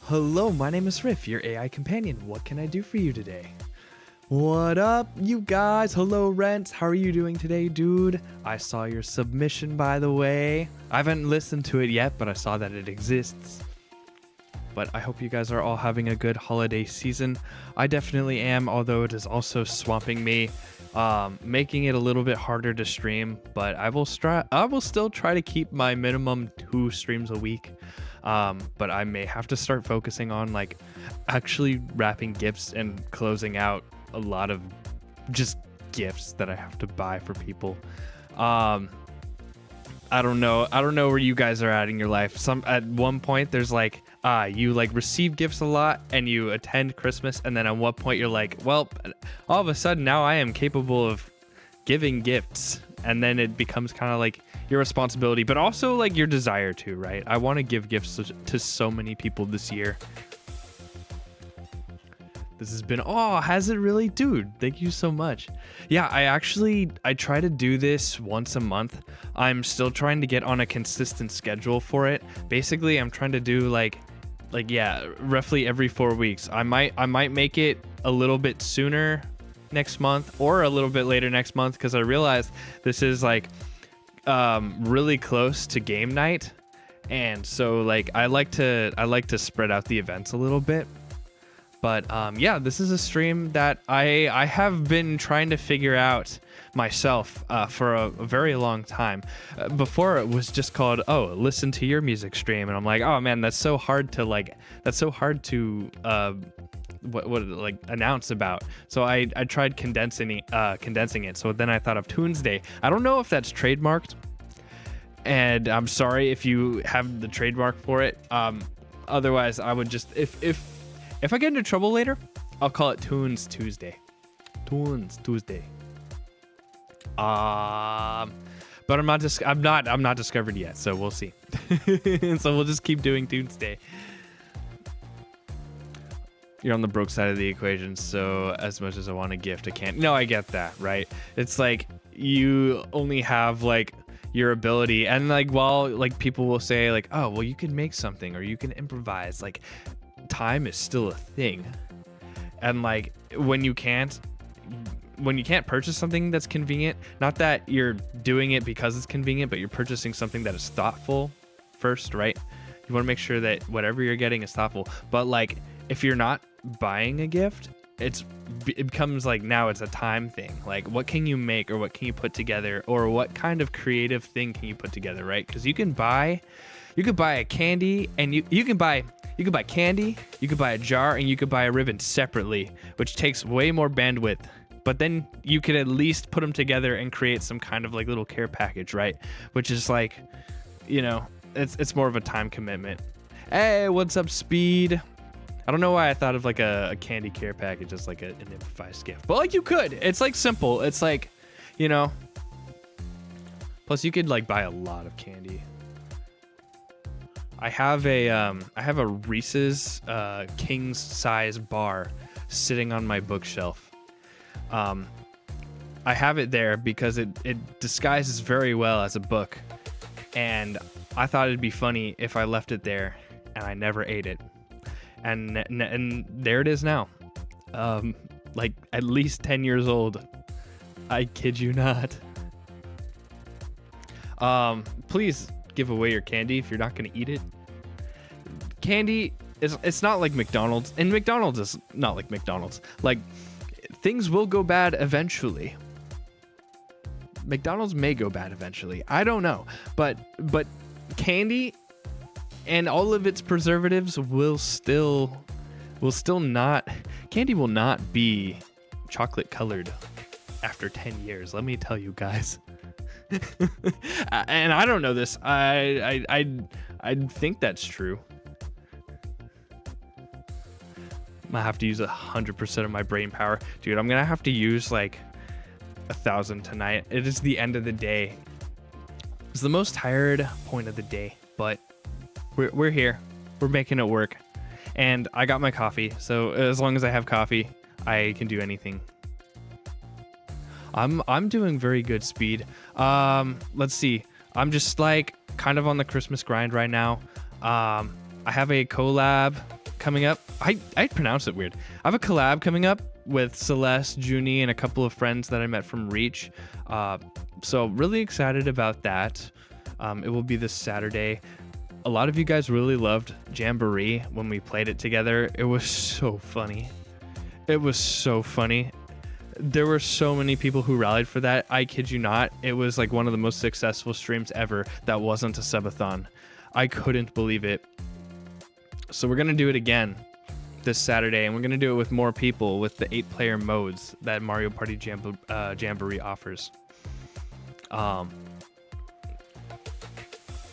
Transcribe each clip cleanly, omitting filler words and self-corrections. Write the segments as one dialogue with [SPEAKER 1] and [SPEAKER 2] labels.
[SPEAKER 1] Hello, my name is Riff, your AI companion. What can I do for you today? What up, you guys? Hello, Rent. How are you doing today, dude? I saw your submission, by the way. I haven't listened to it yet, but I saw that it exists. But I hope you guys are all having a good holiday season. I definitely am, although it is also swamping me, making it a little bit harder to stream. But I will still try to keep my minimum 2 streams a week. But I may have to start focusing on like actually wrapping gifts and closing out a lot of just gifts that I have to buy for people. I don't know where you guys are at in your life. At one point there's like you like receive gifts a lot and you attend Christmas, and then at one point you're like, well, all of a sudden now I am capable of giving gifts, and then it becomes kind of like your responsibility, but also like your desire to, right? I want to give gifts to so many people this year. This has been, oh, has it really? Dude, thank you so much. Yeah, I try to do this once a month. I'm still trying to get on a consistent schedule for it. Basically, I'm trying to do like yeah, roughly every 4 weeks. I might make it a little bit sooner next month or a little bit later next month, because I realized this is like really close to game night, and so like I like to spread out the events a little bit. But yeah, this is a stream that I have been trying to figure out myself for a very long time. Before it was just called, oh, listen to your music stream, and I'm like, oh man, that's so hard to announce about. So I tried condensing it. So then I thought of Tunesday. I don't know if that's trademarked, and I'm sorry if you have the trademark for it. Otherwise, I would just if I get into trouble later, I'll call it Tunes Tuesday. Tunes Tuesday. But I'm not discovered yet, so we'll see. So we'll just keep doing Tuesday. You're on the broke side of the equation, so as much as I want a gift, I can't. No, I get that, right? It's like you only have like your ability, and like while like people will say like, oh, well, you can make something or you can improvise, like time is still a thing. And like when you can't purchase something that's convenient, not that you're doing it because it's convenient, but you're purchasing something that is thoughtful first, right? You want to make sure that whatever you're getting is thoughtful. But like if you're not buying a gift, it becomes like, now it's a time thing. Like what can you make, or what can you put together, or what kind of creative thing can you put together, right? Because you could buy a candy, and you can buy candy, you could buy a jar, and you could buy a ribbon separately, which takes way more bandwidth. But then you could at least put them together and create some kind of like little care package, right? Which is like, you know, it's more of a time commitment. Hey, what's up, Speed? I don't know why I thought of like a candy care package as like an improvised gift, but like you could. It's like simple. It's like, you know. Plus, you could like buy a lot of candy. I have a Reese's King's size bar sitting on my bookshelf. I have it there because it disguises very well as a book, and I thought it'd be funny if I left it there and I never ate it. And there it is now, like at least 10 years old. I kid you not. Please give away your candy if you're not going to eat it. Candy it's not like McDonald's, and McDonald's is not like McDonald's. Like, things will go bad eventually. McDonald's may go bad eventually. I don't know, but candy and all of its preservatives will still not. Candy will not be chocolate colored after 10 years. Let me tell you guys. And I don't know this. I think that's true. I'm gonna have to use 100% of my brain power, dude. I'm gonna have to use like 1,000 tonight. It is the end of the day. It's the most tired point of the day, but we're here. We're making it work. And I got my coffee, so as long as I have coffee, I can do anything. I'm doing very good, Speed. Let's see. I'm just like kind of on the Christmas grind right now. I have a collab coming up. I pronounce it weird. I have a collab coming up with Celeste, Junie, and a couple of friends that I met from Reach. So really excited about that. It will be this Saturday. A lot of you guys really loved Jamboree when we played it together. It was so funny. It was so funny. There were so many people who rallied for that. I kid you not. It was like one of the most successful streams ever that wasn't a subathon. I couldn't believe it. So we're going to do it again this Saturday, and we're going to do it with more people with the 8-player modes that Mario Party Jamboree offers.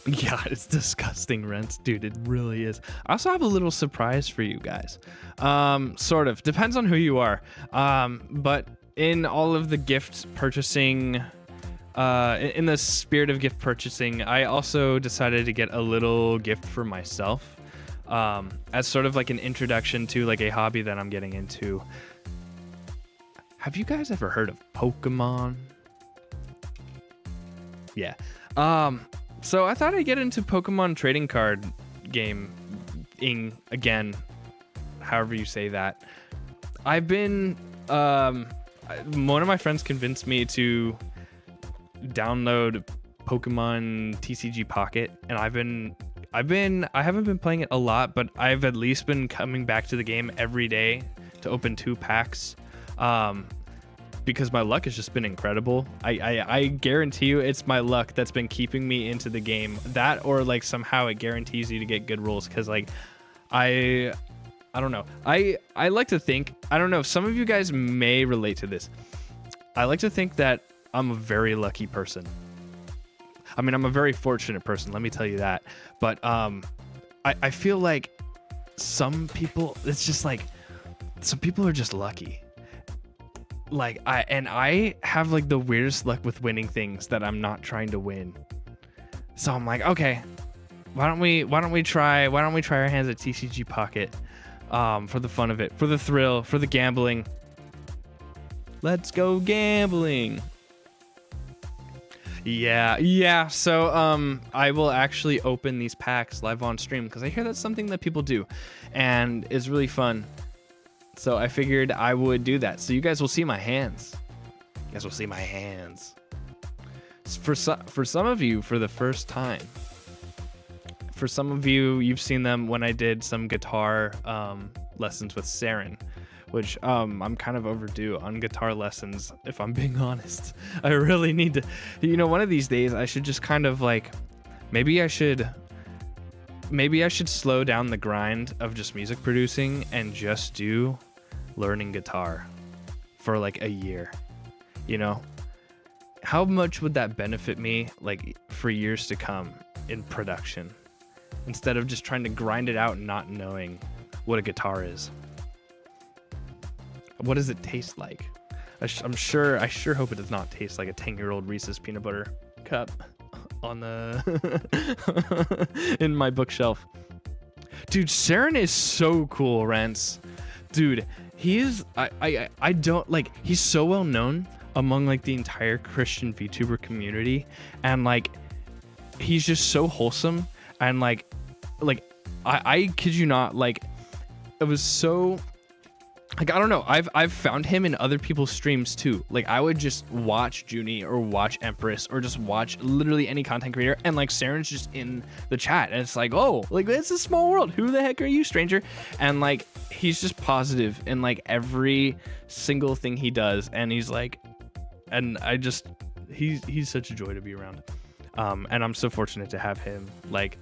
[SPEAKER 1] Yeah, it's disgusting, Rents. Dude, it really is. I also have a little surprise for you guys. Sort of. Depends on who you are. But in all of the gift purchasing, in the spirit of gift purchasing, I also decided to get a little gift for myself. As sort of like an introduction to like a hobby that I'm getting into. Have you guys ever heard of Pokemon? Yeah. So I thought I'd get into Pokemon trading card game-ing again, however you say that. I've been, one of my friends convinced me to download Pokemon TCG Pocket, and I haven't been playing it a lot, but I've at least been coming back to the game every day to open 2 packs. Because my luck has just been incredible. I guarantee you it's my luck that's been keeping me into the game. That, or like somehow it guarantees you to get good rolls. Cause like I don't know. I like to think, I don't know, some of you guys may relate to this. I like to think that I'm a very lucky person. I mean, I'm a very fortunate person, let me tell you that. But I feel like some people, it's just like, some people are just lucky. Like I have like the weirdest luck with winning things that I'm not trying to win. So I'm like, okay, why don't we try our hands at TCG Pocket, for the fun of it, for the thrill, for the gambling. Let's go gambling. Yeah. So I will actually open these packs live on stream because I hear that's something that people do, and is really fun. So I figured I would do that. So you guys will see my hands. You guys will see my hands. For some of you, for the first time. For some of you, you've seen them when I did some guitar lessons with Saren, which I'm kind of overdue on guitar lessons, if I'm being honest. I really need to, you know, one of these days I should just kind of like, maybe I should slow down the grind of just music producing and just do learning guitar for like a year. You know, how much would that benefit me like for years to come in production, instead of just trying to grind it out and not knowing what a guitar is? What does it taste like? I sure hope it does not taste like a 10-year-old Reese's peanut butter cup on the in my bookshelf. Dude, Saren is so cool, Rents. Dude, he is, I don't like, he's so well known among like the entire Christian VTuber community, and like he's just so wholesome, and like I kid you not, like it was so, like, I don't know, I've found him in other people's streams too. Like I would just watch Junie or watch Empress or just watch literally any content creator, and like Saren's just in the chat, and it's like, oh, like it's a small world. Who the heck are you, stranger? And like he's just positive in like every single thing he does, and he's like, and I just, he's such a joy to be around. And I'm so fortunate to have him like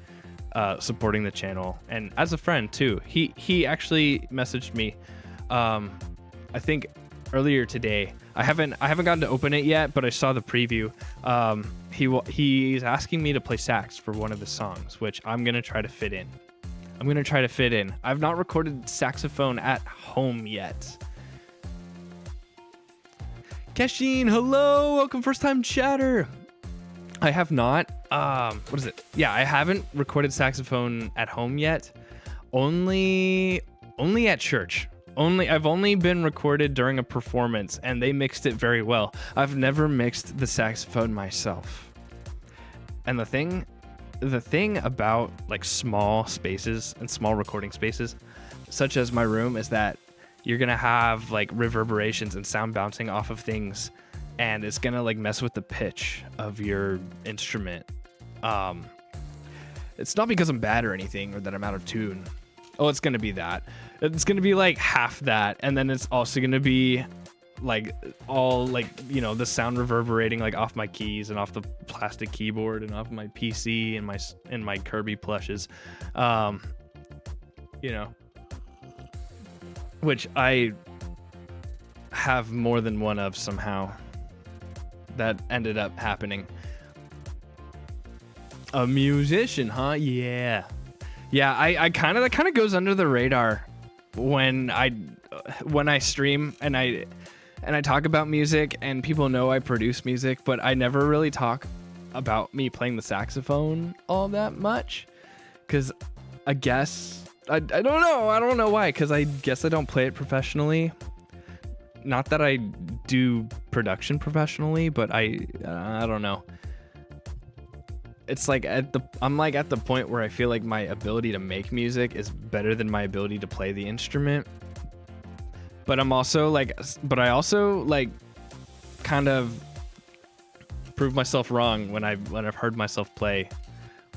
[SPEAKER 1] supporting the channel, and as a friend too. He actually messaged me I think earlier today. I haven't gotten to open it yet, but I saw the preview. He's asking me to play sax for one of his songs, which I'm gonna try to fit in. I've not recorded saxophone at home yet. Keshin, hello, welcome, first time chatter. I have not. What is it? Yeah, I haven't recorded saxophone at home yet. Only at church. I've only been recorded during a performance, and they mixed it very well. I've never mixed the saxophone myself. And the thing about like small spaces and small recording spaces, such as my room, is that you're gonna have like reverberations and sound bouncing off of things, and it's gonna like mess with the pitch of your instrument. It's not because I'm bad or anything, or that I'm out of tune. Oh, it's gonna be that. It's gonna be like half that, and then it's also gonna be like all like, you know, the sound reverberating like off my keys and off the plastic keyboard and off my PC and my Kirby plushes, you know, which I have more than one of somehow. That ended up happening. A musician, huh? Yeah. I kind of, that kind of goes under the radar when I stream and I talk about music, and people know I produce music, but I never really talk about me playing the saxophone all that much, because I guess I don't know why, because I guess I don't play it professionally. Not that I do production professionally, but I don't know. It's like I'm like at the point where I feel like my ability to make music is better than my ability to play the instrument. But I also like kind of prove myself wrong when I've heard myself play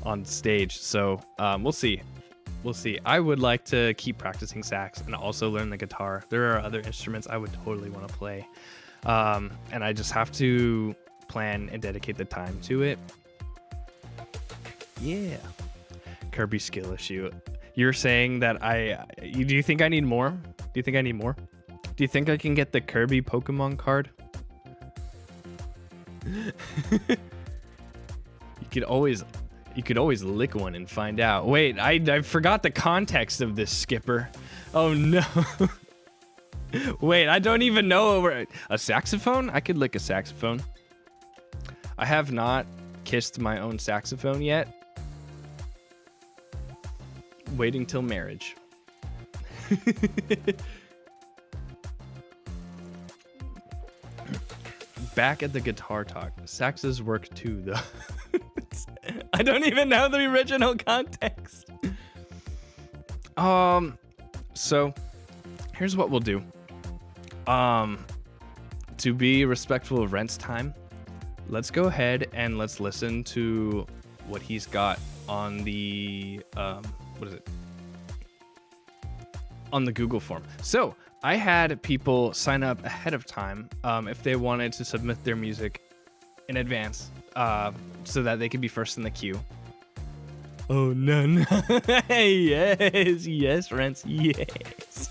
[SPEAKER 1] on stage. So we'll see. I would like to keep practicing sax and also learn the guitar. There are other instruments I would totally want to play, and I just have to plan and dedicate the time to it. Yeah. Kirby skill issue. You're saying that do you think I need more? Do you think I need more? Do you think I can get the Kirby Pokemon card? You could always lick one and find out. Wait, I forgot the context of this, Skipper. Oh no. Wait, I don't even know. A saxophone? I could lick a saxophone. I have not kissed my own saxophone yet. Waiting till marriage. Back at the guitar talk. Saxes work too, though. I don't even know the original context. So here's what we'll do. To be respectful of Rent's time, let's go ahead and let's listen to what he's got on the on the Google form. So I had people sign up ahead of time if they wanted to submit their music in advance, so that they could be first in the queue. Oh no. yes Rents, yes.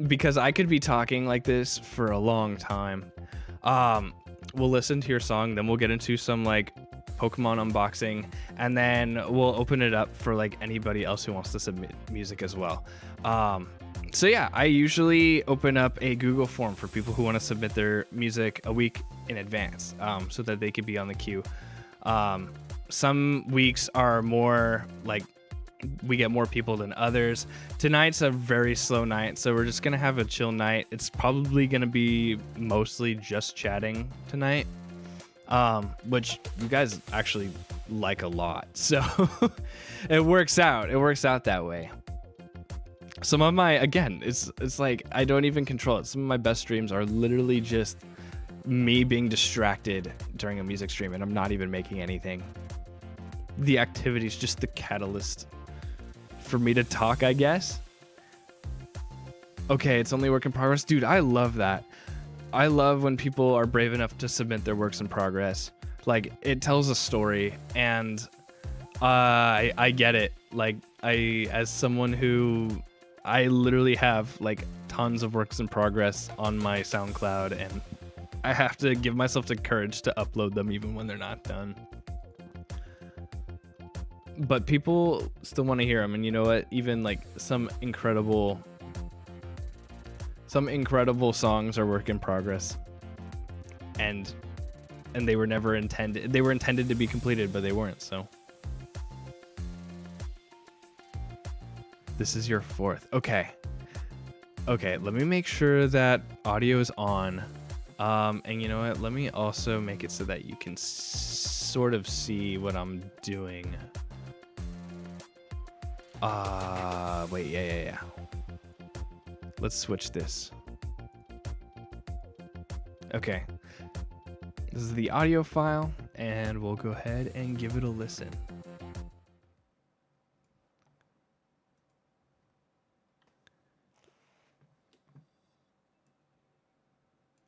[SPEAKER 1] Because I could be talking like this for a long time. We'll listen to your song, then we'll get into some like Pokemon unboxing, and then we'll open it up for like anybody else who wants to submit music as well. So yeah, I usually open up a Google form for people who want to submit their music a week in advance, so that they could be on the queue. Some weeks are more like we get more people than others. Tonight's a very slow night, so we're just gonna have a chill night. It's probably gonna be mostly just chatting tonight, which you guys actually like a lot, so it works out that way. Some of my, again, it's like I don't even control it. Some of my best streams are literally just me being distracted during a music stream, and I'm not even making anything. The activity is just the catalyst for me to talk, I guess. Okay, it's only work in progress. Dude, I love that. I love when people are brave enough to submit their works in progress. Like, it tells a story, and I get it. Like, as someone who, I literally have like tons of works in progress on my SoundCloud, and I have to give myself the courage to upload them even when they're not done. But people still want to hear them, and you know what? Even like some incredible songs are work in progress, and they were never intended. They were intended to be completed, but they weren't. So this is your fourth. Okay. Let me make sure that audio is on. And you know what? Let me also make it so that you can sort of see what I'm doing. Wait, yeah. Let's switch this. Okay. This is the audio file, and we'll go ahead and give it a listen.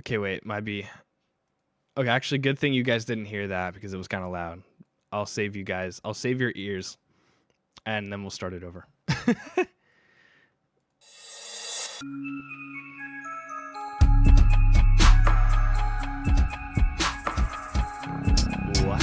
[SPEAKER 1] Okay, wait, might be... Okay, actually, good thing you guys didn't hear that because it was kind of loud. I'll save you guys. I'll save your ears, and then we'll start it over. Wow.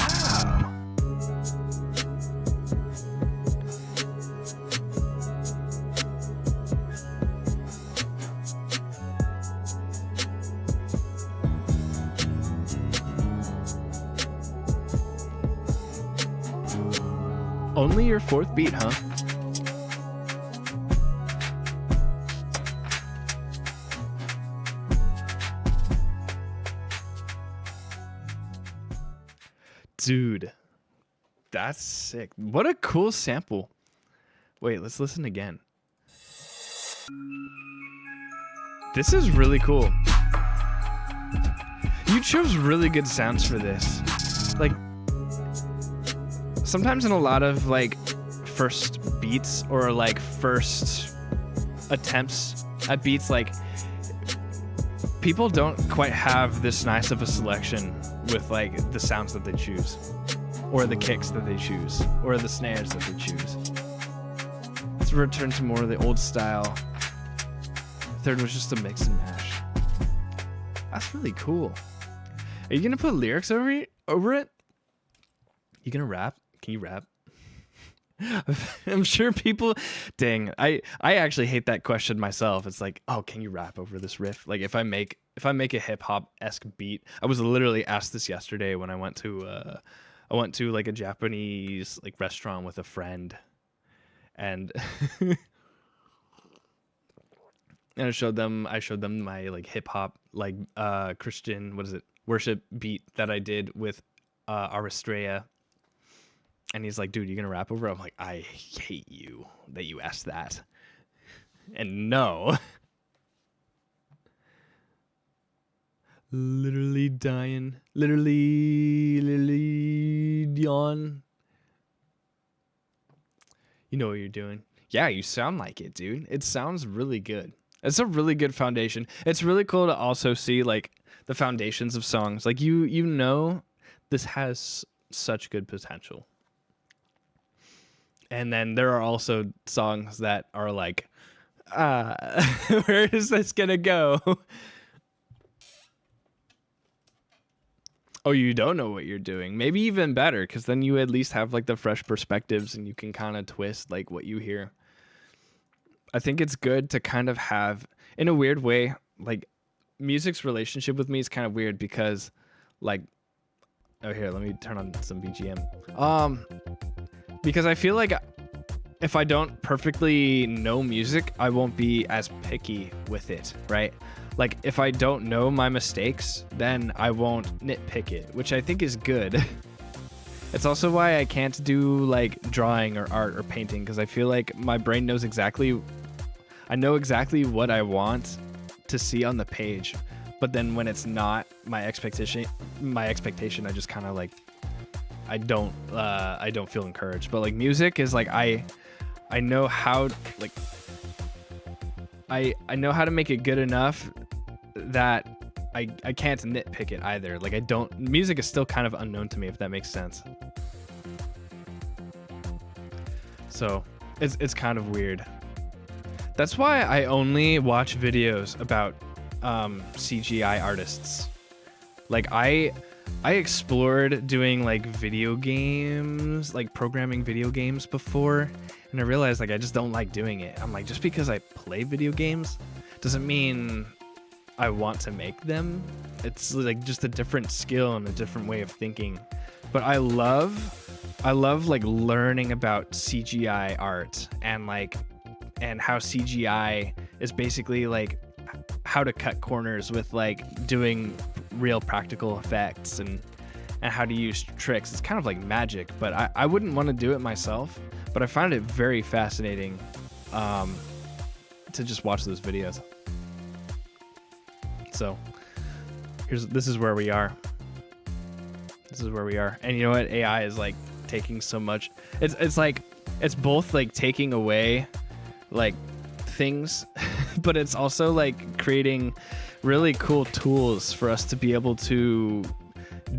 [SPEAKER 1] Only your fourth beat, huh? Dude, that's sick. What a cool sample. Wait, let's listen again. This is really cool. You chose really good sounds for this. Like, sometimes in a lot of like first beats or like first attempts at beats, like people don't quite have this nice of a selection with like the sounds that they choose, or the kicks that they choose, or the snares that they choose. Let's return to more of the old style. Third was just a mix and mash. That's really cool. Are you gonna put lyrics over it? You gonna rap? Can you rap? I'm sure people... Dang, I actually hate that question myself. It's like, oh, can you rap over this riff? Like if I make a hip hop-esque beat, I was literally asked this yesterday when I went to like a Japanese like restaurant with a friend, and and I showed them my like hip hop like Christian, what is it, worship beat that I did with Aristrea. And he's like, dude, you gonna rap over it? I'm like, I hate you that you asked that. And no. Literally dying. Literally yawn. You know what you're doing. Yeah, you sound like it, dude. It sounds really good. It's a really good foundation. It's really cool to also see like the foundations of songs. Like you know this has such good potential. And then there are also songs that are like, where is this gonna go? Oh, you don't know what you're doing. Maybe even better, because then you at least have like the fresh perspectives and you can kind of twist like what you hear. I think it's good to kind of have, in a weird way, like music's relationship with me is kind of weird because like, oh here, let me turn on some BGM. Because I feel like if I don't perfectly know music, I won't be as picky with it, right? Like if I don't know my mistakes, then I won't nitpick it, which I think is good. It's also why I can't do like drawing or art or painting, because I feel like my brain knows I know exactly what I want to see on the page, but then when it's not my expectation, I just kind of like, I don't feel encouraged. But like music is like I know how, like I know how to make it good enough that I can't nitpick it either. Like music is still kind of unknown to me, if that makes sense. So it's kind of weird. That's why I only watch videos about CGI artists. Like I explored doing like video games, like programming video games before, and I realized like I just don't like doing it. I'm like, just because I play video games doesn't mean I want to make them. It's like just a different skill and a different way of thinking. But I love like learning about CGI art and how CGI is basically like how to cut corners with like doing real practical effects and how to use tricks. It's kind of like magic, but I wouldn't want to do it myself. but I find it very fascinating to just watch those videos. So this is where we are. This is where we are. And you know what? AI is like taking so much. It's like, it's both like taking away like things, but it's also like creating really cool tools for us to be able to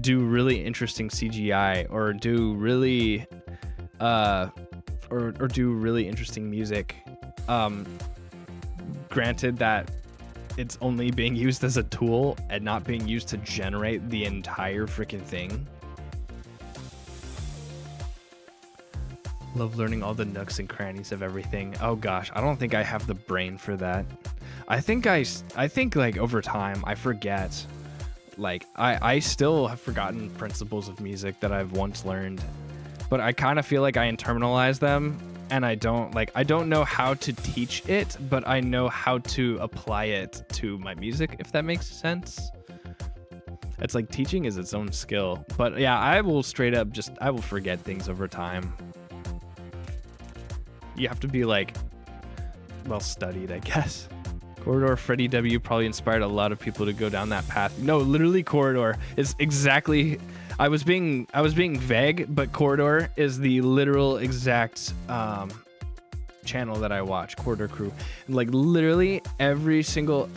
[SPEAKER 1] do really interesting CGI or do really or do really interesting music. Granted that it's only being used as a tool and not being used to generate the entire freaking thing. Love learning all the nooks and crannies of everything. Oh gosh, I don't think I have the brain for that. I think like over time I forget. Like I still have forgotten principles of music that I've once learned, but I kind of feel like I internalize them, and I don't know how to teach it, but I know how to apply it to my music, if that makes sense. It's like teaching is its own skill, but yeah, I will straight up I will forget things over time. You have to be like well studied, I guess. Corridor Freddie W probably inspired a lot of people to go down that path. No, literally Corridor is exactly, I was being vague, but Corridor is the literal exact channel that I watch, Corridor Crew. And like literally every single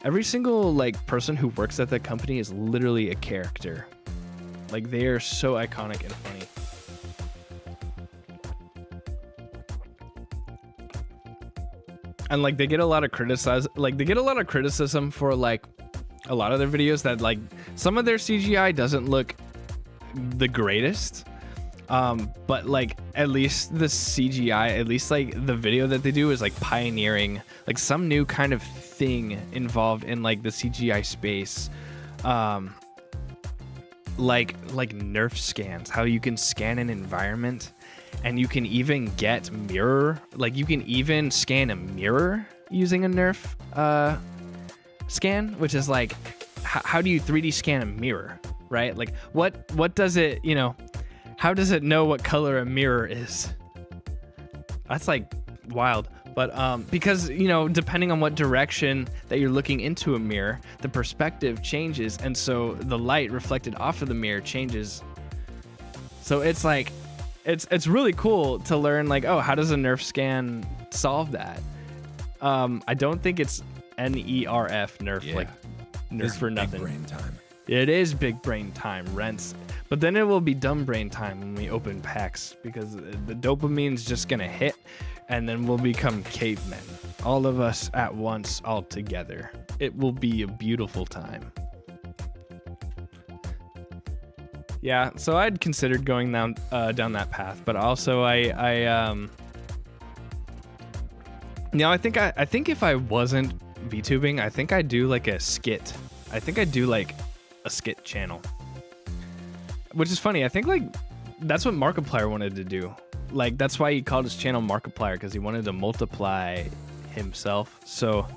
[SPEAKER 1] like person who works at that company is literally a character. Like they are so iconic and funny. And like they get a lot of criticism for like a lot of their videos that like some of their CGI doesn't look the greatest, but like at least the CGI, at least like the video that they do is like pioneering like some new kind of thing involved in like the CGI space, like nerf scans, how you can scan an environment. And you can even get mirror, like you can even scan a mirror using a nerf scan, which is like, how do you 3D scan a mirror, right? Like what does it, you know, how does it know what color a mirror is? That's like wild. But because, you know, depending on what direction that you're looking into a mirror, the perspective changes. And so the light reflected off of the mirror changes. So it's like, it's really cool to learn like, oh, how does a nerf scan solve that? I don't think it's NERF nerf, yeah. Like nerf it's for nothing. Big brain time. It is big brain time, rents. But then it will be dumb brain time when we open packs, because the dopamine's just gonna hit, and then we'll become cavemen. All of us at once, all together. It will be a beautiful time. Yeah, so I'd considered going down that path, but also I think if I wasn't VTubing, I think I'd do like a skit. I think I'd do like a skit channel, which is funny. I think like that's what Markiplier wanted to do. Like that's why he called his channel Markiplier, because he wanted to multiply himself. So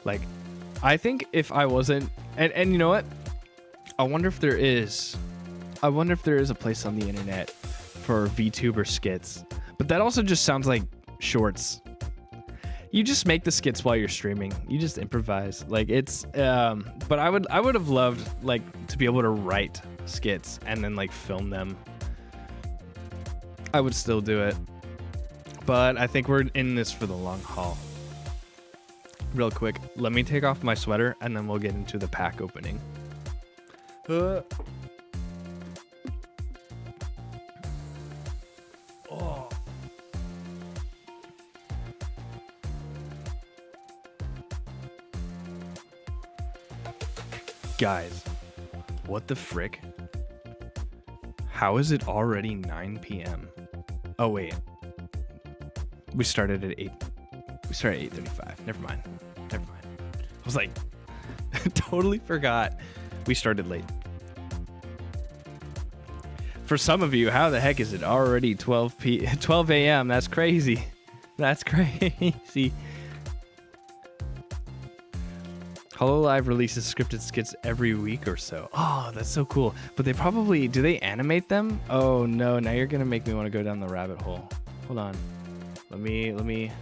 [SPEAKER 1] like I think if I wasn't, and you know what? I wonder if there is a place on the internet for VTuber skits, but that also just sounds like shorts. You just make the skits while you're streaming. You just improvise. Like it's, but I would have loved like to be able to write skits and then like film them. I would still do it, but I think we're in this for the long haul. Real quick, let me take off my sweater and then we'll get into the pack opening. Oh. Guys, what the frick? How is it already 9 p.m.? Oh wait, we started at 8. We started at 8:35. Never mind. I was like, totally forgot we started late. For some of you, how the heck is it already 12 a.m.? That's crazy. That's crazy. HoloLive releases scripted skits every week or so. Oh, that's so cool. But they probably, do they animate them? Oh no, now you're gonna make me want to go down the rabbit hole. Hold on. Let me.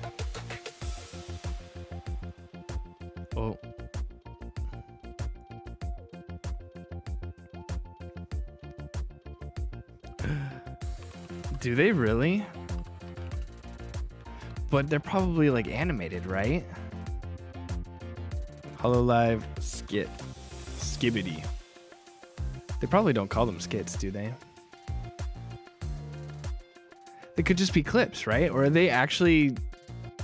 [SPEAKER 1] Oh. Do they really? But they're probably like animated, right? Hololive skit. Skibbity. They probably don't call them skits, do they? They could just be clips, right? Or are they actually...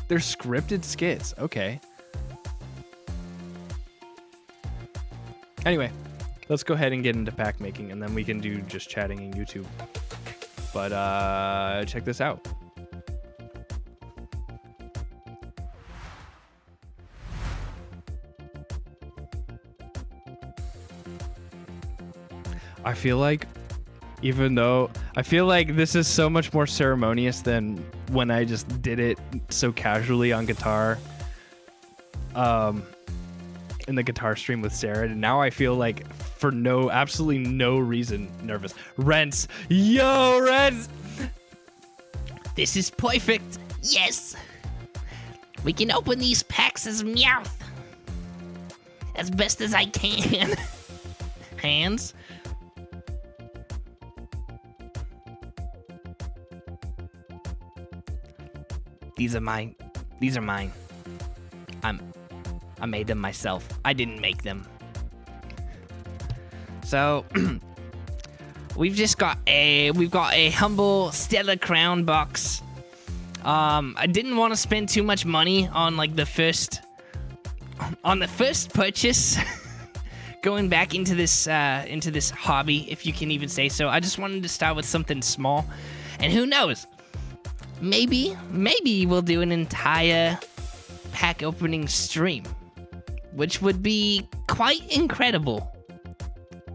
[SPEAKER 1] They're scripted skits. Okay. Anyway, let's go ahead and get into pack making, and then we can do just chatting in YouTube. But check this out. I feel like, even though I feel like this is so much more ceremonious than when I just did it so casually on guitar, in the guitar stream with Sarah, and now I feel like for absolutely no reason nervous. Rents, yo, Rents!
[SPEAKER 2] This is perfect. Yes. We can open these packs as Meowth. As best as I can. Hands. These are mine. These are mine. I made them myself. I didn't make them. So we've got a humble Stellar Crown box. I didn't want to spend too much money on like the first purchase. Going back into this hobby, if you can even say so. I just wanted to start with something small, and who knows? Maybe we'll do an entire pack opening stream, which would be quite incredible.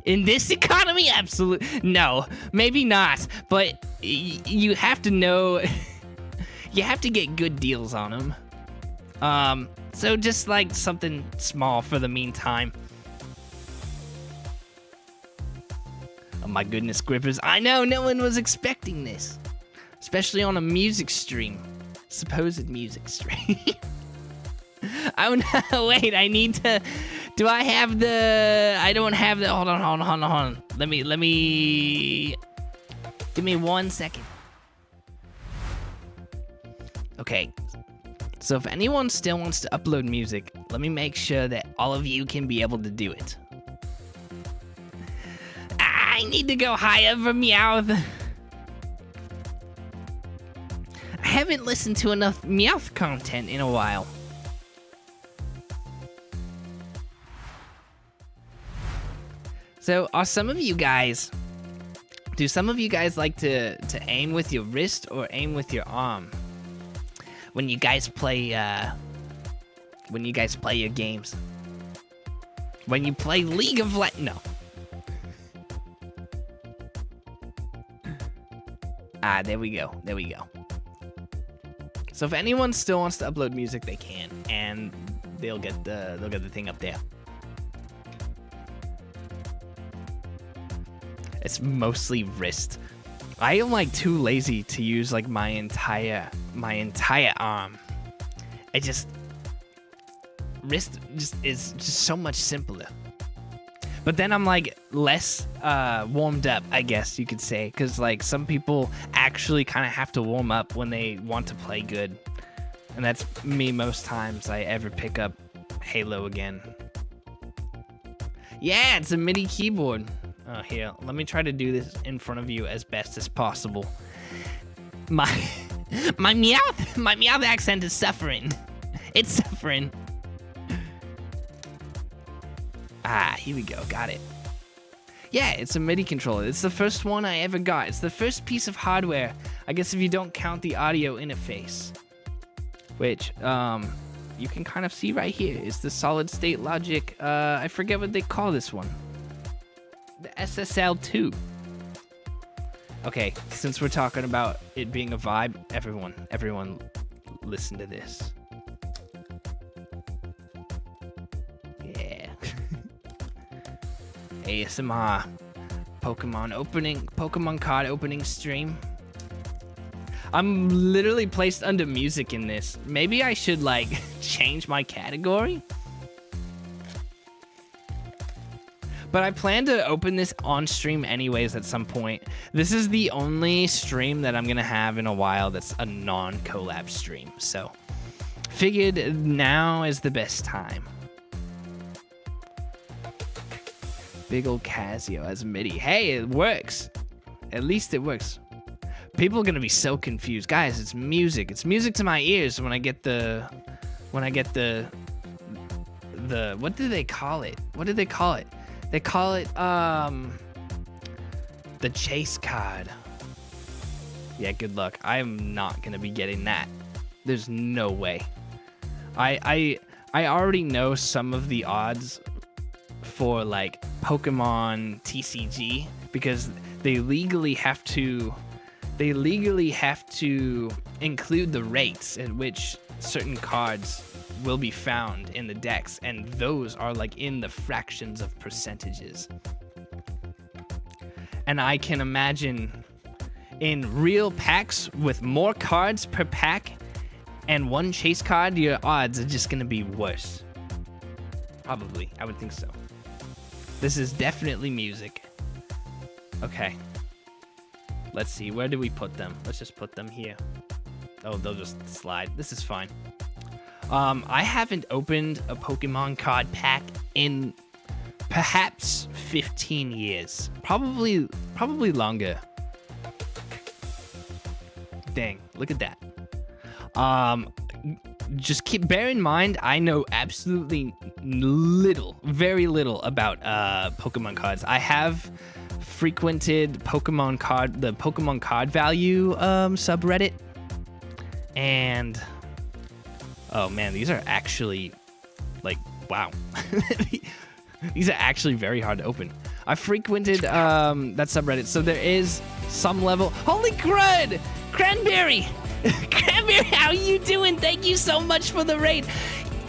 [SPEAKER 2] In this economy, absolutely. No, maybe not. But you have to know, you have to get good deals on them. So just like something small for the meantime. Oh my goodness, Grippers. I know no one was expecting this. Especially on a music stream. Supposed music stream. Oh no, wait, I need to... Do I have the... I don't have the... Hold on. Let me... Give me 1 second. Okay. So if anyone still wants to upload music, let me make sure that all of you can be able to do it. I need to go higher for Meowth. I haven't listened to enough Meowth content in a while. So, do some of you guys like to aim with your wrist or aim with your arm when you guys play your games? When you play League of Legends? No. There we go. So if anyone still wants to upload music, they can, and they'll get the thing up there. It's mostly wrist. I am like too lazy to use like my entire arm. Wrist is just so much simpler. But then I'm like less warmed up, I guess you could say, because like some people actually kind of have to warm up when they want to play good, and that's me most times I ever pick up Halo again. Yeah, it's a MIDI keyboard. Here, let me try to do this in front of you as best as possible. My Meowth accent is suffering. It's suffering. Here we go. Got it. Yeah, it's a MIDI controller. It's the first one I ever got. It's the first piece of hardware, I guess, if you don't count the audio interface, which you can kind of see right here. It's the solid state logic. I forget what they call this one. The SSL2. Okay, since we're talking about it being a vibe, everyone listen to this. Yeah. ASMR. Pokemon card opening stream. I'm literally placed under music in this. Maybe I should like change my category. But I plan to open this on stream anyways at some point. This is the only stream that I'm gonna have in a while that's a non-collab stream. So figured now is the best time. Big ol' Casio as MIDI. Hey, it works. At least it works. People are gonna be so confused. Guys, it's music. It's music to my ears when I get the what do they call it? What do they call it? They call it the chase card. Yeah, good luck. I am not gonna be getting that. There's no way. I already know some of the odds for like Pokemon TCG because they legally have to include the rates at which certain cards will be found in the decks, and those are like in the fractions of percentages. And I can imagine in real packs with more cards per pack and one chase card, your odds are just gonna be worse. Probably, I would think so. This is definitely music. Okay. Let's see, where do we put them? Let's just put them here. Oh, they'll just slide. This is fine. I haven't opened a Pokemon card pack in perhaps 15 years. Probably longer. Dang, look at that. Just bear in mind, I know absolutely very little about Pokemon cards. I have frequented the Pokemon card value subreddit, and oh man, these are actually like, wow. These are actually very hard to open. I frequented that subreddit, so there is some level. Holy crud! Cranberry! Cranberry, how you doing? Thank you so much for the raid.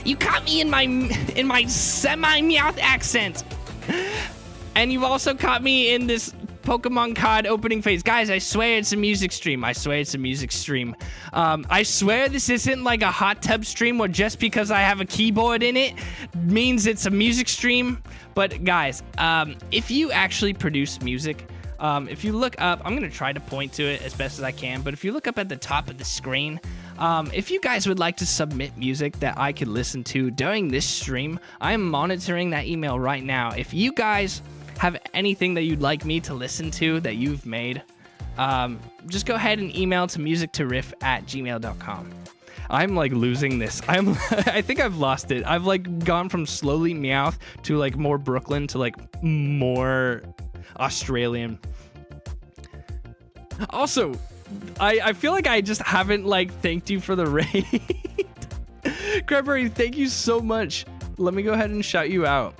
[SPEAKER 2] You caught me in my semi-meowth accent. And you also caught me in this Pokemon card opening phase. Guys, I swear it's a music stream. I swear it's a music stream. I swear this isn't like a hot tub stream where just because I have a keyboard in it means it's a music stream. But guys, if you actually produce music, if you look up, I'm going to try to point to it as best as I can, but if you look up at the top of the screen, if you guys would like to submit music that I could listen to during this stream, I'm monitoring that email right now. If you guys have anything that you'd like me to listen to that you've made, just go ahead and email to musictoriff@gmail.com. I'm like losing this. I think I've lost it. I've like gone from slowly Meowth to like more Brooklyn to like more Australian. Also, I feel like I just haven't like thanked you for the raid. Cranberry, thank you so much. Let me go ahead and shout you out.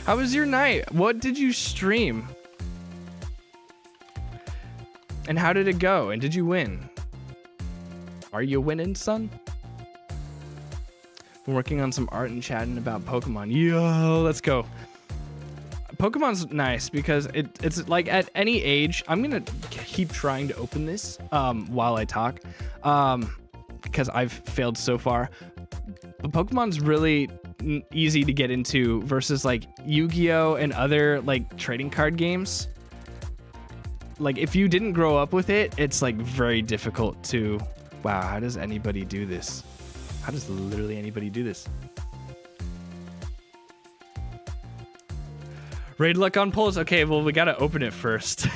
[SPEAKER 2] How was your night? What did you stream? And how did it go? And did you win? Are you winning, son? I'm working on some art and chatting about Pokemon. Yo, let's go. Pokemon's nice because it's like at any age, I'm gonna keep trying to open this while I talk because I've failed so far. But Pokemon's really easy to get into versus like Yu-Gi-Oh and other like trading card games. Like if you didn't grow up with it, it's like very difficult to, wow, how does anybody do this? How does literally anybody do this? Raid luck on polls. Okay, well, we gotta open it first.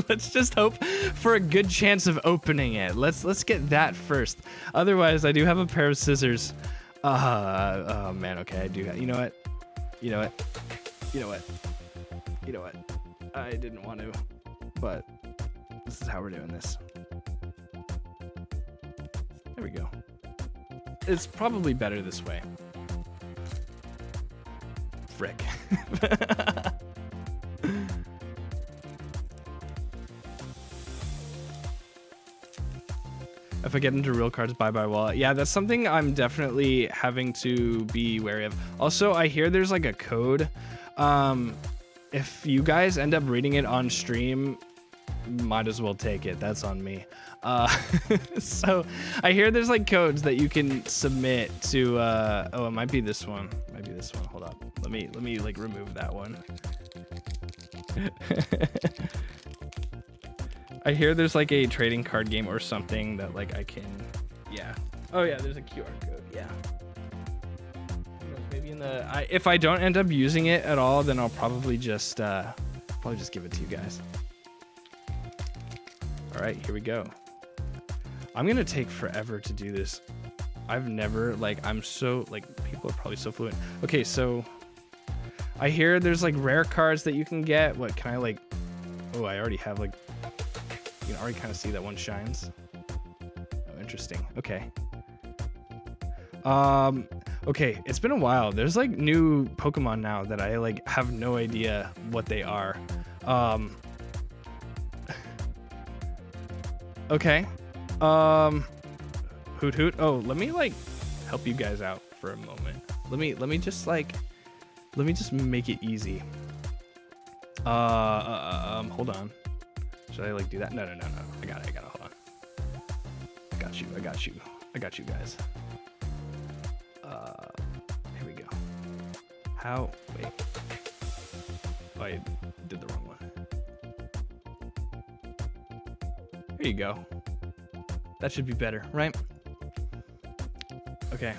[SPEAKER 2] Let's just hope for a good chance of opening it. Let's get that first. Otherwise, I do have a pair of scissors. Oh man, okay, I do. You know what? You know what? You know what? You know what? I didn't want to, but this is how we're doing this. There we go. It's probably better this way. Frick. If I get into real cards, bye-bye wallet. Yeah, that's something I'm definitely having to be wary of. Also, I hear there's like a code. If you guys end up reading it on stream,
[SPEAKER 1] might as well take it. That's on me. So I hear there's like codes that you can submit to. Oh, it might be this one. Hold up. Let me like remove that one. I hear there's like a trading card game or something that like I can. Yeah. Oh yeah, there's a QR code. Yeah. Maybe in the. If I don't end up using it at all, then I'll probably just give it to you guys. All right, here we go. I'm gonna take forever to do this. I've never I'm so people are probably so fluent. Okay, so I hear there's like rare cards that you can get. What can I like? Oh, I already have like. You can already kind of see that one shines. Oh, interesting. Okay. Okay, it's been a while. There's like new Pokemon now that I like have no idea what they are. Okay. Hoot hoot. Oh, let me like help you guys out for a moment. Let me just make it easy. Hold on. Should I like do that? No. I got it. Hold on. I got you guys. Here we go. How? Wait. Oh, I did the wrong one. There you go. That should be better, right? Okay.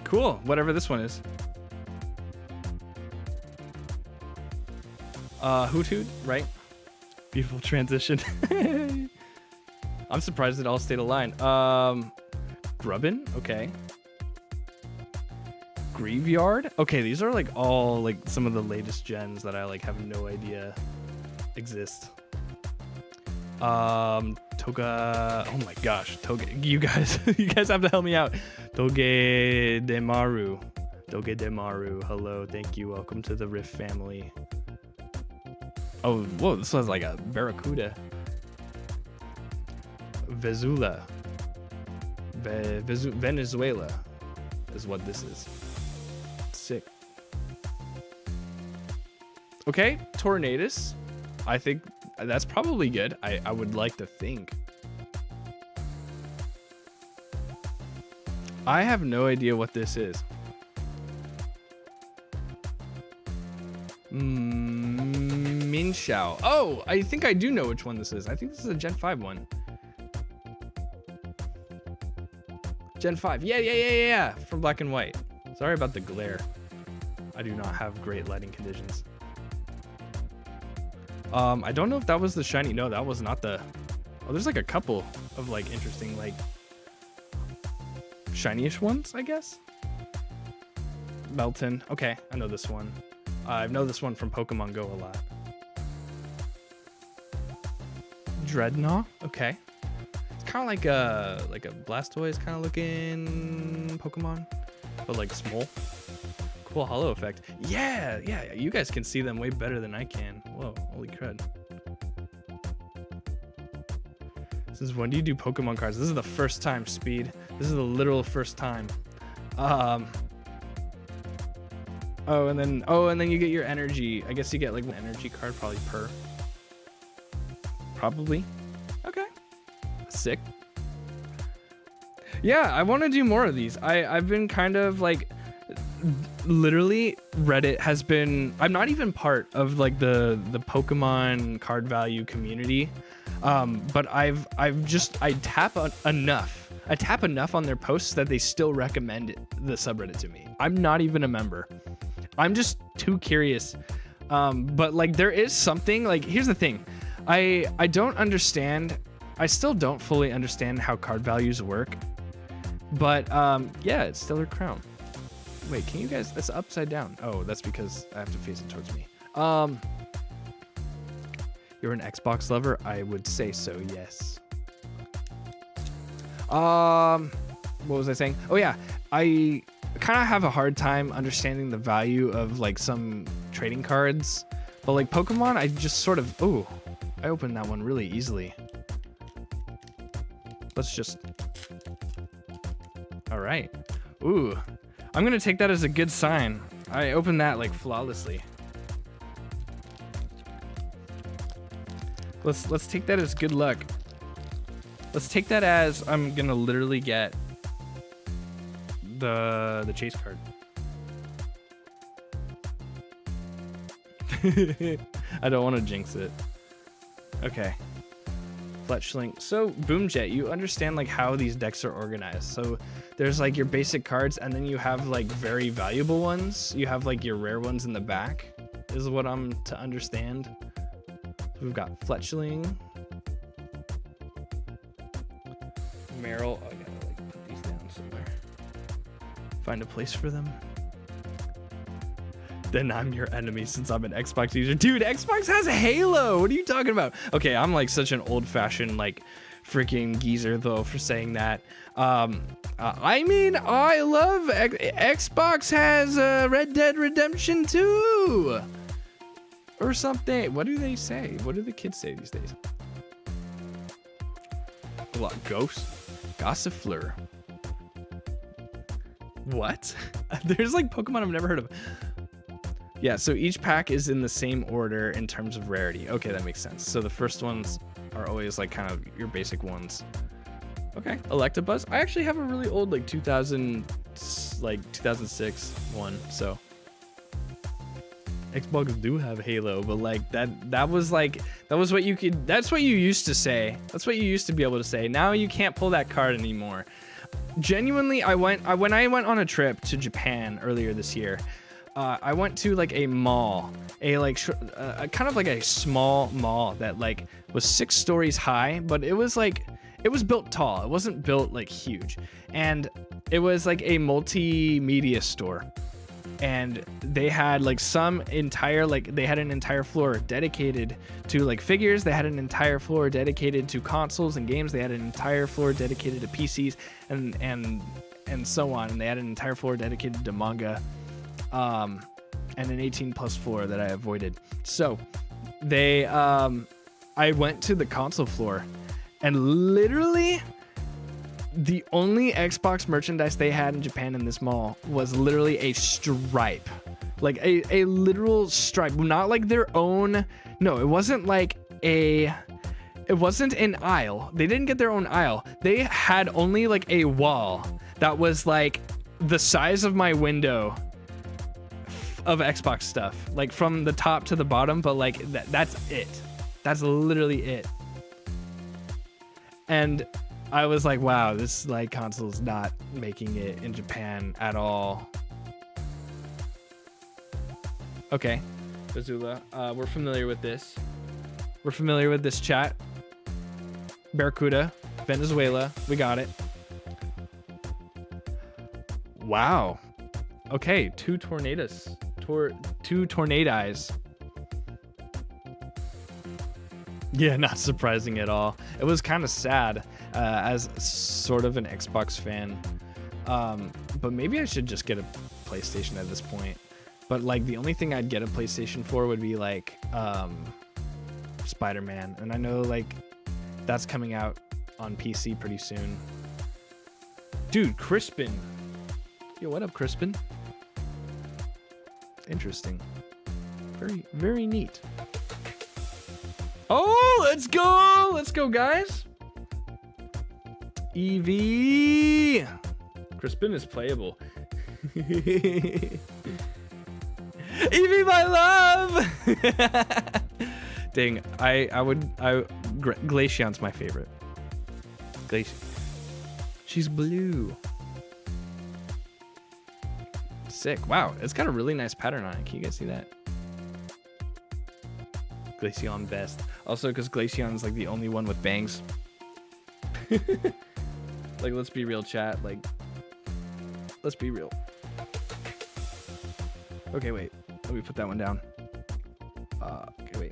[SPEAKER 1] Cool. Whatever this one is. Hoot hoot, right? Beautiful transition. I'm surprised it all stayed aligned. Grubbin, okay. Graveyard, okay. These are like all like some of the latest gens that I like have no idea exist. Toga, oh my gosh, Toga, you guys have to help me out. Togedemaru, hello, thank you, welcome to the Rift family. Oh, whoa, this was like a Barracuda. Venezuela is what this is. Sick. Okay, Tornadus. I think that's probably good. I would like to think. I have no idea what this is. Minshao. Oh, I think I do know which one this is. I think this is a Gen 5 one. Gen 5. Yeah. From Black and White. Sorry about the glare. I do not have great lighting conditions. I don't know if that was the shiny. No, that was not the. Oh, there's like a couple of like interesting like shiny-ish ones, I guess. Melton. Okay, I know this one. I know this one from Pokemon Go a lot. Dreadnought. Okay. It's kind of like a Blastoise kind of looking Pokemon, but like small. Cool hollow effect. Yeah. You guys can see them way better than I can. Whoa, holy crud. Since when do you do Pokemon cards? This is the first time, Speed. This is the literal first time. Oh, and then you get your energy. I guess you get like one energy card probably per. Probably. Okay. Sick. Yeah, I want to do more of these. I've been kind of like literally Reddit has been. I'm not even part of like the Pokemon card value community. But I tap enough on their posts that they still recommend the subreddit to me. I'm not even a member. I'm just too curious. But like there is something like, here's the thing. I don't understand. I still don't fully understand how card values work. But yeah, it's Stellar Crown. Wait, can you guys, that's upside down. Oh, that's because I have to face it towards me. You're an Xbox lover? I would say so, yes. What was I saying? Oh yeah, I kind of have a hard time understanding the value of like some trading cards, but like Pokemon, I just sort of, oh, I opened that one really easily. Let's just, all right. Ooh, I'm gonna take that as a good sign. I opened that like flawlessly. Let's take that as good luck. Let's take that as I'm gonna literally get the chase card. I don't want to jinx it. Okay. Fletchling. So Boomjet, you understand like how these decks are organized. So there's like your basic cards, and then you have like very valuable ones. You have like your rare ones in the back, is what I'm to understand. We've got Fletchling, Meryl. Oh, I gotta like put these down somewhere. Find a place for them. Then I'm your enemy since I'm an Xbox user. Dude, Xbox has Halo. What are you talking about? Okay, I'm like such an old-fashioned like freaking geezer though for saying that. I mean, I love Xbox has Red Dead Redemption 2 or something. What do they say? What do the kids say these days? Ghost, Gossifleur. What? There's like Pokemon I've never heard of. Yeah, so each pack is in the same order in terms of rarity. Okay, that makes sense. So the first ones are always like kind of your basic ones. Okay, Electabuzz. I actually have a really old like 2006 one. So Xbox do have Halo, but like that was what you could. That's what you used to say. That's what you used to be able to say. Now you can't pull that card anymore. Genuinely, when I went on a trip to Japan earlier this year. I went to like a mall, kind of like a small mall that like was 6 stories high, but it was built tall. It wasn't built like huge, and it was like a multimedia store, and they had like they had an entire floor dedicated to like figures. They had an entire floor dedicated to consoles and games. They had an entire floor dedicated to PCs and so on. And they had an entire floor dedicated to manga. And an 18+ floor that I avoided. So they, I went to the console floor, and literally the only Xbox merchandise they had in Japan in this mall was literally a stripe, like a literal stripe, not like their own. No, it wasn't like it wasn't an aisle. They didn't get their own aisle. They had only like a wall that was like the size of my window of Xbox stuff, like from the top to the bottom, but like that's it. That's literally it. And I was like, wow, this like console's not making it in Japan at all. Okay, Bazula, we're familiar with this. We're familiar with this chat. Barracuda, Venezuela, we got it. Wow. Okay, 2 tornadoes. 2 tornadoes. Yeah, not surprising at all. It was kind of sad as sort of an Xbox fan. But maybe I should just get a PlayStation at this point. But like the only thing I'd get a PlayStation for would be like Spider-Man. And I know like that's coming out on PC pretty soon. Dude, Crispin. Yo, what up, Crispin? Interesting. Very, very neat. Oh, let's go! Let's go, guys! Eevee! Crispin is playable. Eevee, my love! Dang, Glaceon's my favorite. Glaceon. She's blue. Sick. Wow, it's got a really nice pattern on it. Can you guys see that? Glaceon best. Also, because Glaceon's like the only one with bangs. Like, let's be real, chat. Like, let's be real. Okay, wait. Let me put that one down. Okay, wait.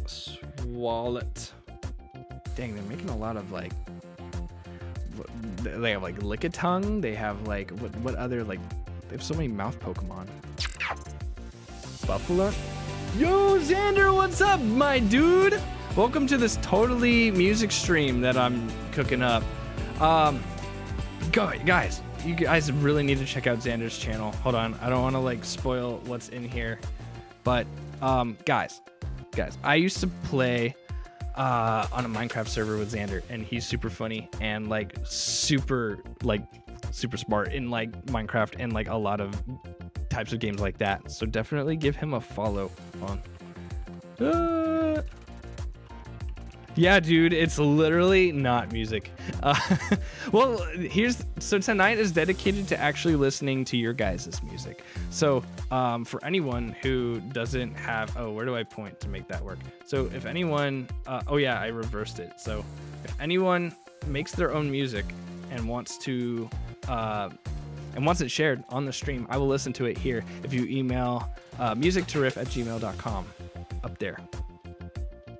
[SPEAKER 1] Swallet. Dang, they're making a lot of like. They have like Lickitung. They have like what other like? They have so many mouth Pokemon. Buffalo. Yo, Xander, what's up, my dude? Welcome to this totally music stream that I'm cooking up. Guys, you guys really need to check out Xander's channel. Hold on, I don't want to like spoil what's in here, but guys, guys, I used to play on a Minecraft server with Xander, and he's super funny and like super smart in like Minecraft and like a lot of types of games like that. So definitely give him a follow on. Yeah, dude, it's literally not music. Well, so tonight is dedicated to actually listening to your guys' music. So for anyone who doesn't have, where do I point to make that work? So if anyone, oh yeah, I reversed it. So if anyone makes their own music and wants to, and wants it shared on the stream, I will listen to it here. If you email musictoriff@gmail.com up there.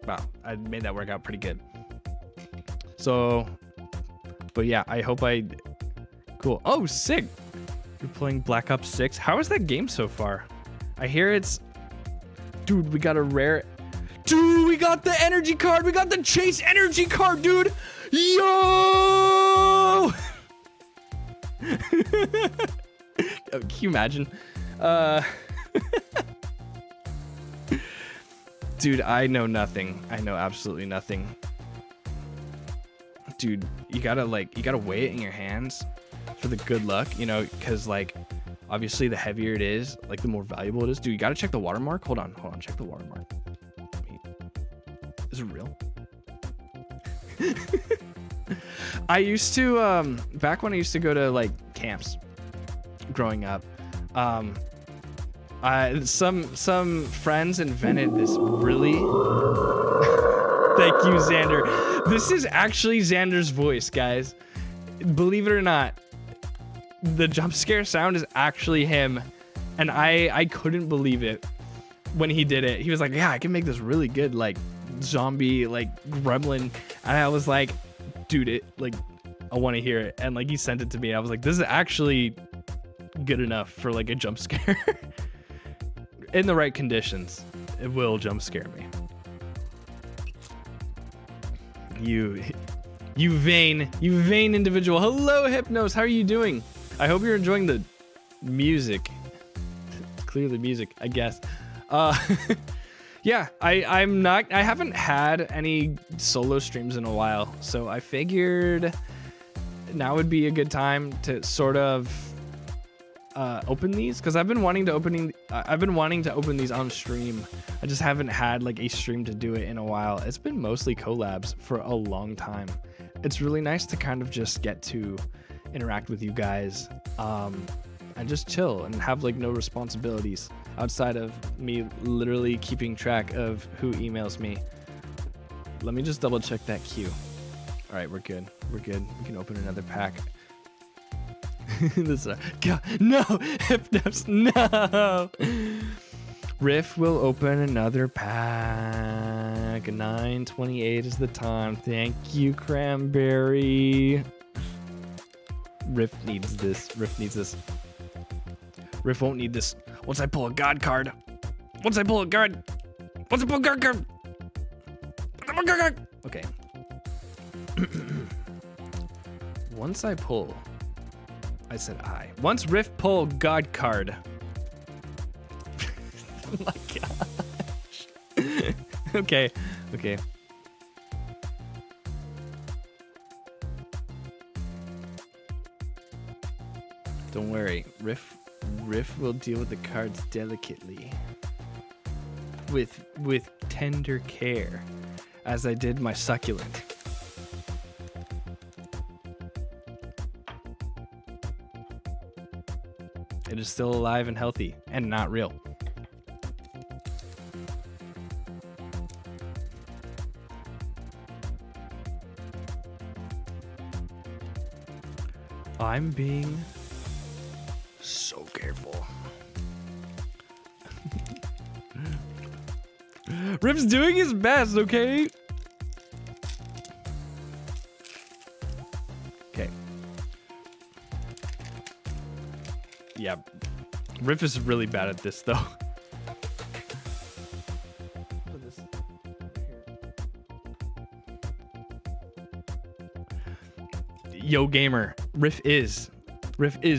[SPEAKER 1] Wow, I made that work out pretty good. So, but yeah, I hope cool. Oh, sick. You're playing Black Ops 6. How is that game so far? I hear it's, dude, we got a rare, dude, we got the energy card. We got the Chase energy card, dude. Yo! Can you imagine? Dude, I know nothing. I know absolutely nothing. Dude, you gotta weigh it in your hands for the good luck, you know, because like obviously the heavier it is, like the more valuable it is. Dude, you gotta check the watermark. Hold on, check the watermark. Is it real? I used to back when I used to go to like camps growing up, some friends invented this really thank you, Xander. This is actually Xander's voice, guys. Believe it or not, the jump scare sound is actually him, and I couldn't believe it when he did it. He was like, yeah, I can make this really good like zombie like gremlin, and I was like, dude, I want to hear it. And like he sent it to me, I was like, this is actually good enough for like a jump scare. In the right conditions, it will jump scare me. You vain individual. Hello, Hypnos. How are you doing? I hope you're enjoying the music. Clearly music, I guess. Yeah, I haven't had any solo streams in a while, so I figured now would be a good time to sort of open these, because I've been wanting to open these on stream. I just haven't had like a stream to do it in a while. It's been mostly collabs for a long time. It's really nice to kind of just get to interact with you guys and just chill and have like no responsibilities outside of me literally keeping track of who emails me. Let me just double check that queue. All right, we're good. We can open another pack. This God, no, Hypnos, no. Riff will open another pack. 9:28 is the time. Thank you, Cranberry. Riff needs this. Riff won't need this once I pull a god card. Okay. Once I pull. I said I. Once Riff pull God card. Oh my gosh. Okay. Don't worry. Riff will deal with the cards delicately. With tender care. As I did my succulent. It is still alive and healthy and not real. I'm being so careful. Rip's doing his best, okay? Okay. Yeah, Riff is really bad at this though. Yo gamer, Riff is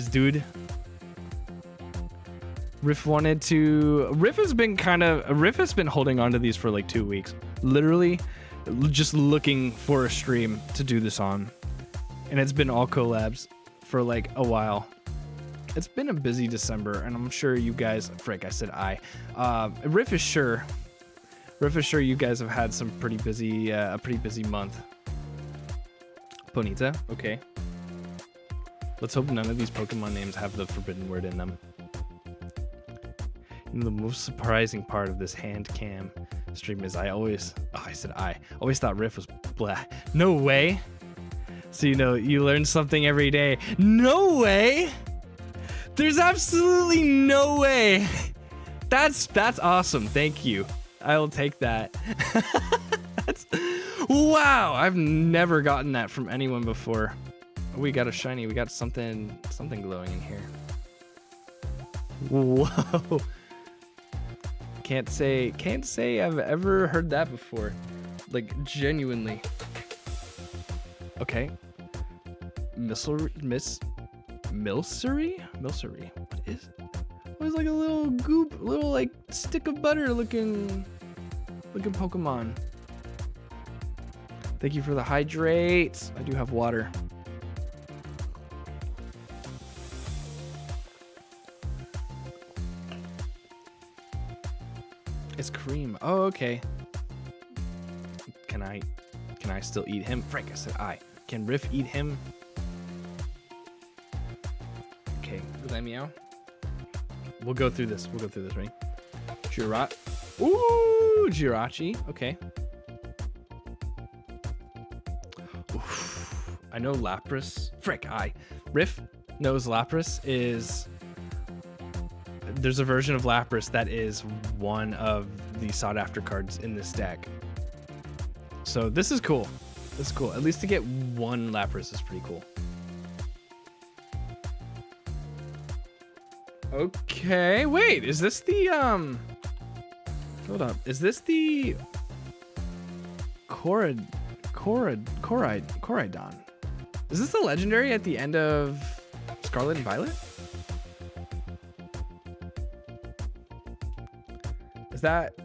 [SPEAKER 1] dude. Riff has been holding on to these for like 2 weeks. Literally just looking for a stream to do this on. And it's been all collabs for like a while. It's been a busy December, and I'm sure you guys, frick, I said Riff is sure you guys have had some pretty busy, a pretty busy month. Ponita, okay. Let's hope none of these Pokemon names have the forbidden word in them. And the most surprising part of this hand cam stream is I always thought Riff was blah. No way. So you learn something every day. No way. There's absolutely no way. That's awesome. Thank you. I will take that. Wow. I've never gotten that from anyone before. We got a shiny. We got something glowing in here. Whoa. Can't say I've ever heard that before. Like genuinely. Okay. Milcery? What is it? Oh, it's like a little goop, little like stick of butter looking Pokemon. Thank you for the hydrates. I do have water. It's cream. Oh, okay. Can I still eat him? Frank, I said I. Can Riff eat him? Okay, let me out. We'll go through this, right? Jirat. Ooh, Jirachi. Okay. Oof. I know Lapras. Frick, Riff knows Lapras is... There's a version of Lapras that is one of the sought after cards in this deck. So this is cool. This is cool. At least to get one Lapras is pretty cool. Okay, wait, is this the hold up. Is this the Coridon? Is this the legendary at the end of Scarlet and Violet? Is that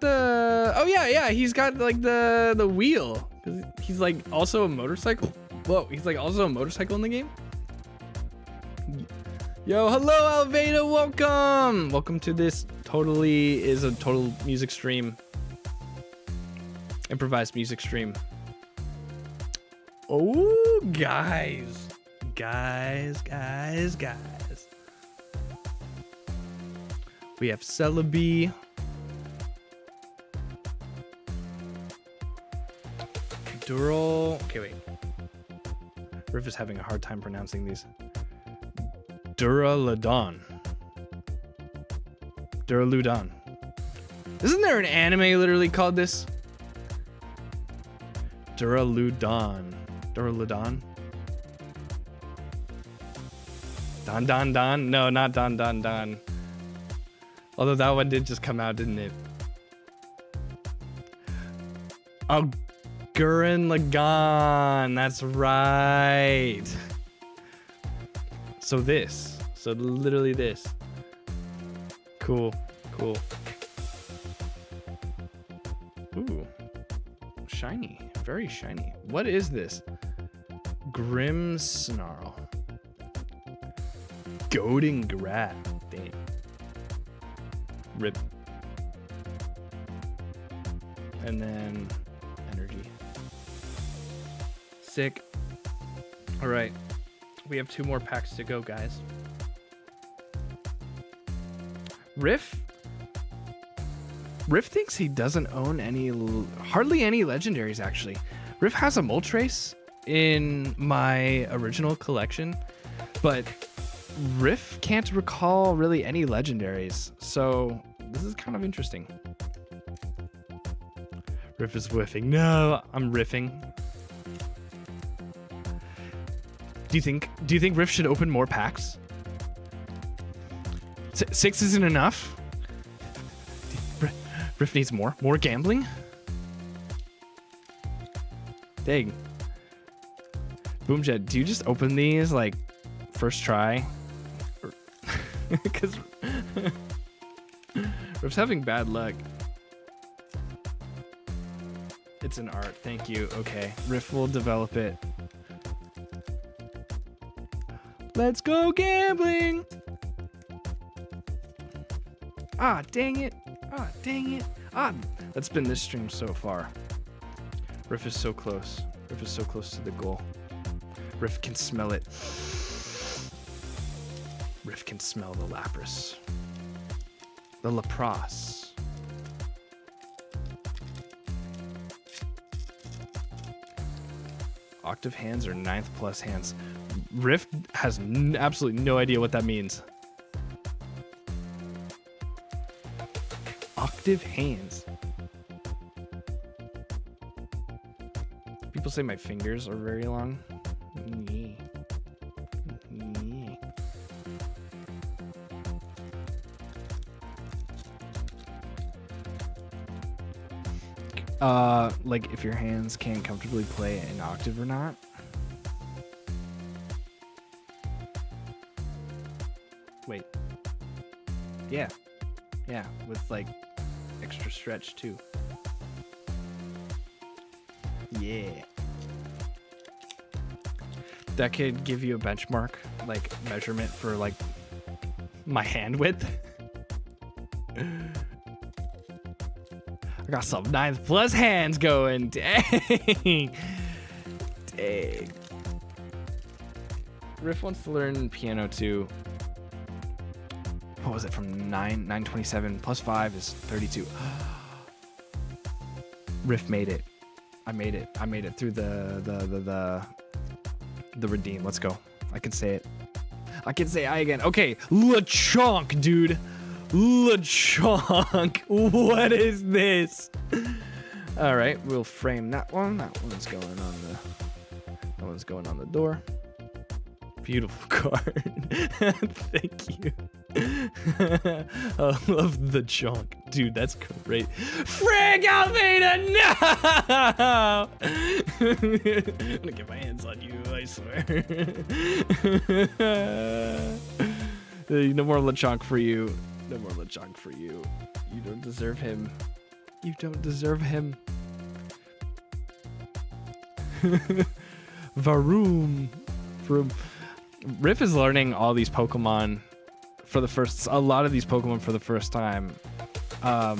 [SPEAKER 1] the... Oh yeah, he's got like the wheel. He's like also a motorcycle. Whoa, he's like also a motorcycle in the game? Yo, hello Alveda, welcome! Welcome to this is a total music stream. Improvised music stream. Oh, guys. We have Celebi. Dural. Okay, wait. Riff is having a hard time pronouncing these. Duraludon. Isn't there an anime literally called this? Duraludon. Don. No, not Don. Although that one did just come out, didn't it? Oh, Gurren Lagann. That's right. So literally this. Cool. Ooh, shiny, very shiny. What is this? Grimmsnarl. Goading Grat. Damn. Rip. And then energy. Sick. All right. We have 2 more packs to go, guys. Riff thinks he doesn't own hardly any legendaries, actually. Riff has a Moltres in my original collection, but Riff can't recall really any legendaries, so this is kind of interesting. Riff is whiffing. No, I'm riffing. Do you think Riff should open more packs? 6 isn't enough? Riff needs more gambling? Dang. Boomjet, do you just open these like first try? Because Riff's having bad luck. It's an art. Thank you. Okay. Riff will develop it. Let's go gambling. Ah, dang it. Ah, dang it. Ah, that's been this stream so far. Riff is so close. Riff is so close to the goal. Riff can smell it. Riff can smell the lapras. The lapras. Octave hands or ninth plus hands. Riff has absolutely no idea what that means. Octave hands. People say my fingers are very long. Yeah. Like if your hands can comfortably play an octave or not. Wait. Yeah. Yeah, with like extra stretch too. Yeah. That could give you a benchmark, like measurement for like my hand width. I got some 9th plus hands going. Dang. Dang. Riff wants to learn piano too. What was it from 927 plus 5 is 32. Riff made it. I made it. I made it through the redeem. Let's go. I can say it. I can say I again. Okay, LeChonk, dude. LeChonk. What is this? All right, we'll frame that one. That one's going on the door. Beautiful card. Thank you. I love the chunk. Dude, that's great. Frank Almeida, no! I'm gonna get my hands on you, I swear. No more LeChonk for you. No more LeChonk for you. You don't deserve him. You don't deserve him. Varoom. Riff is learning all these Pokemon a lot of these Pokemon for the first time. How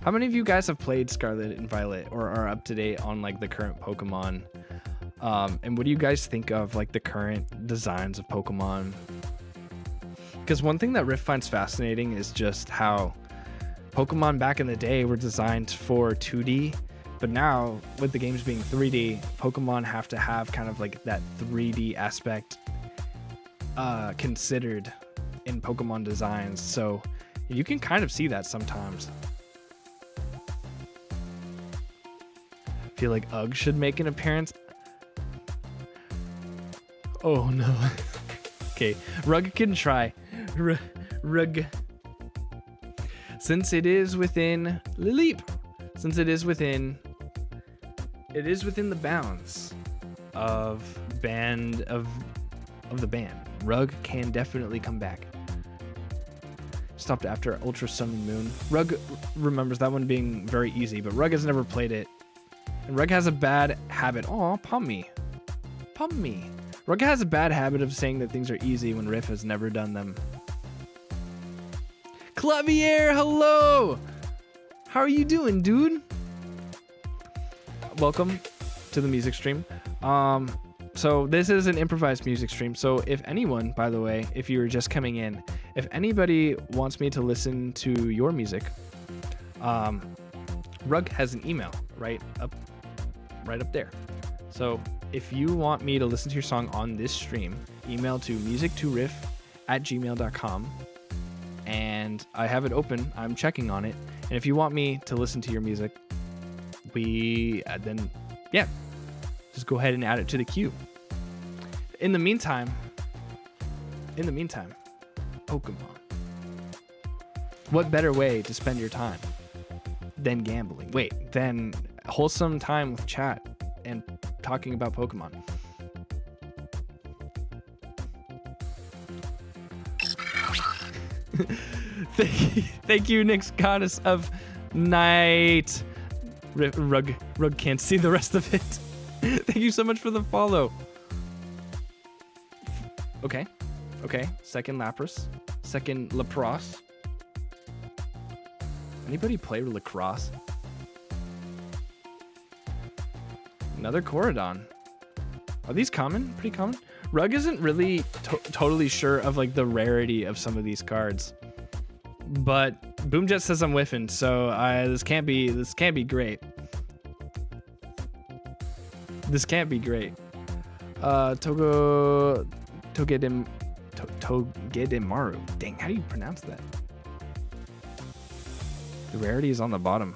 [SPEAKER 1] many of you guys have played Scarlet and Violet or are up to date on like the current Pokemon? And what do you guys think of like the current designs of Pokemon? Because one thing that Riff finds fascinating is just how Pokemon back in the day were designed for 2D, but now with the games being 3D, Pokemon have to have kind of like that 3D aspect considered in Pokemon designs. So you can kind of see that sometimes. I feel like Ugg should make an appearance. Oh no. Okay, Rug can try. Rug. Since it is within Lilleep. Since it is within the bounds of the band. Rug can definitely come back. Stopped after Ultra Sun and Moon. Rug remembers that one being very easy, but Rug has never played it. And Rug has a bad habit. Aw, pump me. Pump me. Rug has a bad habit of saying that things are easy when Riff has never done them. Clavier, hello! How are you doing, dude? Welcome to the music stream. So this is an improvised music stream. So if anyone, by the way, if you were just coming in, if anybody wants me to listen to your music, Rug has an email right up there. So if you want me to listen to your song on this stream, email to music2riff@gmail.com, and I have it open. I'm checking on it, and if you want me to listen to your music, just go ahead and add it to the queue. In the meantime, Pokemon. What better way to spend your time than gambling? Than wholesome time with chat and talking about Pokemon. Thank you, Nick's goddess of night. Rug can't see the rest of it. Thank you so much for the follow. Okay. Second Lapras. Second Lapras. Anybody play lacrosse? Another Corridon. Are these common? Pretty common? Rug isn't really totally sure of like the rarity of some of these cards. But Boomjet says I'm whiffing, so this can't be great. This can't be great. Togedemaru. Dang, how do you pronounce that? The rarity is on the bottom.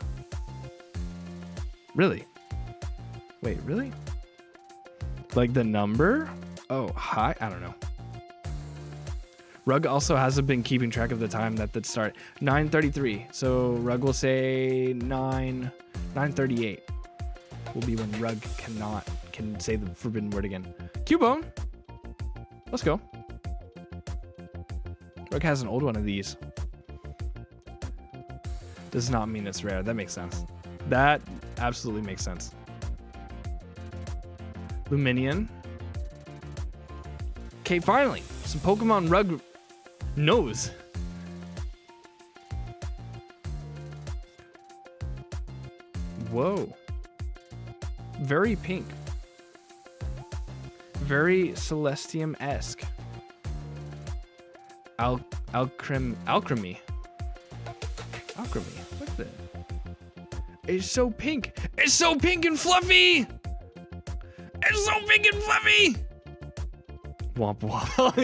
[SPEAKER 1] Really? Wait, really? Like the number? Oh, hi. I don't know. Rug also hasn't been keeping track of the time that started. 9:33. So Rug will say 9:38 will be when Rug can say the forbidden word again. Cubone. Let's go. Rug has an old one of these. Does not mean it's rare. That makes sense. That absolutely makes sense. Luminion. Okay, finally, some Pokemon Rug knows. Whoa. Very pink. Very Celestium-esque. Alchemy. What's that? It's so pink. It's so pink and fluffy. It's so pink and fluffy. Womp womp.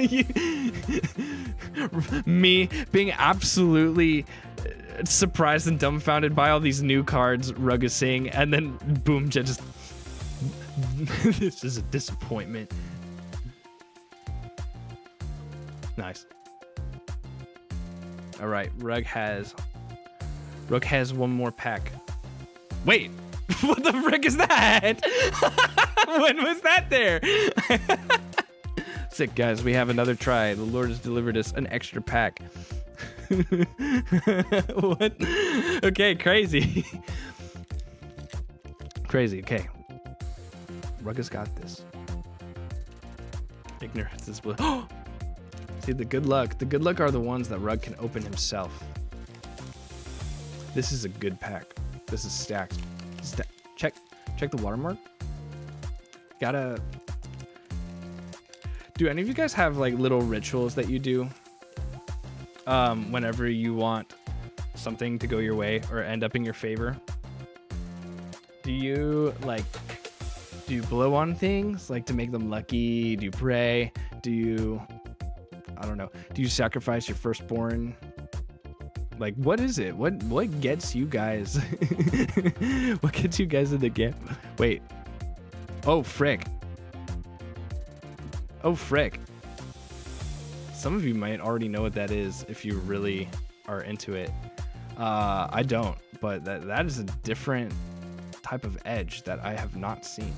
[SPEAKER 1] Me being absolutely surprised and dumbfounded by all these new cards Rug is saying, and then boom, just this is a disappointment. Nice. All right, Rug has one more pack. Wait, what the frick is that? When was that there? Sick, guys, we have another try. The Lord has delivered us an extra pack. What? Okay, crazy. Crazy, okay. Rug has got this. Ignorance is bliss. See, the good luck are the ones that Rug can open himself. This is a good pack. This is stacked. Check the watermark. Gotta. Do any of you guys have like little rituals that you do whenever you want something to go your way or end up in your favor? Do you blow on things like to make them lucky? Do you pray? I don't know. Do you sacrifice your firstborn? Like, what is it? What gets you guys? What gets you guys in the game? Wait. Oh, frick. Oh, frick. Some of you might already know what that is if you really are into it. I don't, but that is a different type of edge that I have not seen.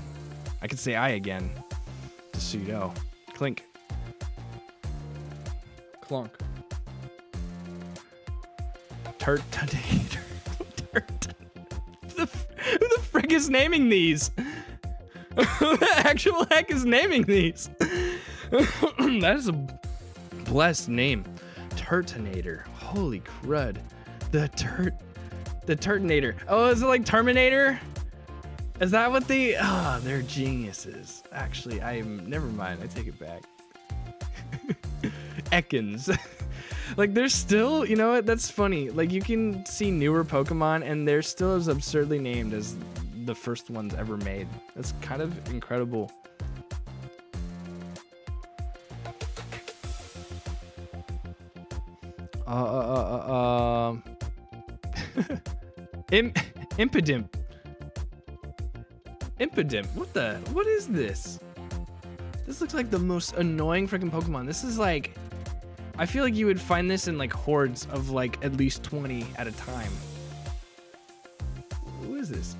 [SPEAKER 1] I could say I again, just so you know. Clink. Clonk. Turtonator. Who the frick is naming these? Who the actual heck is naming these? That is a blessed name. Turtonator. Holy crud. The Turtonator. Oh, is it like Terminator? Is that what they're geniuses. Actually, never mind. I take it back. Ekans. Like, they're still, you know what? That's funny. Like, you can see newer Pokemon, and they're still as absurdly named as the first ones ever made. That's kind of incredible. Impidimp. What is this? This looks like the most annoying freaking Pokemon. This is like, I feel like you would find this in like hordes of like at least 20 at a time. Who is this?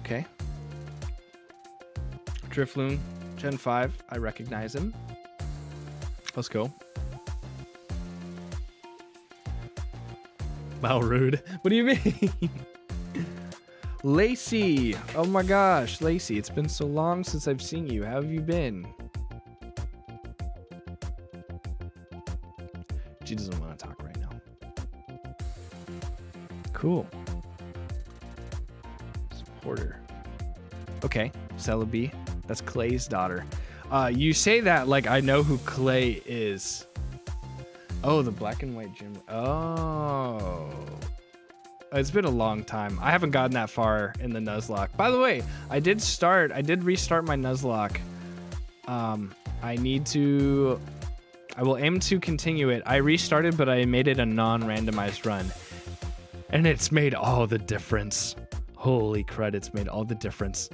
[SPEAKER 1] Okay. Drifloon, Gen 5. I recognize him. Let's go. How rude. What do you mean? Lacey. Oh my gosh, Lacey. It's been so long since I've seen you. How have you been? She doesn't want to talk right now. Cool. Supporter. Okay, Celebi. That's Clay's daughter. You say that like I know who Clay is. Oh, the black and white gym. Oh. It's been a long time. I haven't gotten that far in the Nuzlocke. By the way, I did restart my Nuzlocke. I will aim to continue it. I restarted, but I made it a non-randomized run. And it's made all the difference. Holy crud, it's made all the difference.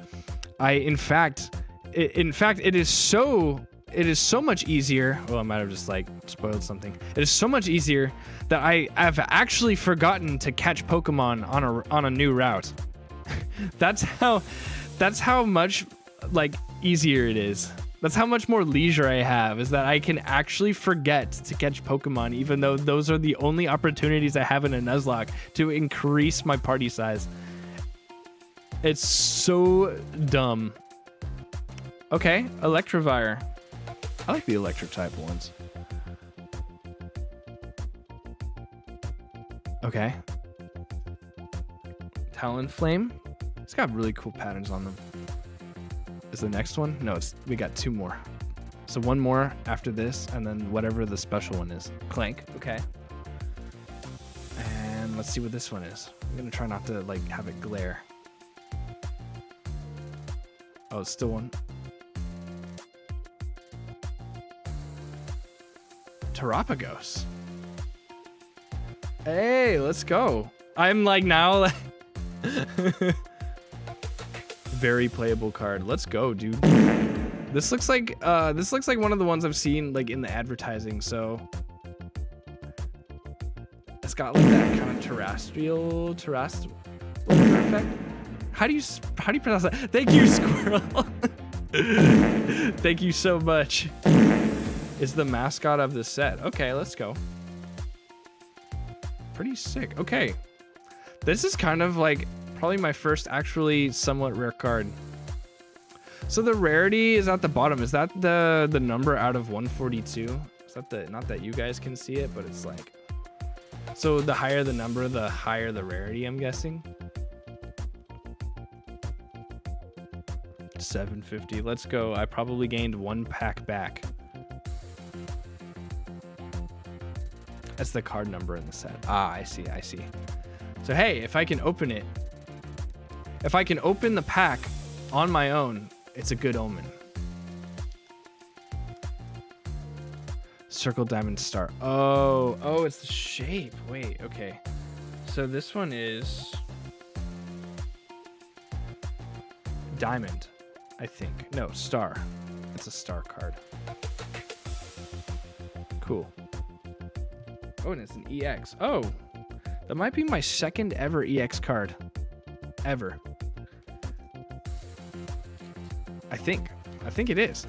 [SPEAKER 1] In fact, it is so much easier. Oh, I might have just like spoiled something. It is so much easier that I have actually forgotten to catch Pokemon on a new route. That's how much like easier it is. That's how much more leisure I have, is that I can actually forget to catch Pokemon, even though those are the only opportunities I have in a Nuzlocke to increase my party size. It's so dumb. Okay, Electivire. I like the electric type ones. Okay. Talonflame. It's got really cool patterns on them. Is the next one? No, we got 2 more. So 1 more after this, and then whatever the special one is. Clank. Okay. And let's see what this one is. I'm gonna try not to like have it glare. Oh, it's still one. Terapagos. Hey, let's go. I'm like now very playable card. Let's go, dude. This looks like one of the ones I've seen like in the advertising, so it's got like that kind of terrestrial effect. How do you pronounce that? Thank you, Squirrel. Thank you so much. Is the mascot of the set. Okay, let's go. Pretty sick. Okay. This is kind of like probably my first actually somewhat rare card. So the rarity is at the bottom. Is that the number out of 142? Is that not that you guys can see it, but it's like, so the higher the number, the higher the rarity, I'm guessing. 750. Let's go. I probably gained 1 pack back. That's the card number in the set. Ah, I see. So hey, if I can open it, if I can open the pack on my own, it's a good omen. Circle, diamond, star. Oh, it's the shape. Wait, okay. So this one is diamond, I think. No, star. It's a star card. Cool. Oh, and it's an EX. Oh, that might be my second ever EX card. Ever. I think it is.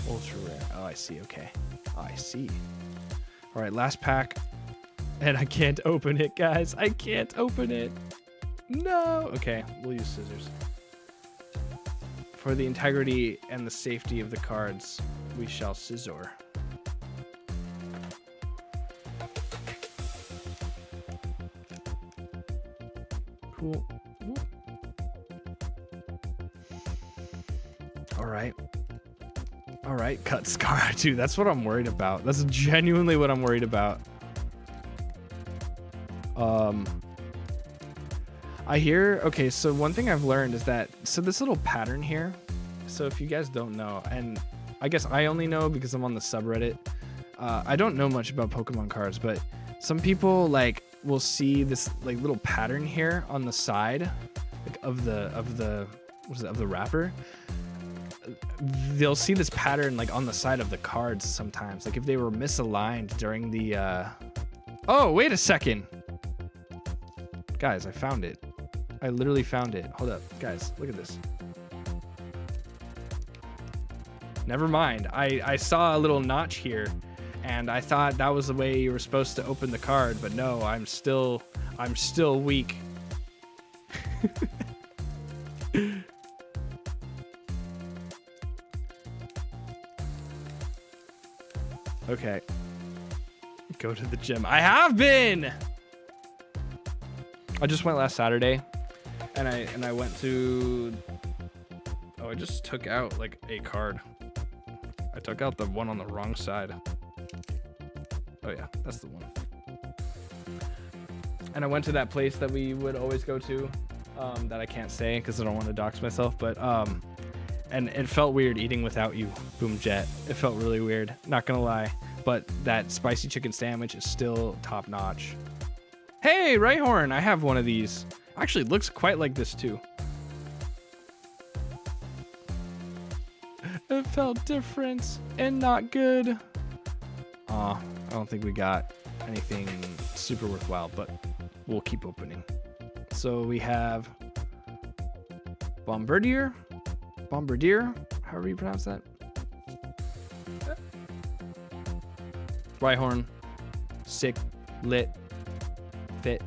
[SPEAKER 1] Ultra rare. Oh, I see. Okay. Oh, I see. All right, last pack. And I can't open it, guys. I can't open it. No. Okay, we'll use scissors. For the integrity and the safety of the cards, we shall scissor. Cool. All right, cut scar. Dude, that's what I'm worried about. That's genuinely what I'm worried about. I hear, okay, so one thing I've learned is that, so this little pattern here, so if you guys don't know, and I guess I only know because I'm on the subreddit, I don't know much about Pokemon cards, but some people like will see this like little pattern here on the side, like of the wrapper. They'll see this pattern like on the side of the cards sometimes, like if they were misaligned during the oh, wait a second, guys, I found it. I literally found it. Hold up, guys, look at this. Never mind. I saw a little notch here, and I thought that was the way you were supposed to open the card, but no, I'm still weak. Okay. Go to the gym. I have been. I just went last Saturday, and I went to. Oh, I just took out like a card. I took out the one on the wrong side. Oh yeah, that's the one. And I went to that place that we would always go to, that I can't say because I don't want to dox myself, but and it felt weird eating without you, Boom Jet. It felt really weird, not gonna lie. But that spicy chicken sandwich is still top notch. Hey, Rhyhorn, I have one of these. Actually, it looks quite like this too. It felt different and not good. I don't think we got anything super worthwhile, but we'll keep opening. So we have Bombardier, however you pronounce that. Rhyhorn, sick, lit, fit.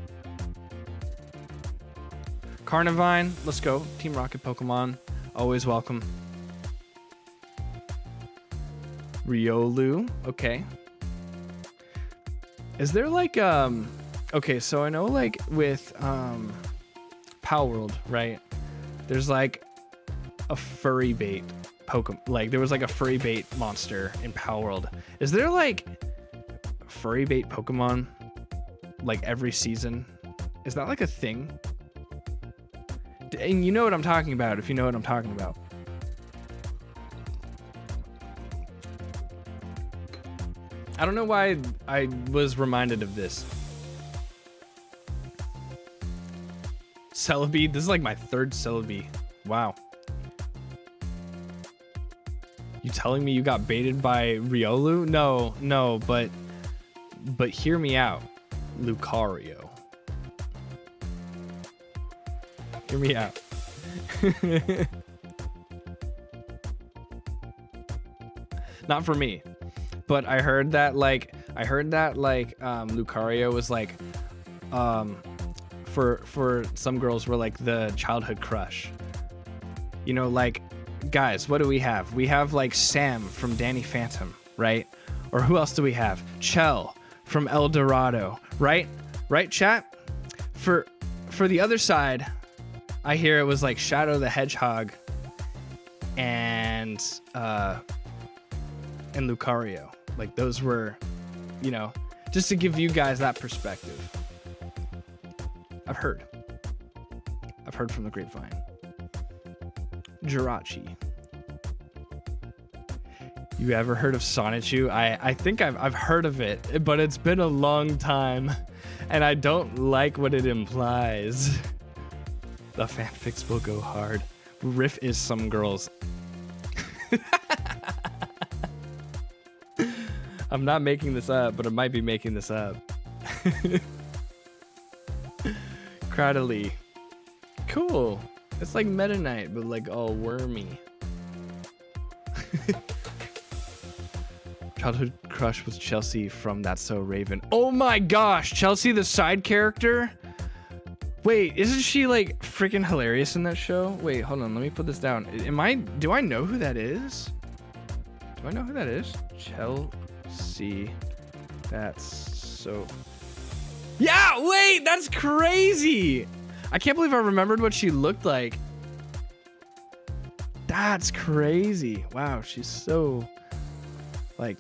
[SPEAKER 1] Carnivine, let's go. Team Rocket Pokemon, always welcome. Riolu, okay. Is there like okay, so I know like with Power World, right? There's like a furry bait Pokemon, like there was like a furry bait monster in Power World. Is there like furry bait Pokemon like every season? Is that like a thing? And you know what I'm talking about if you know what I'm talking about. I don't know why I was reminded of this. Celebi, this is like my third Celebi. Wow. You telling me you got baited by Riolu? No, but hear me out. Lucario. Hear me out. Not for me. But I heard that Lucario was like for some girls were like the childhood crush. You know, like, guys, what do we have? We have like Sam from Danny Phantom, right? Or who else do we have? Chell from El Dorado, right? Right, chat? For the other side, I hear it was like Shadow the Hedgehog and Lucario. Like those were, you know, just to give you guys that perspective. I've heard from the grapevine. Jirachi. You ever heard of Sonichu? I think I've heard of it, but it's been a long time, and I don't like what it implies. The fanfics will go hard. Riff is some girls. I'm not making this up, but I might be making this up. Cradily. Cool. It's like Meta Knight, but like all wormy. Childhood crush was Chelsea from That's So Raven. Oh my gosh, Chelsea the side character? Wait, isn't she like freaking hilarious in that show? Wait, hold on, let me put this down. Do I know who that is? Do I know who that is? Chelsea. That's so... Yeah, wait, that's crazy. I can't believe I remembered what she looked like. That's crazy. Wow, she's so like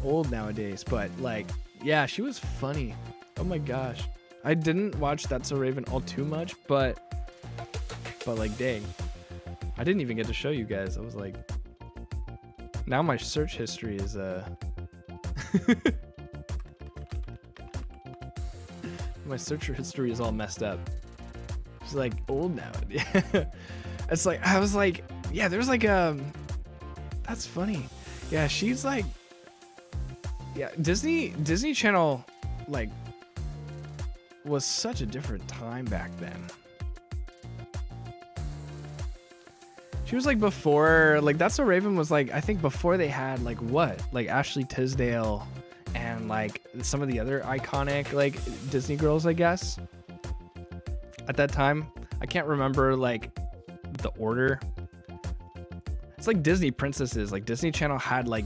[SPEAKER 1] old nowadays, but like, yeah, she was funny. Oh my gosh. I didn't watch That's So Raven all too much, but like, dang. I didn't even get to show you guys. I was like, now my search history is my search history is all messed up. She's like old now. It's like, I was like, yeah, there's like that's funny. Yeah, she's like, yeah, Disney Channel like was such a different time back then. She was like before, like That's So Raven was like, I think before they had like what? Like Ashley Tisdale and like some of the other iconic like Disney girls, I guess. At that time, I can't remember like the order. It's like Disney princesses. Like Disney Channel had like,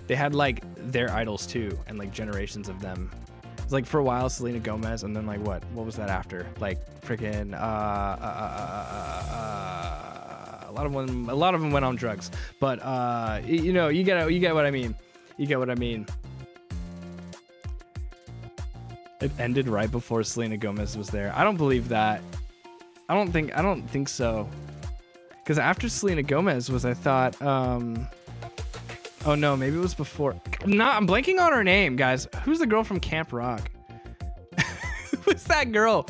[SPEAKER 1] they had like their idols too, and like generations of them. It's like for a while Selena Gomez, and then like what was that after? Like freaking a lot of them went on drugs. But you know, you get what I mean. You get what I mean. It ended right before Selena Gomez was there. I don't believe that. I don't think so. Because after Selena Gomez was, I thought, oh no, maybe it was before. I'm blanking on her name, guys. Who's the girl from Camp Rock? Who's that girl?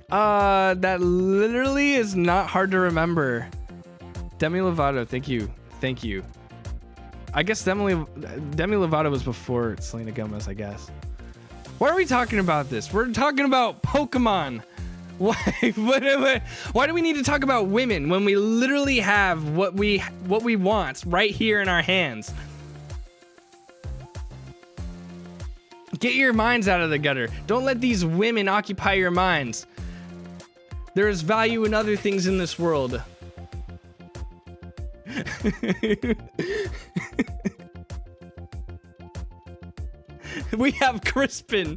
[SPEAKER 1] That literally is not hard to remember. Demi Lovato, thank you. I guess Demi Lovato was before Selena Gomez, I guess. Why are we talking about this? We're talking about Pokemon. Why do we need to talk about women when we literally have what we want right here in our hands? Get your minds out of the gutter. Don't let these women occupy your minds. There is value in other things in this world. We have Crispin.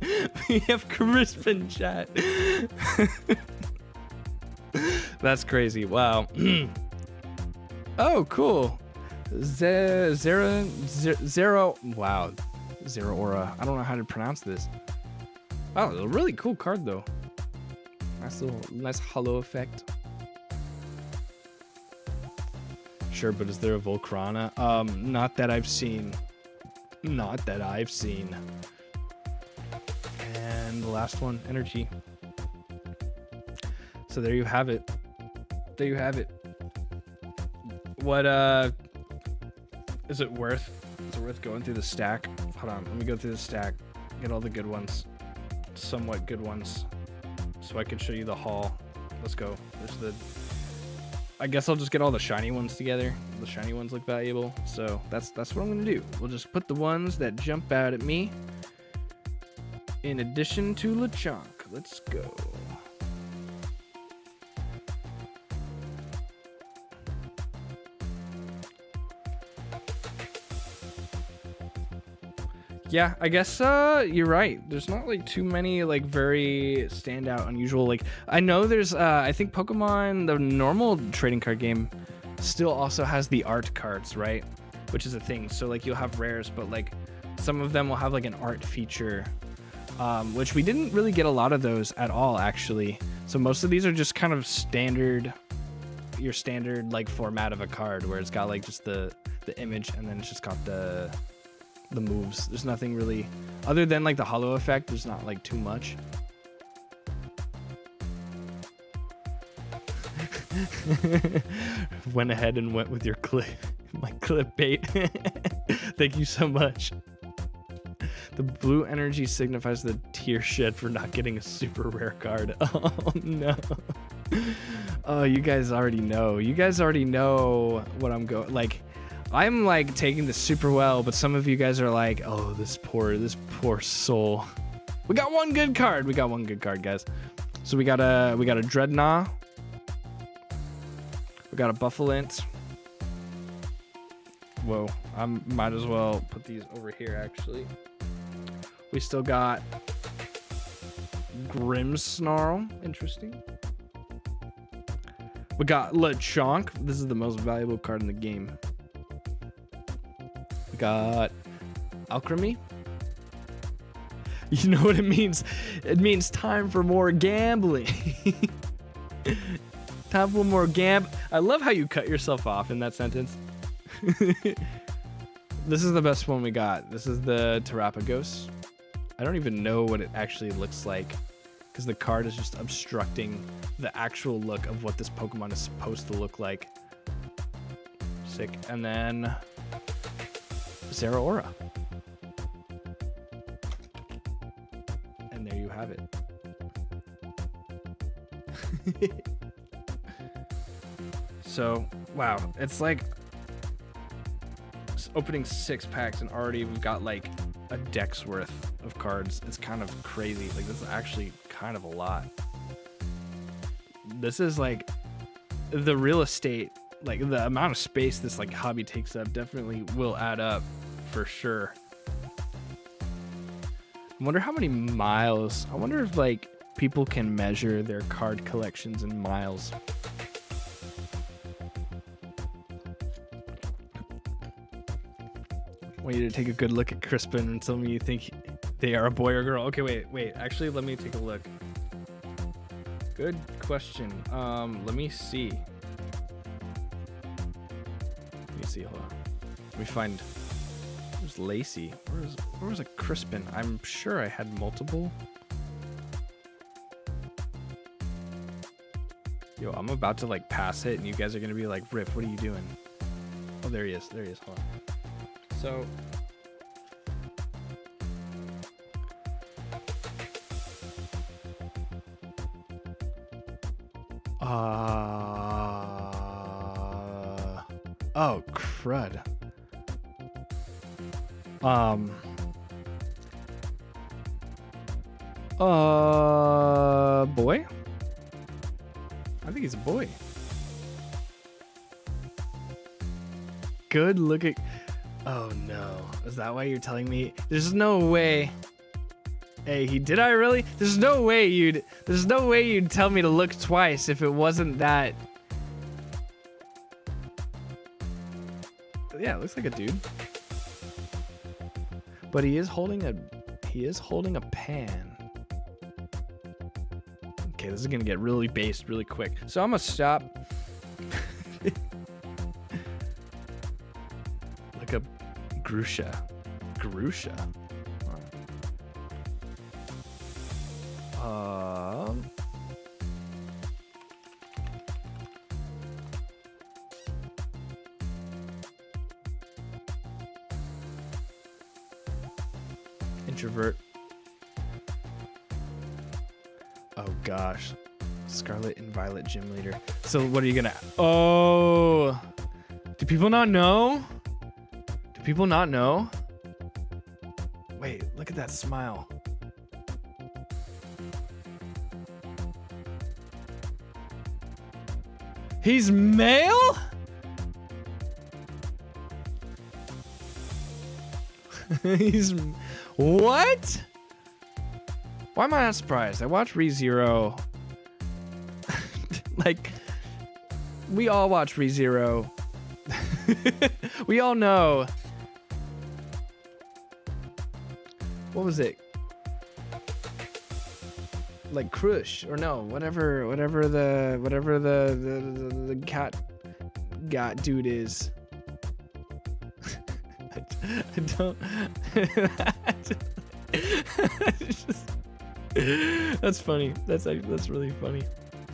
[SPEAKER 1] Chat. That's crazy. Wow. Oh, cool. Zero. Wow. Zero Aura. I don't know how to pronounce this. Oh, a really cool card though. Nice hollow effect. Sure, but is there a Volcrana? Not that I've seen. And the last one, energy. So there you have it. What is it worth? Is it worth going through the stack? Hold on, let me go through the stack. Get all the good ones. Somewhat good ones. So I can show you the haul. Let's go. I guess I'll just get all the shiny ones together. The shiny ones look valuable, so that's what I'm gonna do. We'll just put the ones that jump out at me in addition to Lechonk. Let's go. Yeah, I guess you're right. There's not like too many like very standout, unusual. Like I know there's I think Pokemon, the normal trading card game, still also has the art cards, right? Which is a thing. So like you'll have rares, but like some of them will have like an art feature, which we didn't really get a lot of those at all actually. So most of these are just kind of standard, your standard like format of a card where it's got like just the image and then it's just got the moves. There's nothing really other than like the hollow effect. There's not like too much. Went ahead and went with your my clickbait. Thank you so much. The blue energy signifies the tear shed for not getting a super rare card. Oh no. Oh, you guys already know. You guys already know what I'm going like. I'm like taking this super well, but some of you guys are like, oh, this poor soul. We got one good card. Guys. So we got a Dreadnought. We got a Buffalint. Whoa, I might as well put these over here actually. We still got Grimmsnarl. Interesting. We got Lechonk. This is the most valuable card in the game. Got Alchemy. You know what it means? It means time for more gambling. Time for more I love how you cut yourself off in that sentence. This is the best one we got. This is the Terapagos. I don't even know what it actually looks like because the card is just obstructing the actual look of what this Pokemon is supposed to look like. Sick. And then Zera Aura. And there you have it. So, wow, it's like opening 6 packs and already we've got like a deck's worth of cards. It's kind of crazy. Like, this is actually kind of a lot. This is like the real estate, like the amount of space this like hobby takes up definitely will add up for sure. I wonder how many miles. I wonder if like people can measure their card collections in miles. I want you to take a good look at Crispin and tell me you think they are a boy or girl. Okay, wait. Actually, let me take a look. Good question. Let me see. Hold on. Let me find. Where's Lacey? Where was a Crispin? I'm sure I had multiple. Yo, I'm about to like pass it, and you guys are gonna be like, Riff, what are you doing? Oh, there he is. Hold on. So. Oh, crud. Boy? I think he's a boy. Good look at... Oh, no. Is that why you're telling me? There's no way... Hey, did I really? There's no way you'd tell me to look twice if it wasn't that. Yeah, it looks like a dude. But he is holding a pan. Okay, this is gonna get really based really quick. So I'm gonna stop. Like a Grusha. Introvert. Oh gosh. Scarlet and Violet gym leader. So what are you gonna... Oh! Do people not know? Wait, look at that smile. He's male? He's... What? Why am I not surprised? I watch ReZero. Like, we all watch ReZero. We all know. What was it? Like Crush or no, whatever the cat dude is. I don't. That's funny. That's really funny.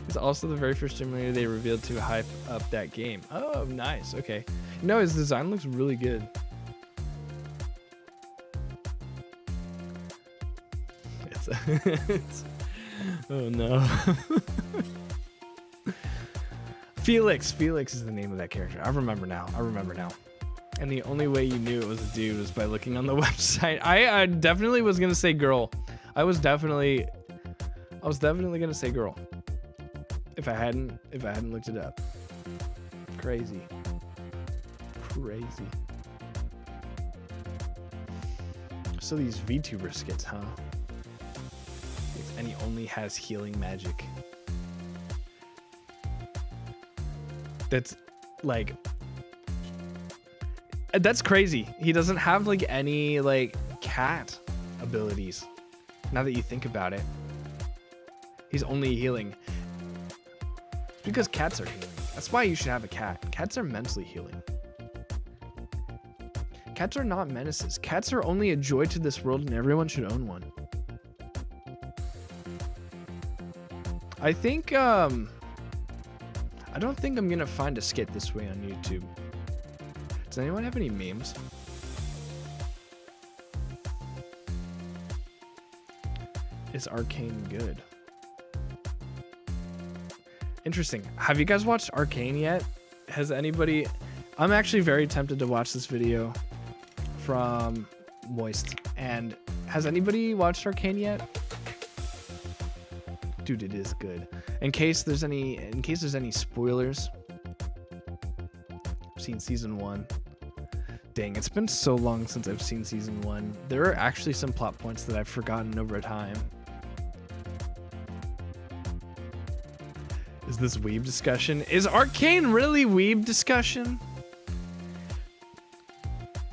[SPEAKER 1] It's also the very first simulator they revealed to hype up that game. Oh, nice. Okay. No, his design looks really good. It's oh no. Felix is the name of that character. I remember now. And the only way you knew it was a dude was by looking on the website. I definitely was gonna say girl. I was definitely gonna say girl. If I hadn't looked it up. Crazy. So these VTuber skits, huh? And he only has healing magic. That's like... That's crazy. He doesn't have like any like cat abilities. Now that you think about it. He's only healing. It's because cats are healing. That's why you should have a cat. Cats are mentally healing. Cats are not menaces. Cats are only a joy to this world and everyone should own one. I think, I don't think I'm gonna find a skit this way on YouTube. Does anyone have any memes? Is Arcane good? Interesting. Have you guys watched Arcane yet? has anybody? I'm actually very tempted to watch this video from Moist. And has anybody watched Arcane yet? Dude, it is good. In case there's any spoilers, I've seen season 1. Dang, it's been so long since I've seen season 1. There are actually some plot points that I've forgotten over time. Is this weeb discussion? Is Arcane really weeb discussion?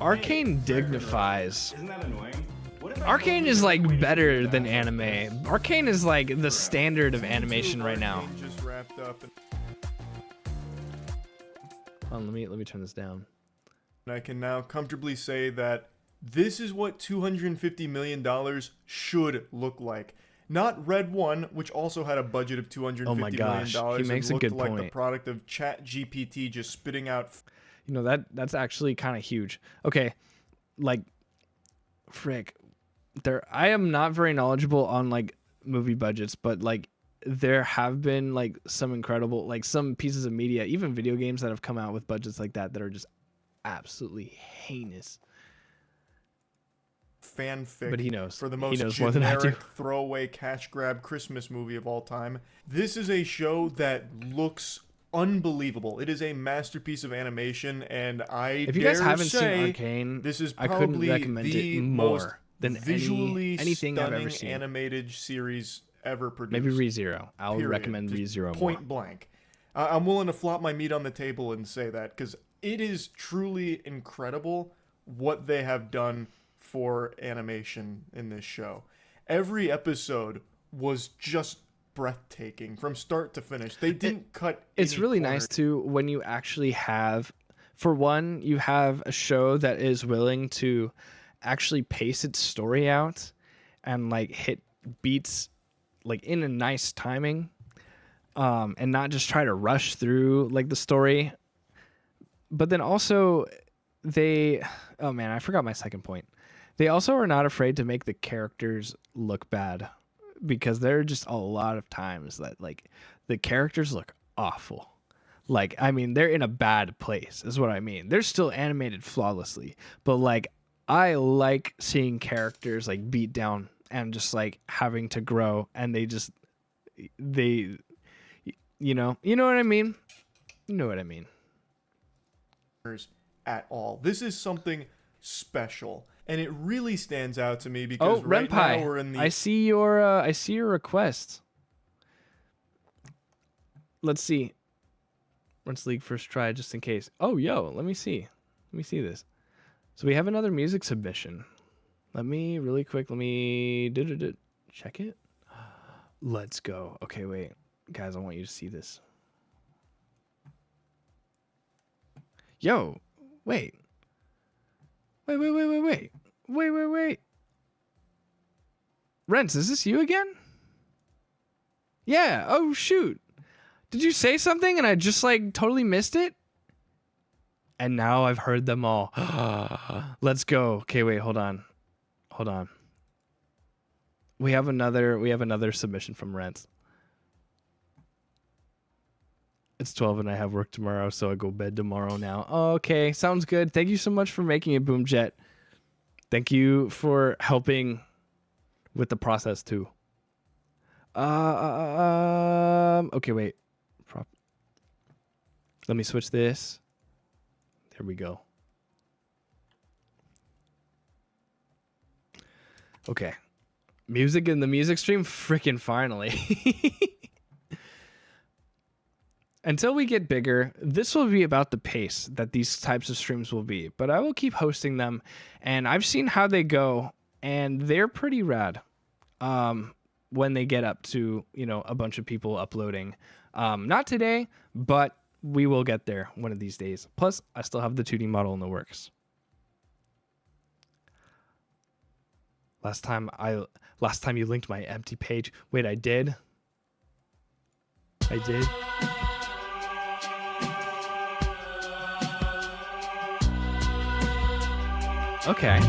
[SPEAKER 1] Arcane dignifies.
[SPEAKER 3] Isn't that annoying?
[SPEAKER 1] Arcane is like better than anime. Arcane is like the standard of animation right now.
[SPEAKER 4] Just wrapped up.
[SPEAKER 1] Hold on, let me turn this down.
[SPEAKER 4] And I can now comfortably say that this is what $250 million should look like. Not Red One, which also had a budget of $250
[SPEAKER 1] Oh my gosh,
[SPEAKER 4] million.
[SPEAKER 1] he makes a
[SPEAKER 4] and
[SPEAKER 1] good
[SPEAKER 4] looked like the
[SPEAKER 1] point.
[SPEAKER 4] product of ChatGPT just spitting out.
[SPEAKER 1] You know, that's actually kind of huge. Okay, like, frick. I am not very knowledgeable on like movie budgets, but like there have been like some incredible, like some pieces of media, even video games that have come out with budgets like that are just absolutely heinous.
[SPEAKER 4] Fanfic,
[SPEAKER 1] But he knows.
[SPEAKER 4] for the most
[SPEAKER 1] He knows more than I do.
[SPEAKER 4] generic throwaway cash grab Christmas movie of all time. This is a show that looks unbelievable. It is a masterpiece of animation, and
[SPEAKER 1] If you guys haven't seen
[SPEAKER 4] say
[SPEAKER 1] Arcane,
[SPEAKER 4] this is
[SPEAKER 1] I couldn't
[SPEAKER 4] probably
[SPEAKER 1] recommend
[SPEAKER 4] the
[SPEAKER 1] it
[SPEAKER 4] most
[SPEAKER 1] more than
[SPEAKER 4] visually
[SPEAKER 1] anything I've
[SPEAKER 4] stunning
[SPEAKER 1] ever seen.
[SPEAKER 4] animated series ever produced.
[SPEAKER 1] Maybe ReZero. I'll
[SPEAKER 4] Period.
[SPEAKER 1] recommend
[SPEAKER 4] Just
[SPEAKER 1] ReZero more.
[SPEAKER 4] point blank. I'm willing to flop my meat on the table and say that, because it is truly incredible what they have done for animation in this show. Every episode was just breathtaking from start to finish. They didn't cut
[SPEAKER 1] It's
[SPEAKER 4] any
[SPEAKER 1] really
[SPEAKER 4] corners.
[SPEAKER 1] nice too when you actually have, for one, you have a show that is willing to actually pace its story out and like hit beats like in a nice timing, and not just try to rush through like the story. But then also oh man, I forgot my second point. They also are not afraid to make the characters look bad, because there are just a lot of times that like the characters look awful. Like, I mean, they're in a bad place is what I mean. They're still animated flawlessly, but like I like seeing characters like beat down and just like having to grow, and they you know what I mean? You know what I mean.
[SPEAKER 4] At all. This is something special, and it really stands out to me because
[SPEAKER 1] Oh,
[SPEAKER 4] right
[SPEAKER 1] Renpai,
[SPEAKER 4] now we're in the
[SPEAKER 1] I see your request. Let's see. Let's League first try just in case. Oh, yo, let me see this. So we have another music submission. Let me really quick. Let me check it. Let's go. Okay, wait, guys, I want you to see this. Yo, wait. Wait. Rents, is this you again? Yeah. Oh, shoot. Did you say something and I just like totally missed it? And now I've heard them all. Let's go. Okay, wait, hold on. We have another submission from Rents. It's 12 and I have work tomorrow, so I go bed tomorrow now. Okay, sounds good. Thank you so much for making it, Boomjet. Thank you for helping with the process too. Okay, wait. Let me switch this. There we go. Okay. Music in the music stream? Freaking finally. Until we get bigger, this will be about the pace that these types of streams will be. But I will keep hosting them, and I've seen how they go, and they're pretty rad when they get up to, you know, a bunch of people uploading. Not today, but we will get there one of these days. Plus, I still have the 2D model in the works. Last time you linked my empty page. Wait, I did? I did? Okay.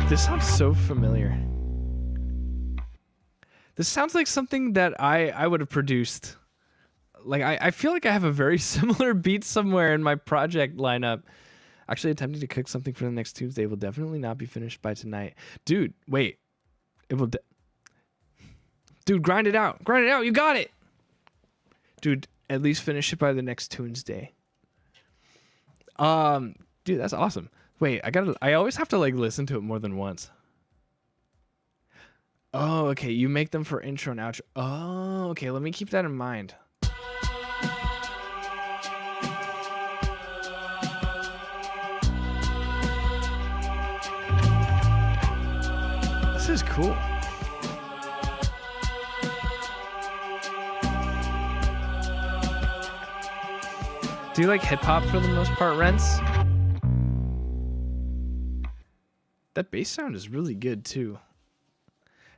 [SPEAKER 1] This sounds so familiar. This sounds like something that I would have produced. Like, I feel like I have a very similar beat somewhere in my project lineup. Actually, attempting to cook something for the next Tuesday will definitely not be finished by tonight. Dude, wait. It will... Dude, grind it out. Grind it out. You got it. Dude, at least finish it by the next Tuesday. Dude, that's awesome. Wait, I always have to like listen to it more than once. Oh, okay. You make them for intro and outro. Oh, okay. Let me keep that in mind. This is cool. Do you like hip hop for the most part, Rents? That bass sound is really good too.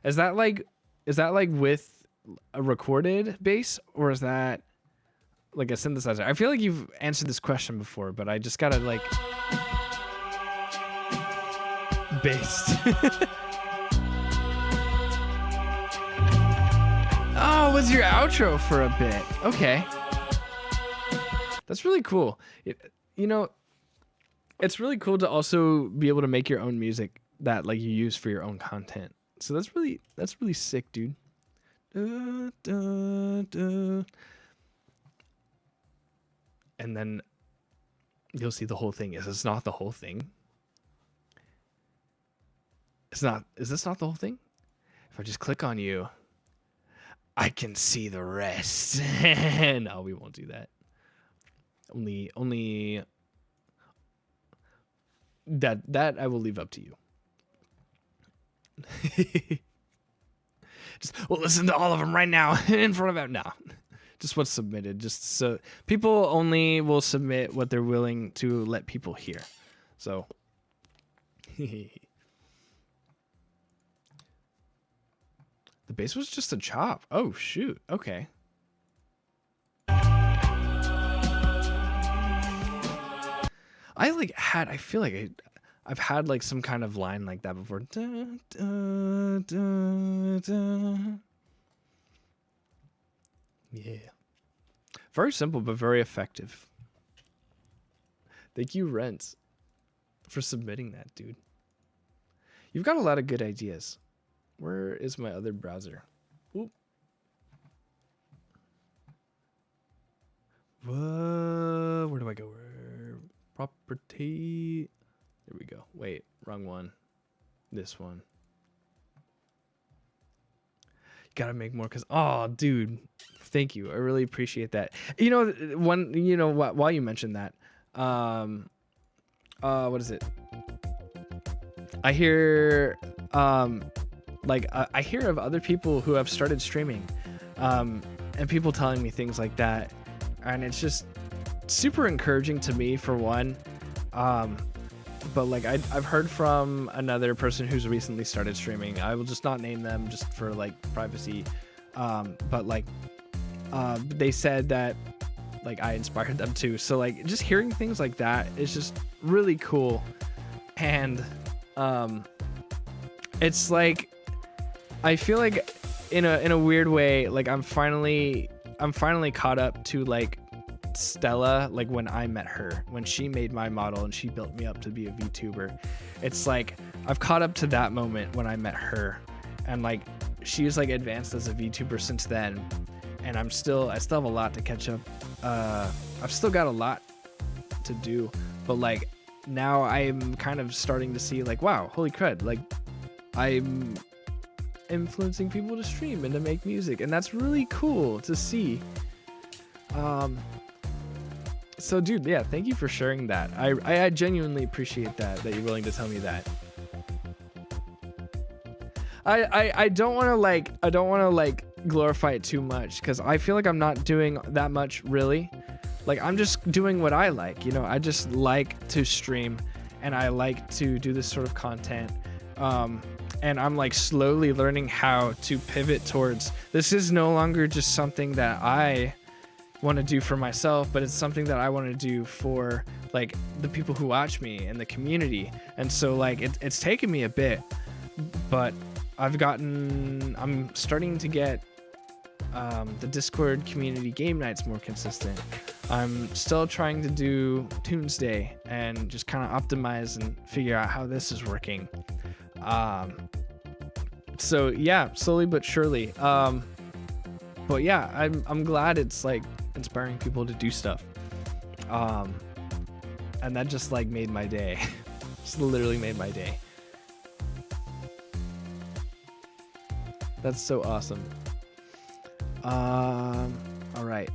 [SPEAKER 1] Is that like with a recorded bass, or is that like a synthesizer? I feel like you've answered this question before, but I just gotta like bass. Oh, it was your outro for a bit. Okay. That's really cool. It's really cool to also be able to make your own music that like you use for your own content. So that's really sick, dude. And then you'll see the whole thing. It's not the whole thing. Is this not the whole thing? If I just click on you, I can see the rest. No, we won't do that. Only that I will leave up to you. We'll listen to all of them right now in front of it. No, just what's submitted. Just so people only will submit what they're willing to let people hear. So the bass was just a chop. Oh shoot. Okay. I feel like I've had like some kind of line like that before. Yeah. Very simple, but very effective. Thank you, Rents, for submitting that, dude. You've got a lot of good ideas. Where is my other browser? Oop. Where do I go? Property. There we go. Wait, wrong one. This one. You gotta make more because, oh, dude, thank you. I really appreciate that. While you mentioned that, what is it? I hear, I hear of other people who have started streaming, and people telling me things like that, and it's just super encouraging to me for one. But like I've heard from another person who's recently started streaming. I will just not name them just for like privacy. But like they said that like I inspired them too. So like just hearing things like that is just really cool. And it's like I feel like in a weird way, like I'm finally caught up to like Stella, like when I met her, when she made my model and she built me up to be a VTuber. It's like I've caught up to that moment when I met her, and like she's like advanced as a VTuber since then, and I still have a lot to catch up. I've still got a lot to do, but like now I'm kind of starting to see like, wow, holy crud, like I'm influencing people to stream and to make music, and that's really cool to see. So dude, yeah, thank you for sharing that. I genuinely appreciate that you're willing to tell me that. I don't want to like glorify it too much because I feel like I'm not doing that much really. Like I'm just doing what I like, I just like to stream and I like to do this sort of content. And I'm like slowly learning how to pivot towards this is no longer just something that I want to do for myself, but it's something that I want to do for like the people who watch me and the community. And so like it's taken me a bit, but I'm starting to get the Discord community game nights more consistent. I'm still trying to do Tunesday and just kind of optimize and figure out how this is working. So yeah, slowly but surely. But yeah, I'm glad it's like inspiring people to do stuff. And that just like made my day. Just literally made my day. That's so awesome. All right.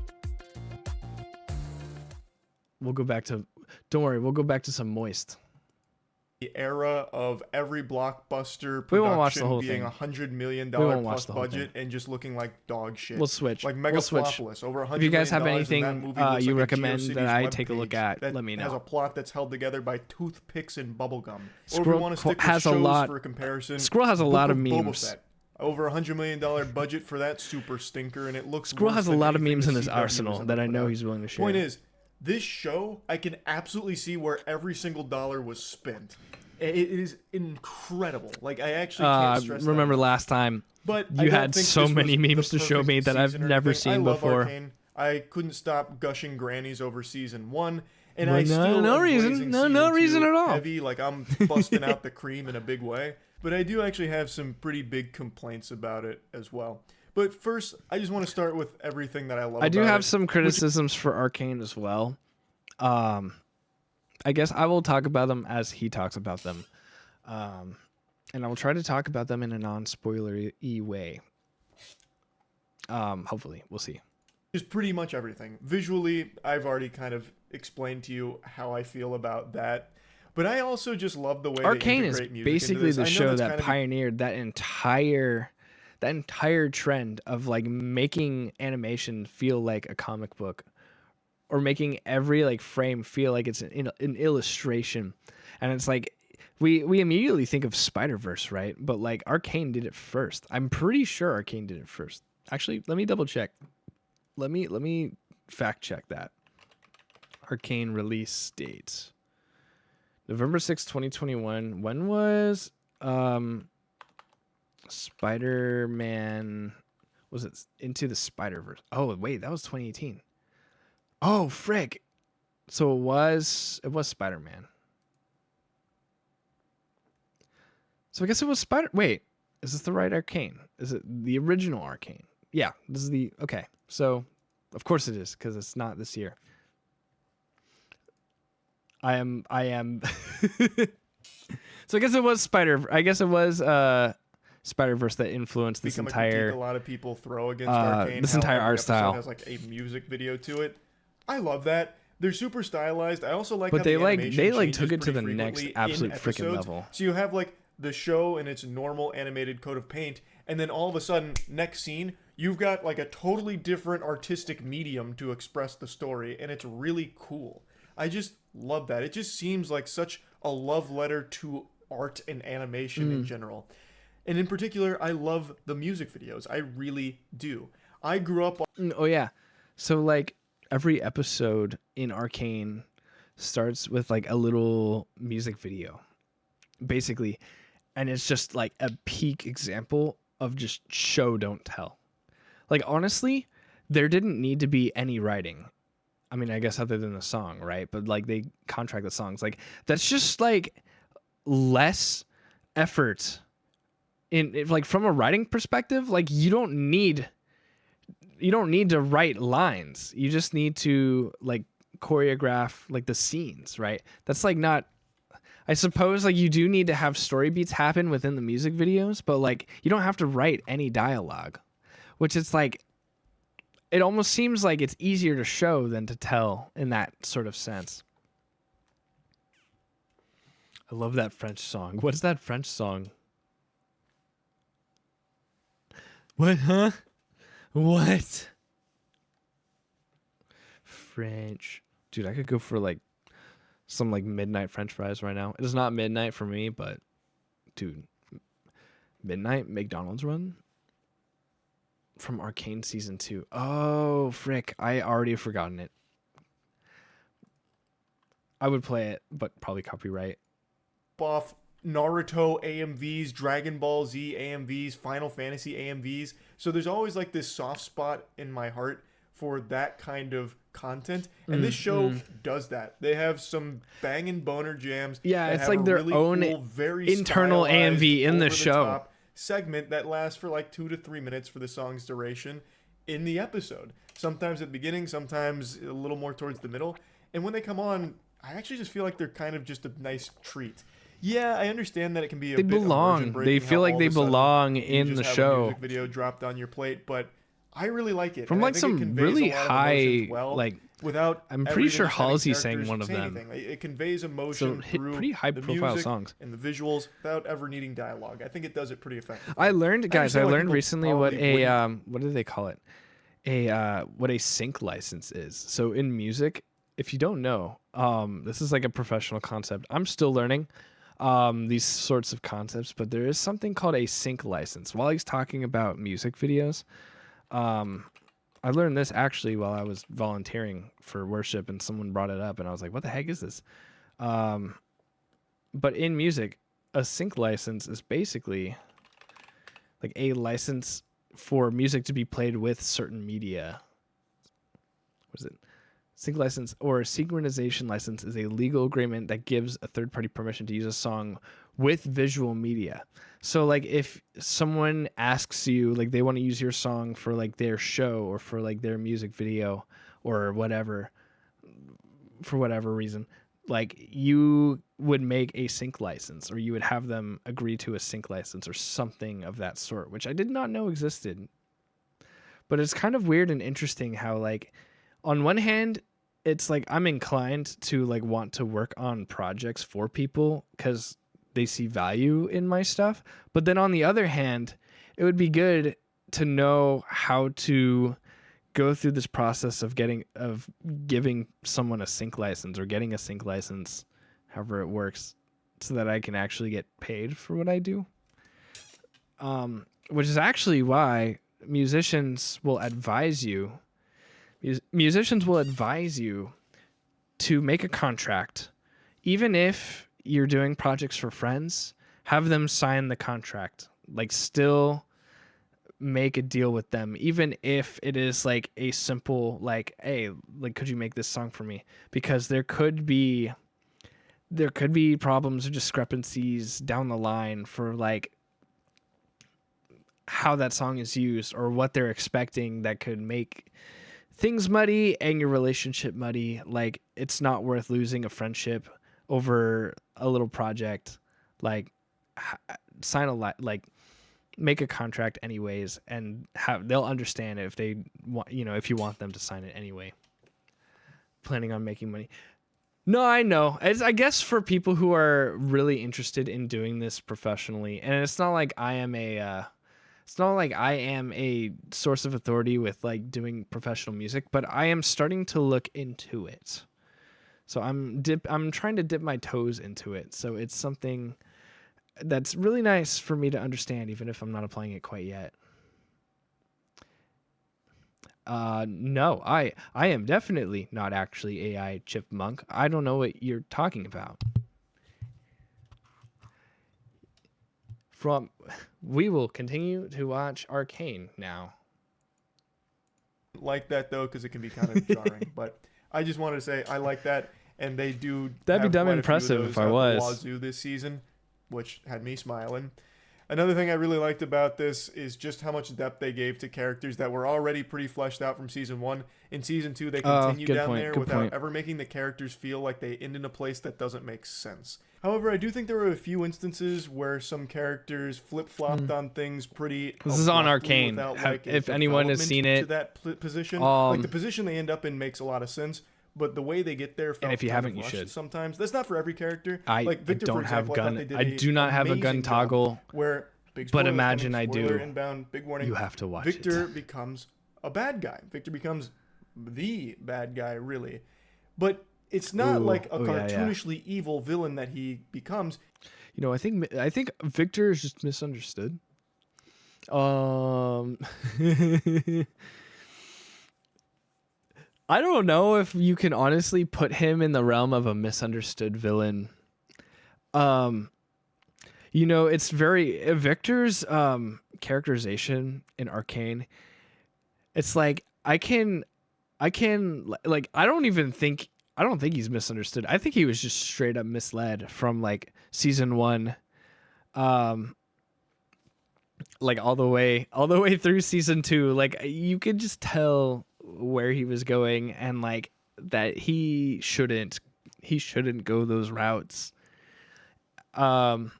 [SPEAKER 1] We'll go back to, don't worry, we'll go back to some moist.
[SPEAKER 4] The era of every blockbuster
[SPEAKER 1] We won't watch the
[SPEAKER 4] production
[SPEAKER 1] whole
[SPEAKER 4] being
[SPEAKER 1] thing.
[SPEAKER 4] $100 million
[SPEAKER 1] We won't watch
[SPEAKER 4] plus
[SPEAKER 1] the whole
[SPEAKER 4] budget and just looking like dog shit.
[SPEAKER 1] We'll switch.
[SPEAKER 4] Like
[SPEAKER 1] We'll switch.
[SPEAKER 4] Megaflopolis, over $100
[SPEAKER 1] If you guys have
[SPEAKER 4] million, and
[SPEAKER 1] anything
[SPEAKER 4] that movie looks
[SPEAKER 1] you
[SPEAKER 4] like a
[SPEAKER 1] recommend
[SPEAKER 4] GeoCities
[SPEAKER 1] that I
[SPEAKER 4] webpage
[SPEAKER 1] take a look at,
[SPEAKER 4] that
[SPEAKER 1] let me
[SPEAKER 4] has
[SPEAKER 1] know.
[SPEAKER 4] a plot that's held together by toothpicks and bubblegum. Or if
[SPEAKER 1] Squirrel
[SPEAKER 4] you want to stick with
[SPEAKER 1] has a
[SPEAKER 4] shows
[SPEAKER 1] lot-
[SPEAKER 4] for a comparison,
[SPEAKER 1] Squirrel has a
[SPEAKER 4] Book
[SPEAKER 1] lot of
[SPEAKER 4] Boba
[SPEAKER 1] memes.
[SPEAKER 4] Fett. Over $100 million budget for that super stinker, and it looks
[SPEAKER 1] Squirrel
[SPEAKER 4] worse
[SPEAKER 1] has a
[SPEAKER 4] than
[SPEAKER 1] lot of
[SPEAKER 4] anything
[SPEAKER 1] memes
[SPEAKER 4] the
[SPEAKER 1] in his
[SPEAKER 4] CW has
[SPEAKER 1] arsenal
[SPEAKER 4] ever
[SPEAKER 1] that I
[SPEAKER 4] put
[SPEAKER 1] know
[SPEAKER 4] out.
[SPEAKER 1] he's willing to share.
[SPEAKER 4] Point is, this show, I can absolutely see where every single dollar was spent. It is incredible. Like, I actually can't stress that
[SPEAKER 1] remember
[SPEAKER 4] enough.
[SPEAKER 1] last time
[SPEAKER 4] But
[SPEAKER 1] you
[SPEAKER 4] I don't
[SPEAKER 1] had
[SPEAKER 4] think
[SPEAKER 1] so
[SPEAKER 4] this was
[SPEAKER 1] many
[SPEAKER 4] the
[SPEAKER 1] memes to show
[SPEAKER 4] perfect
[SPEAKER 1] me that I've
[SPEAKER 4] season or
[SPEAKER 1] never
[SPEAKER 4] anything. I
[SPEAKER 1] seen
[SPEAKER 4] love
[SPEAKER 1] before.
[SPEAKER 4] Arcane. I couldn't stop gushing grannies over season 1, and
[SPEAKER 1] Well,
[SPEAKER 4] I
[SPEAKER 1] no-
[SPEAKER 4] still
[SPEAKER 1] no
[SPEAKER 4] am
[SPEAKER 1] reason.
[SPEAKER 4] blazing
[SPEAKER 1] No-
[SPEAKER 4] season
[SPEAKER 1] no
[SPEAKER 4] 2
[SPEAKER 1] reason at all.
[SPEAKER 4] Heavy, like I'm busting out the cream in a big way. But I do actually have some pretty big complaints about it as well. But first, I just want to start with everything that I love.
[SPEAKER 1] I do
[SPEAKER 4] about
[SPEAKER 1] have
[SPEAKER 4] it,
[SPEAKER 1] some criticisms for Arcane as well. I guess I will talk about them as he talks about them. And I will try to talk about them in a non-spoilery way. Hopefully, we'll see.
[SPEAKER 4] Just pretty much everything. Visually, I've already kind of explained to you how I feel about that. But I also just love the way
[SPEAKER 1] Arcane
[SPEAKER 4] they
[SPEAKER 1] is
[SPEAKER 4] integrate music
[SPEAKER 1] basically
[SPEAKER 4] into
[SPEAKER 1] the
[SPEAKER 4] this. I know
[SPEAKER 1] show
[SPEAKER 4] that's
[SPEAKER 1] that
[SPEAKER 4] kind of
[SPEAKER 1] pioneered that entire trend of like making animation feel like a comic book, or making every like frame feel like it's an illustration. And it's like we immediately think of Spider-Verse, right? But like Arcane did it first. I'm pretty sure Arcane did it first. Actually, let me double check. Let me fact check that. Arcane release dates. November 6th, 2021. When was Spider-Man, was it Into the Spider-Verse? Oh, wait, that was 2018. Oh, frick. So it was Spider-Man. So I guess it was wait, is this the right Arcane? Is it the original Arcane? Yeah, this is the, okay. So of course it is, because it's not this year. I am So I guess it was Spider-Verse that influenced this
[SPEAKER 4] become a
[SPEAKER 1] entire
[SPEAKER 4] critique a lot of people throw against Arcane.
[SPEAKER 1] this
[SPEAKER 4] how
[SPEAKER 1] entire
[SPEAKER 4] every
[SPEAKER 1] art
[SPEAKER 4] episode
[SPEAKER 1] style.
[SPEAKER 4] has like a music video to it. I love that. They're super stylized. I also like
[SPEAKER 1] But
[SPEAKER 4] how
[SPEAKER 1] they
[SPEAKER 4] the
[SPEAKER 1] like
[SPEAKER 4] animation
[SPEAKER 1] took it to
[SPEAKER 4] changes
[SPEAKER 1] the next
[SPEAKER 4] pretty frequently in
[SPEAKER 1] absolute freaking
[SPEAKER 4] episodes.
[SPEAKER 1] level.
[SPEAKER 4] So you have like the show in its normal animated coat of paint, and then all of a sudden, next scene, you've got like a totally different artistic medium to express the story, and it's really cool. I just love that. It just seems like such a love letter to art and animation in general. And in particular, I love the music videos. I really do. I grew up
[SPEAKER 1] Oh yeah. So like every episode in Arcane starts with like a little music video, basically, and it's just like a peak example of just show don't tell. Like honestly, there didn't need to be any writing. I mean, I guess other than the song, right? But like they contract the songs. Like that's just like less effort like from a writing perspective. Like you don't need to write lines. You just need to like choreograph like the scenes, right? That's like not, I suppose like you do need to have story beats happen within the music videos, but like you don't have to write any dialogue, which it's like, it almost seems like it's easier to show than to tell in that sort of sense. I love that French song. What is that French song? What, huh? What? French. Dude, I could go for like some like midnight French fries right now. It is not midnight for me, but dude, midnight McDonald's run? from Arcane season 2. Oh, frick. I already have forgotten it. I would play it, but probably copyright.
[SPEAKER 4] Off Naruto AMVs, Dragon Ball Z AMVs, Final Fantasy AMVs. So there's always like this soft spot in my heart for that kind of content. And this show does that. They have some banging boner jams.
[SPEAKER 1] Yeah,
[SPEAKER 4] that
[SPEAKER 1] it's
[SPEAKER 4] have
[SPEAKER 1] like
[SPEAKER 4] a
[SPEAKER 1] their
[SPEAKER 4] really
[SPEAKER 1] own
[SPEAKER 4] cool, very
[SPEAKER 1] internal
[SPEAKER 4] stylized,
[SPEAKER 1] AMV in the show.
[SPEAKER 4] over-the-top segment that lasts for like 2 to 3 minutes for the song's duration in the episode. Sometimes at the beginning, sometimes a little more towards the middle. And when they come on, I actually just feel like they're kind of just a nice treat. Yeah, I understand that it can be a
[SPEAKER 1] They
[SPEAKER 4] bit
[SPEAKER 1] belong.
[SPEAKER 4] immersion-breaking
[SPEAKER 1] They
[SPEAKER 4] how
[SPEAKER 1] feel like
[SPEAKER 4] all
[SPEAKER 1] they
[SPEAKER 4] of a sudden
[SPEAKER 1] belong
[SPEAKER 4] you
[SPEAKER 1] in
[SPEAKER 4] just
[SPEAKER 1] the
[SPEAKER 4] have a
[SPEAKER 1] show.
[SPEAKER 4] music video dropped on your plate, but I really like it.
[SPEAKER 1] From
[SPEAKER 4] and I
[SPEAKER 1] like
[SPEAKER 4] think it
[SPEAKER 1] some
[SPEAKER 4] conveys
[SPEAKER 1] really
[SPEAKER 4] a lot of
[SPEAKER 1] high,
[SPEAKER 4] emotions well,
[SPEAKER 1] like,
[SPEAKER 4] without
[SPEAKER 1] I'm pretty
[SPEAKER 4] everything
[SPEAKER 1] sure
[SPEAKER 4] just having
[SPEAKER 1] Halsey sang
[SPEAKER 4] characters
[SPEAKER 1] one of
[SPEAKER 4] say
[SPEAKER 1] them.
[SPEAKER 4] anything. It conveys emotion
[SPEAKER 1] So
[SPEAKER 4] through
[SPEAKER 1] pretty high
[SPEAKER 4] the
[SPEAKER 1] profile
[SPEAKER 4] music
[SPEAKER 1] songs.
[SPEAKER 4] and the visuals without ever needing dialogue. I think it does it pretty effectively.
[SPEAKER 1] I learned, guys. I
[SPEAKER 4] understand why
[SPEAKER 1] learned
[SPEAKER 4] people
[SPEAKER 1] recently what
[SPEAKER 4] probably
[SPEAKER 1] a
[SPEAKER 4] wouldn't.
[SPEAKER 1] what do they call it? What a sync license is. So in music, if you don't know, this is like a professional concept. I'm still learning these sorts of concepts, but there is something called a sync license. While he's talking about music videos, I learned this actually while I was volunteering for worship, and someone brought it up, and I was like, "What the heck is this?" But in music, a sync license is basically like a license for music to be played with certain media. What is it? Sync license or synchronization license is a legal agreement that gives a third party permission to use a song with visual media. So like if someone asks you, like they want to use your song for like their show or for like their music video or whatever, for whatever reason, like you would make a sync license or you would have them agree to a sync license or something of that sort, which I did not know existed. But it's kind of weird and interesting how like on one hand, it's like I'm inclined to like want to work on projects for people because they see value in my stuff. But then on the other hand, it would be good to know how to go through this process of giving someone a sync license or getting a sync license, however it works, so that I can actually get paid for what I do. Which is actually why musicians will advise you to make a contract. Even if you're doing projects for friends, have them sign the contract. Like still make a deal with them, even if it is like a simple like, hey, like could you make this song for me? Because there could be problems or discrepancies down the line for like how that song is used or what they're expecting that could make things muddy and your relationship muddy. Like it's not worth losing a friendship over a little project. Like make a contract anyways, and they'll understand if they want, if you want them to sign it anyway. Planning on making money. No, I know. I guess for people who are really interested in doing this professionally, and it's not like I am a source of authority with like doing professional music, but I am starting to look into it. So I'm trying to dip my toes into it. So it's something that's really nice for me to understand, even if I'm not applying it quite yet. No, I am definitely not actually AI chipmunk. I don't know what you're talking about. We will continue to watch Arcane now.
[SPEAKER 4] Like that though, because it can be kind of jarring. But I just wanted to say I like that, and they do.
[SPEAKER 1] That'd be
[SPEAKER 4] have
[SPEAKER 1] dumb
[SPEAKER 4] quite a few of
[SPEAKER 1] impressive
[SPEAKER 4] those
[SPEAKER 1] if I
[SPEAKER 4] out the
[SPEAKER 1] was.
[SPEAKER 4] wazoo this season, which had me smiling. Another thing I really liked about this is just how much depth they gave to characters that were already pretty fleshed out from season 1. In season 2, they continued down there without ever making the characters feel like they end in a place that doesn't make sense. However, I do think there were a few instances where some characters flip-flopped on things pretty.
[SPEAKER 1] This is on
[SPEAKER 4] abruptly
[SPEAKER 1] Arcane.
[SPEAKER 4] without, like,
[SPEAKER 1] If anyone has
[SPEAKER 4] development
[SPEAKER 1] seen
[SPEAKER 4] to
[SPEAKER 1] it,
[SPEAKER 4] that position, like the position they end up in makes a lot of sense. But the way they get there felt
[SPEAKER 1] and if you
[SPEAKER 4] kind
[SPEAKER 1] haven't,
[SPEAKER 4] of
[SPEAKER 1] you should.
[SPEAKER 4] Sometimes that's not for every character.
[SPEAKER 1] I
[SPEAKER 4] like Victor,
[SPEAKER 1] don't
[SPEAKER 4] for example,
[SPEAKER 1] have gun.
[SPEAKER 4] I
[SPEAKER 1] do not have a gun
[SPEAKER 4] amazing
[SPEAKER 1] toggle.
[SPEAKER 4] job where big
[SPEAKER 1] But
[SPEAKER 4] spoilers
[SPEAKER 1] imagine
[SPEAKER 4] coming,
[SPEAKER 1] I
[SPEAKER 4] spoiler
[SPEAKER 1] do.
[SPEAKER 4] Inbound, big warning.
[SPEAKER 1] You have to watch
[SPEAKER 4] Victor
[SPEAKER 1] it.
[SPEAKER 4] becomes a bad guy. Victor becomes the bad guy, really. But it's not like a cartoonishly evil villain that he becomes.
[SPEAKER 1] I think Victor is just misunderstood. Um, I don't know if you can honestly put him in the realm of a misunderstood villain. Um, it's very Victor's characterization in Arcane. It's like like I don't think he's misunderstood. I think he was just straight up misled from like season 1, like all the way through season 2. Like you could just tell where he was going, and like that he shouldn't go those routes. Um,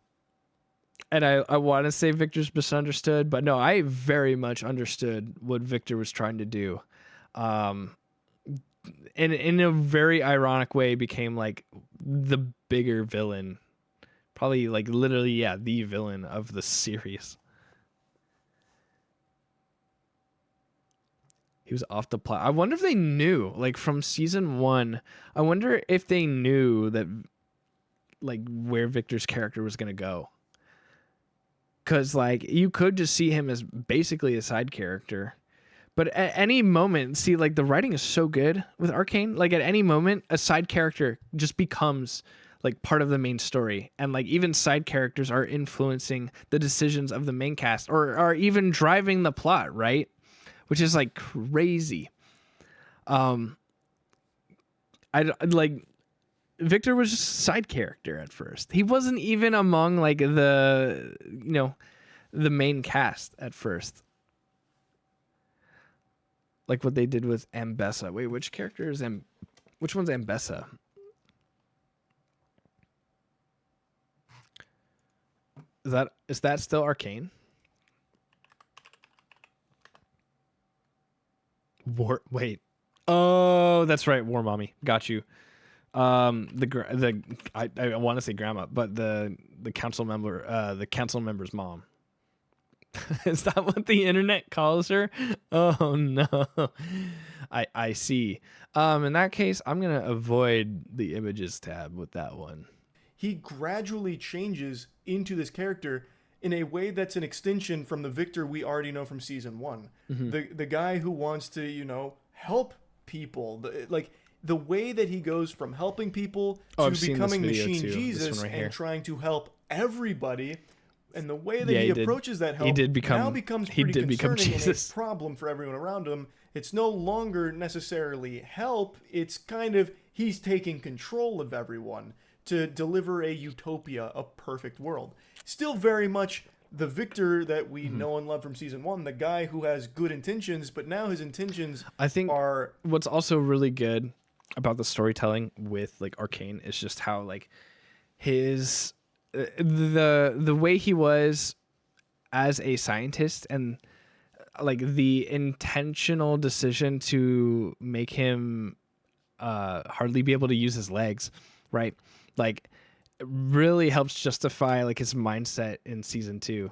[SPEAKER 1] and I want to say Victor's misunderstood, but no, I very much understood what Victor was trying to do. Um, and in a very ironic way became like the bigger villain, probably like literally, yeah, the villain of the series. He was off the plot. I wonder if they knew, like from season 1, I wonder if they knew that like where Victor's character was going to go. Cuz like you could just see him as basically a side character. But at any moment, see, like the writing is so good with Arcane. Like at any moment, a side character just becomes like part of the main story, and like even side characters are influencing the decisions of the main cast, or are even driving the plot, right? Which is like crazy. Um, I like Victor was just a side character at first. He wasn't even among like the main cast at first. Like what they did with Ambessa. Wait, which character is which one's Ambessa? Is that still Arcane? Wait. Oh, that's right, War Mommy. Got you. I want to say grandma, but the council member's mom. Is that what the internet calls her? Oh no. I see. In that case, I'm gonna avoid the images tab with that one.
[SPEAKER 4] He gradually changes into this character in a way that's an extension from the Victor we already know from season 1. The guy who wants to, help people. The way that he goes from helping people to becoming Machine Jesus and trying to help everybody, and the way that he approaches that help now becomes pretty concerning and a problem for everyone around him. It's no longer necessarily help. It's kind of he's taking control of everyone to deliver a utopia, a perfect world. Still very much the Victor that we know and love from season 1, the guy who has good intentions, but now his intentions
[SPEAKER 1] I think
[SPEAKER 4] are...
[SPEAKER 1] What's also really good about the storytelling with like Arcane is just how like his the way he was as a scientist, and like the intentional decision to make him hardly be able to use his legs, right? Like it really helps justify like his mindset in season 2.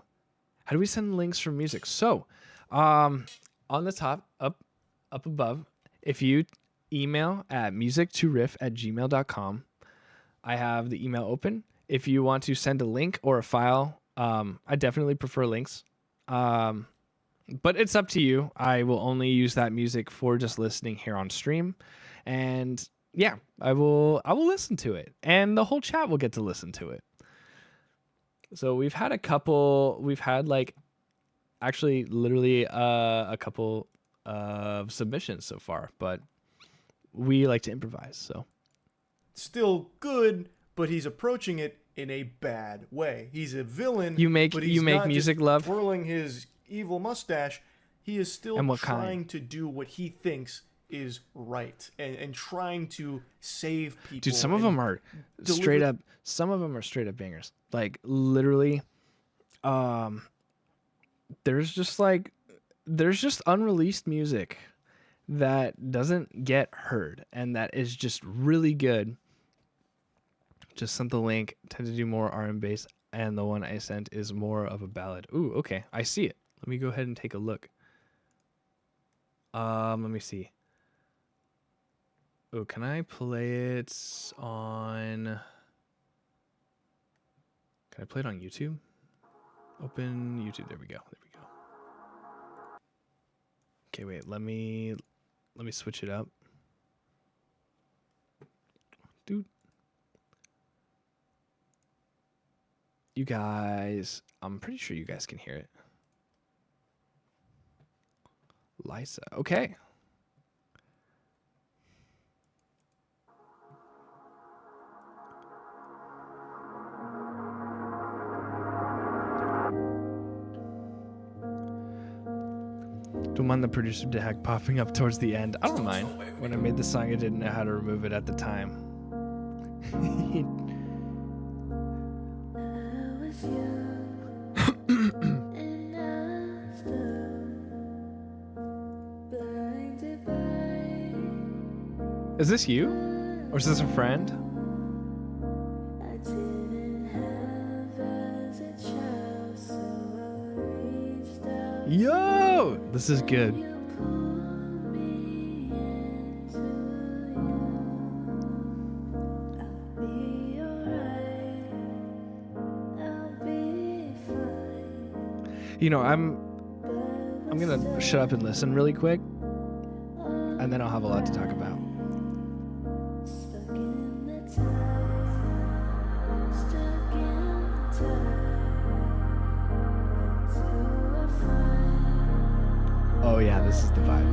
[SPEAKER 1] How do we send links for music? So on the top up above, if you email at music2riff@gmail.com, I have the email open. If you want to send a link or a file, I definitely prefer links. But it's up to you. I will only use that music for just listening here on stream. And yeah, I will listen to it. And the whole chat will get to listen to it. So we've had like actually literally a couple of submissions so far, but we like to improvise, so
[SPEAKER 4] Still good, but he's approaching it in a bad way. He's a villain.
[SPEAKER 1] You make
[SPEAKER 4] but he's not
[SPEAKER 1] music,
[SPEAKER 4] just
[SPEAKER 1] love?
[SPEAKER 4] twirling his evil mustache. He is still
[SPEAKER 1] And what
[SPEAKER 4] trying
[SPEAKER 1] kind?
[SPEAKER 4] to do what he thinks is right, and trying to save people.
[SPEAKER 1] Dude, some of them are straight up bangers. Like literally, there's just unreleased music that doesn't get heard and that is just really good. Just sent the link. Tend to do more R&B bass, and the one I sent is more of a ballad. Ooh, okay, I see it. Let me go ahead and take a look. Let me see. Oh, can I play it on... Can I play it on YouTube? Open YouTube. There we go. Okay, wait. Let me switch it up. Dude. You guys, I'm pretty sure you guys can hear it. Lisa. Okay. Don't mind the producer tag popping up towards the end. I don't mind. When I made the song, I didn't know how to remove it at the time. Is this you? Or is this a friend? Yo! This is good. You know, I'm gonna shut up and listen really quick, and then I'll have a lot to talk about. Oh yeah, this is the vibe.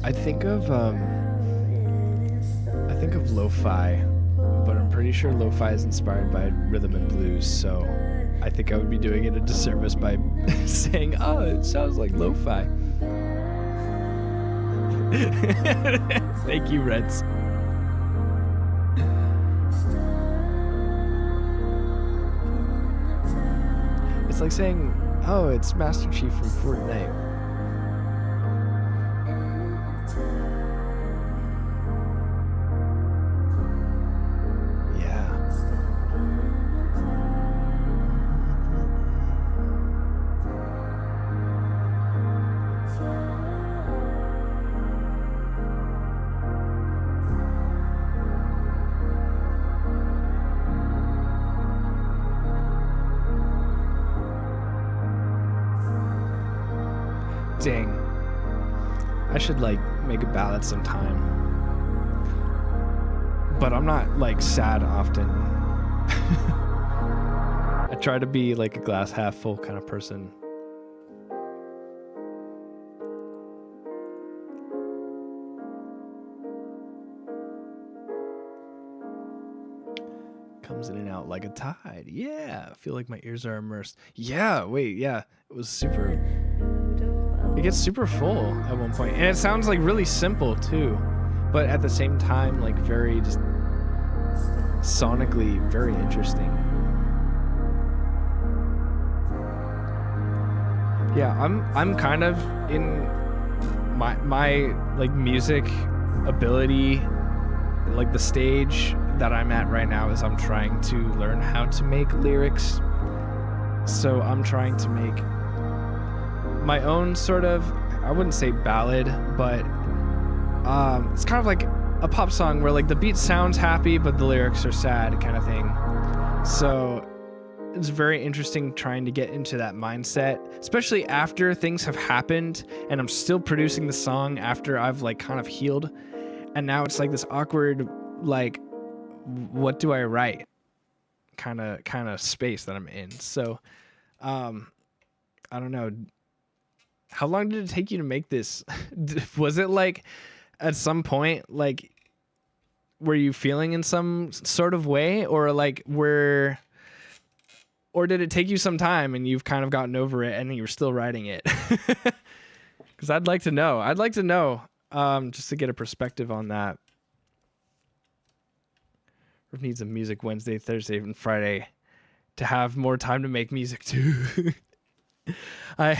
[SPEAKER 1] I think of lo-fi, but I'm pretty sure lo-fi is inspired by rhythm and blues, so I think I would be doing it a disservice by saying, oh, it sounds like lo-fi. Thank you, Reds. It's like saying, oh, it's Master Chief from Fortnite. Dang. I should like make a ballad sometime. But I'm not like sad often. I try to be like a glass half full kind of person. Comes in and out like a tide. Yeah, I feel like my ears are immersed. Yeah, wait, yeah. It was super... It gets super full at one point, and it sounds like really simple too, but at the same time like very just sonically very interesting. Yeah, I'm kind of in my like music ability, like the stage that I'm at right now is I'm trying to learn how to make lyrics. So I'm trying to make my own sort of, I wouldn't say ballad, but it's kind of like a pop song where like the beat sounds happy but the lyrics are sad kind of thing. So it's very interesting trying to get into that mindset, especially after things have happened and I'm still producing the song after I've like kind of healed, and now it's like this awkward like what do I write kind of space that I'm in. So I don't know. How long did it take you to make this? Was it like at some point, like, were you feeling in some sort of way, or like or did it take you some time and you've kind of gotten over it and you're still writing it? Because I'd like to know. Just to get a perspective on that. Riff needs a music Wednesday, Thursday, and Friday to have more time to make music too. I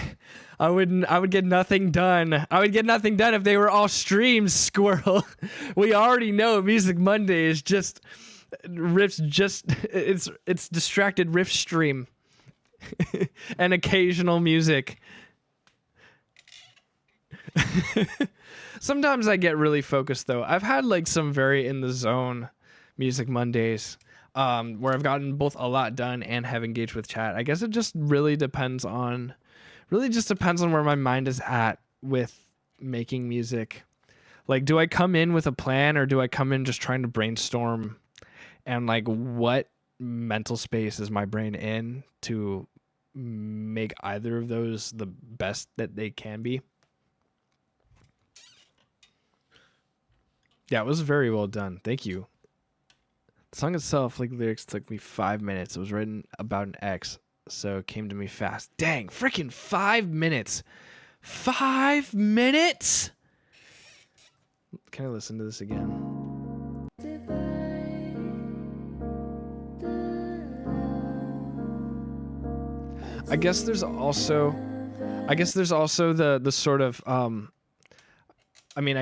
[SPEAKER 1] would get nothing done. I would get nothing done if they were all streams, Squirrel. We already know Music Monday is just riffs. It's distracted riff stream and occasional music. Sometimes I get really focused though. I've had like some very in the zone Music Mondays. Where I've gotten both a lot done and have engaged with chat. I guess it just really depends on where my mind is at with making music. Like, do I come in with a plan, or do I come in just trying to brainstorm, and like, what mental space is my brain in to make either of those the best that they can be? Yeah, it was very well done. Thank you. The song itself, like lyrics, took me 5 minutes. It was written about an ex, so it came to me fast. Dang, freaking 5 minutes. 5 minutes? Can I listen to this again? I guess there's also the sort of I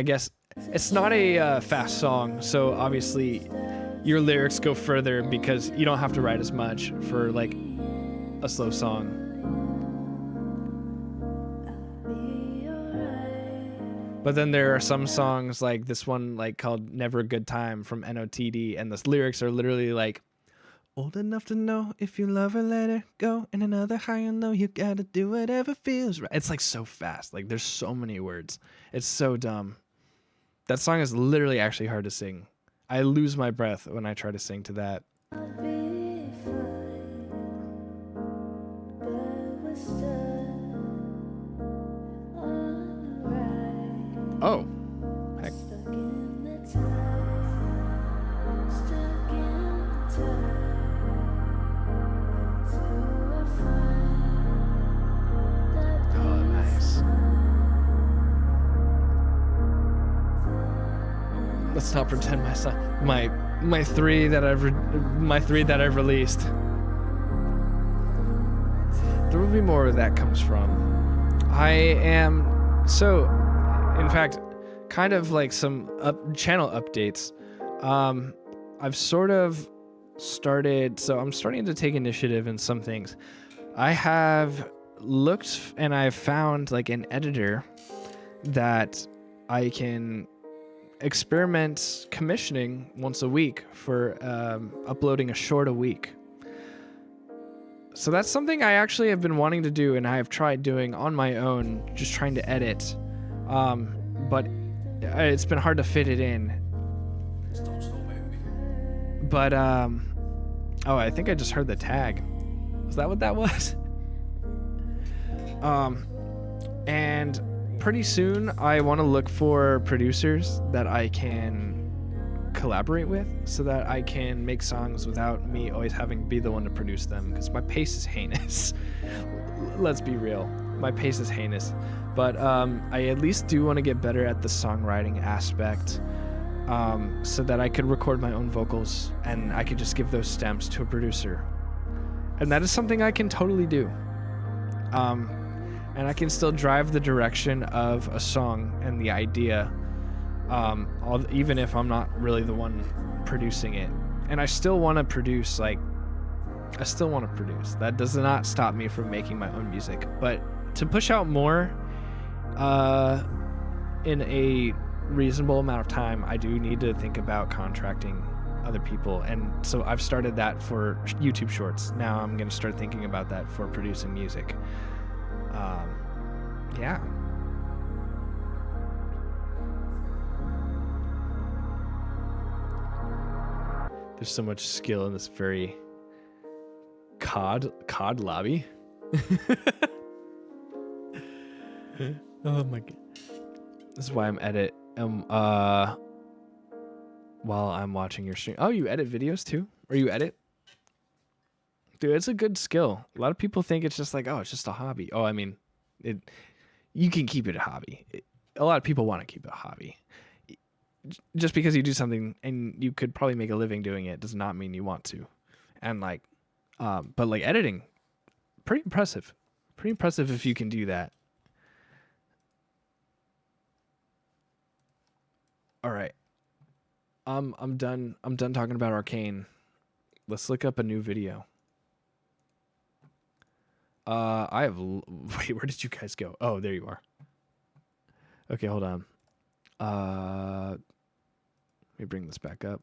[SPEAKER 1] guess it's not a fast song, so obviously your lyrics go further because you don't have to write as much for like a slow song. But then there are some songs like this one, like called Never a Good Time from NOTD, and the lyrics are literally like, old enough to know if you love her, let her go, and another high and low, you gotta do whatever feels right. It's like so fast, like there's so many words. It's so dumb. That song is literally actually hard to sing. I lose my breath when I try to sing to that. Oh, heck. Oh, nice. Let's not pretend my three that I've released. There will be more where that comes from. I am so, in fact, kind of like some channel updates. I've sort of started, so I'm starting to take initiative in some things. I have looked and I've found like an editor that I can experiment commissioning once a week for uploading a short a week. So that's something I actually have been wanting to do, and I have tried doing on my own, just trying to edit. But it's been hard to fit it in. But oh, I think I just heard the tag. Was that what that was? And pretty soon I want to look for producers that I can collaborate with so that I can make songs without me always having to be the one to produce them, because my pace is heinous. Let's be real. My pace is heinous. But I at least do want to get better at the songwriting aspect, so that I could record my own vocals and I could just give those stems to a producer. And that is something I can totally do. And I can still drive the direction of a song and the idea, even if I'm not really the one producing it. And I still want to produce, That does not stop me from making my own music. But to push out more in a reasonable amount of time, I do need to think about contracting other people. And so I've started that for YouTube Shorts. Now I'm going to start thinking about that for producing music. Yeah. There's so much skill in this very COD lobby. Oh my god. This is why I'm while I'm watching your stream. Oh, you edit videos too? Or you edit? Dude, it's a good skill. A lot of people think it's just like, oh, it's just a hobby. Oh, I mean, you can keep it a hobby. A lot of people want to keep it a hobby. Just because you do something and you could probably make a living doing it does not mean you want to. And like, but like editing, pretty impressive. Pretty impressive if you can do that. All right. I'm done talking about Arcane. Let's look up a new video. Wait, where did you guys go? Oh, there you are. Okay, hold on. Let me bring this back up.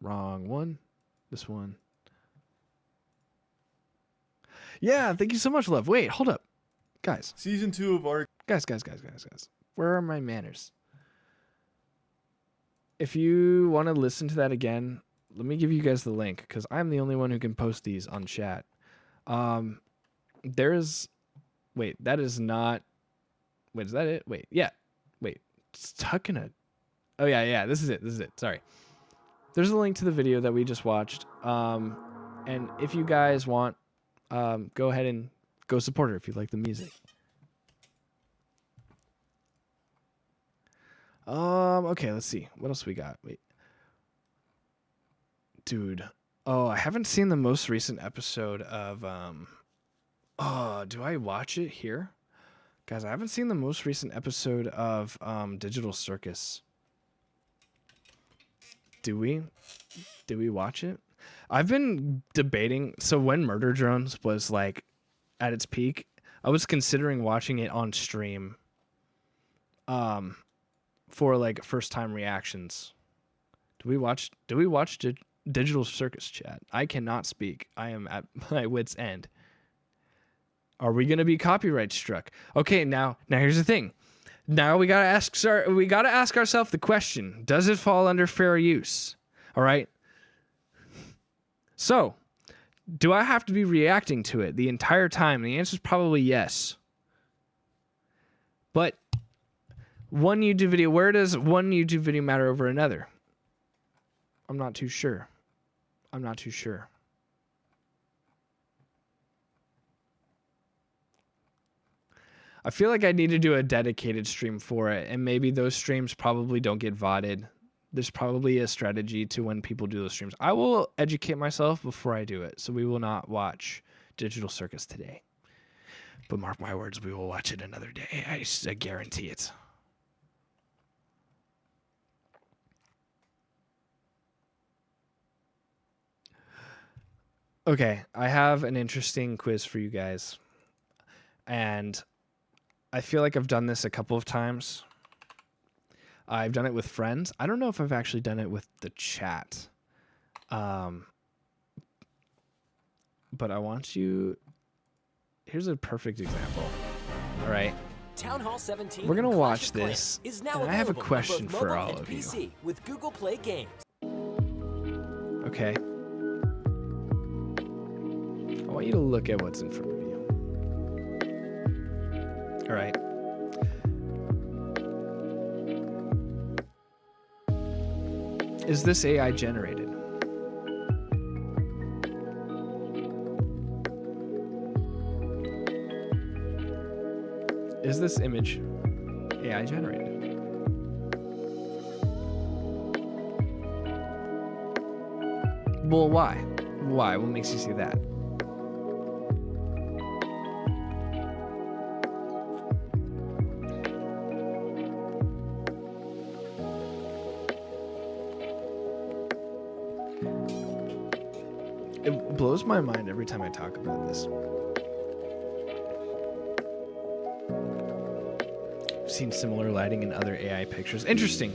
[SPEAKER 1] Wrong one. This one. Yeah, thank you so much, love. Wait, hold up. Guys.
[SPEAKER 4] Season 2 of Arcane.
[SPEAKER 1] Guys. Where are my manners? If you want to listen to that again, let me give you guys the link because I'm the only one who can post these on chat. Wait, that is not. Wait, is that it? Wait, yeah. Wait, stuck in a. Oh yeah. This is it. Sorry. There's a link to the video that we just watched. And if you guys want, go ahead and go support her if you like the music. Okay, let's see. What else we got? Wait. Dude. Oh, I haven't seen the most recent episode of, oh, do I watch it here? Guys, I haven't seen the most recent episode of, Digital Circus. Do we watch it? I've been debating. So when Murder Drones was, like, at its peak, I was considering watching it on stream. For like first time reactions. Do we watch Digital Circus, chat? I cannot speak. I am at my wit's end. Are we gonna be copyright struck? Okay, now here's the thing. Now we gotta ask ourselves the question: does it fall under fair use? All right. So, do I have to be reacting to it the entire time? The answer is probably yes. But one YouTube video, where does one YouTube video matter over another? I'm not too sure. I feel like I need to do a dedicated stream for it, and maybe those streams probably don't get VODed. There's probably a strategy to when people do those streams. I will educate myself before I do it, so we will not watch Digital Circus today. But mark my words, we will watch it another day. I guarantee it. Okay, I have an interesting quiz for you guys. And I feel like I've done this a couple of times. I've done it with friends. I don't know if I've actually done it with the chat. But I want you... Here's a perfect example. All right.
[SPEAKER 3] Town Hall 17
[SPEAKER 1] We're going to
[SPEAKER 3] Clash
[SPEAKER 1] watch
[SPEAKER 3] of Clans
[SPEAKER 1] this.
[SPEAKER 3] is now
[SPEAKER 1] And I have a
[SPEAKER 3] available on
[SPEAKER 1] question
[SPEAKER 3] both
[SPEAKER 1] for
[SPEAKER 3] mobile
[SPEAKER 1] all
[SPEAKER 3] and
[SPEAKER 1] of
[SPEAKER 3] PC
[SPEAKER 1] you.
[SPEAKER 3] with Google Play Games.
[SPEAKER 1] Okay. I want you to look at what's in front of you. All right. Is this AI generated? Is this image AI generated? Well, why? Why? What makes you see that? It blows my mind every time I talk about this. I've seen similar lighting in other AI pictures. Interesting.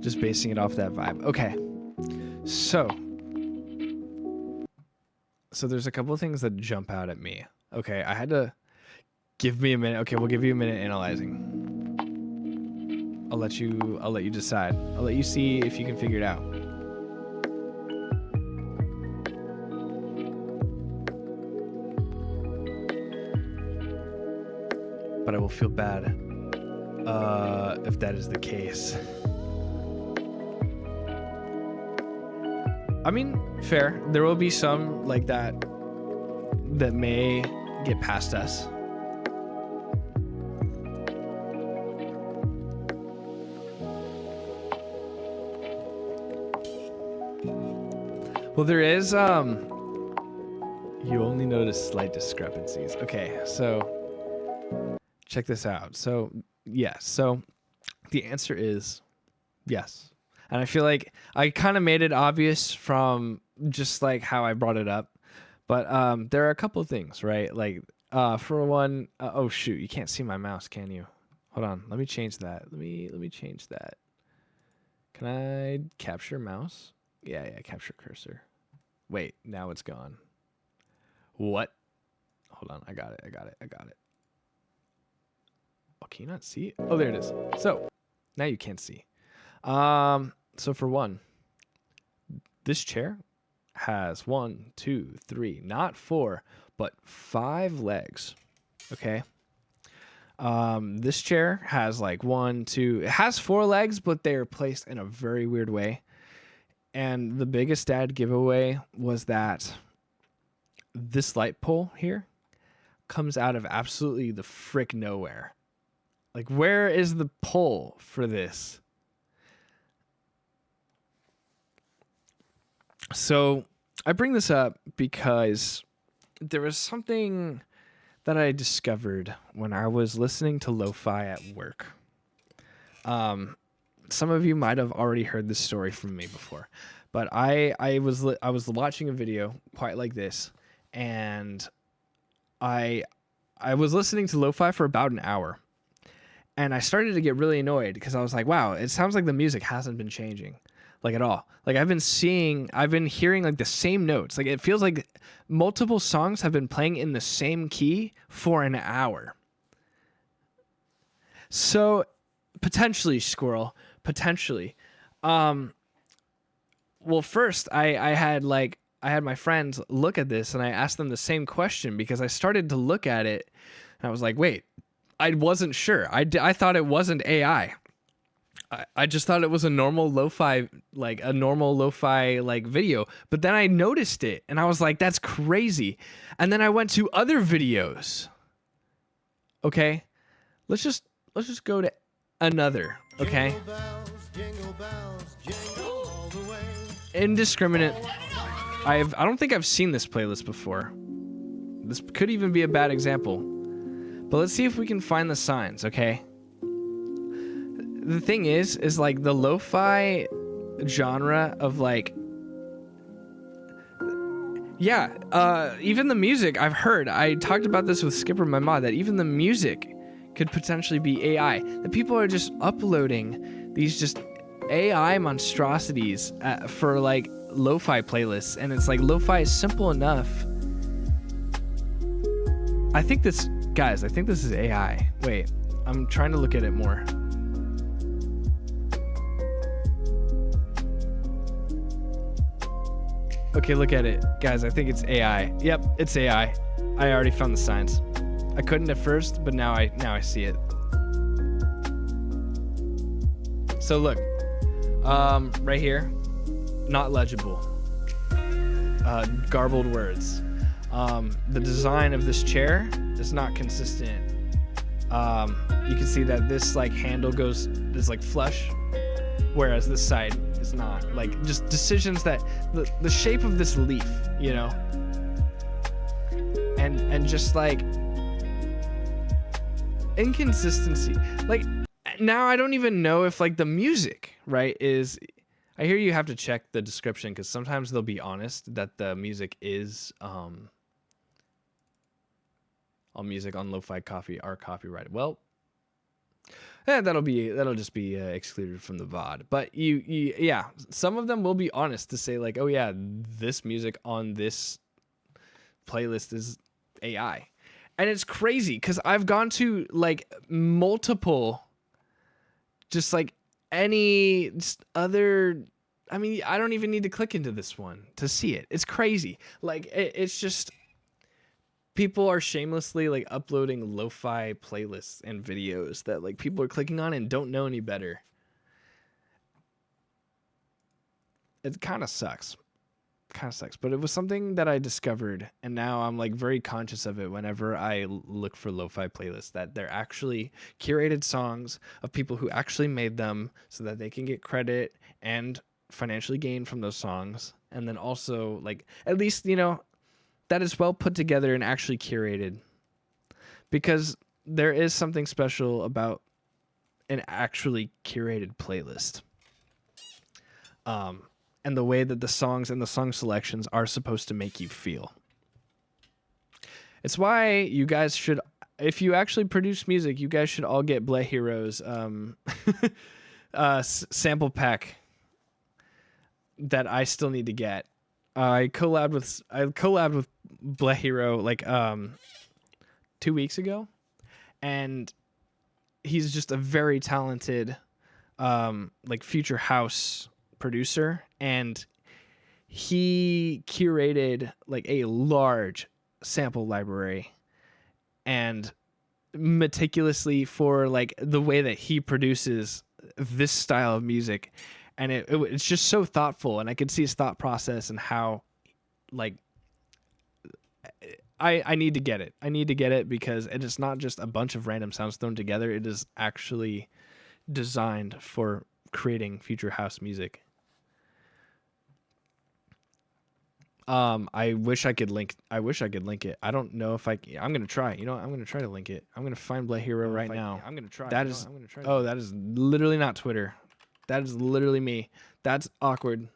[SPEAKER 1] Just basing it off that vibe. Okay. So there's a couple of things that jump out at me. Okay, I had to give me a minute. Okay, we'll give you a minute analyzing. I'll let you decide. I'll let you see if you can figure it out. but I will feel bad if that is the case. I mean, fair. There will be some like that may get past us. Well, there is you only notice slight discrepancies. Okay, so check this out. So yes, so the answer is yes. And I feel like I kind of made it obvious from just like how I brought it up. But there are a couple of things, right? Like for one, oh shoot, you can't see my mouse, can you? Hold on, let me change that. Let me change that. Can I capture mouse? Yeah, capture cursor. Wait, now it's gone. What? Hold on, I got it. Oh, can you not see? Oh, there it is. So now you can't see. So for one, this chair has 1, 2, 3, not 4, but 5 legs. Okay. This chair has like 1, 2, it has 4 legs, but they are placed in a very weird way. And the biggest dad giveaway was that this light pole here comes out of absolutely the frick nowhere. Like, where is the pole for this? So I bring this up because there was something that I discovered when I was listening to lo-fi at work. Some of you might have already heard this story from me before, but I was watching a video quite like this, and I was listening to lo-fi for about an hour, and I started to get really annoyed because I was like, wow, it sounds like the music hasn't been changing, like at all. Like I've been hearing like the same notes. Like it feels like multiple songs have been playing in the same key for an hour. So potentially, Squirrel, potentially. Well, first I had my friends look at this, and I asked them the same question because I started to look at it and I was like, wait, I wasn't sure. I thought it wasn't AI. I just thought it was a normal lo-fi video. But then I noticed it and I was like, that's crazy. And then I went to other videos. Okay. Let's just go to another. Okay.
[SPEAKER 5] Jingle bells, jingle all the way.
[SPEAKER 1] Indiscriminate. I don't think I've seen this playlist before. This could even be a bad example. But let's see if we can find the signs, okay? The thing is like the lo-fi genre of like, yeah, even the music I've heard. I talked about this with Skipper, my mod, that even the music could potentially be AI. That people are just uploading these just AI monstrosities for like lo-fi playlists, and it's like lo-fi is simple enough. I think this is AI. Wait, I'm trying to look at it more. Okay, look at it. Guys, I think it's AI. Yep, it's AI. I already found the signs. I couldn't at first, but now I see it. So look, right here, not legible. Garbled words. The design of this chair is not consistent. You can see that this like handle is like flush, whereas this side is not. Like just decisions that the shape of this leaf, you know, and just like inconsistency. Like now I don't even know if like the music, right, is. I hear you have to check the description because sometimes they'll be honest that the music is all music on Lo-Fi Coffee are copyrighted. Well, that'll just be excluded from the VOD. But yeah, some of them will be honest to say like, oh yeah, this music on this playlist is AI, and it's crazy because I've gone to like multiple, just like any just other. I mean, I don't even need to click into this one to see it. It's crazy. Like it's just people are shamelessly like uploading lo-fi playlists and videos that like people are clicking on and don't know any better. It kind of sucks. But it was something that I discovered, and now I'm like very conscious of it whenever I look for lo-fi playlists, that they're actually curated songs of people who actually made them so that they can get credit and financially gain from those songs. And then also like at least, you know, that is well put together and actually curated, because there is something special about an actually curated playlist. And the way that the songs and the song selections are supposed to make you feel. It's why you guys should, if you actually produce music, you guys should all get Bleh Hero's sample pack that I still need to get. I collabed with Bleh Hero like 2 weeks ago, and he's just a very talented like future house producer, and he curated like a large sample library and meticulously for like the way that he produces this style of music, and it's just so thoughtful, and I could see his thought process and how like I need to get it. I need to get it because it is not just a bunch of random sounds thrown together. It is actually designed for creating future house music. I wish I could link it. I don't know if I'm going to try. You know what? I'm going to try to link it. I'm going to find Bleh Hero right now. I'm going to try. That is literally not Twitter. That is literally me. That's awkward.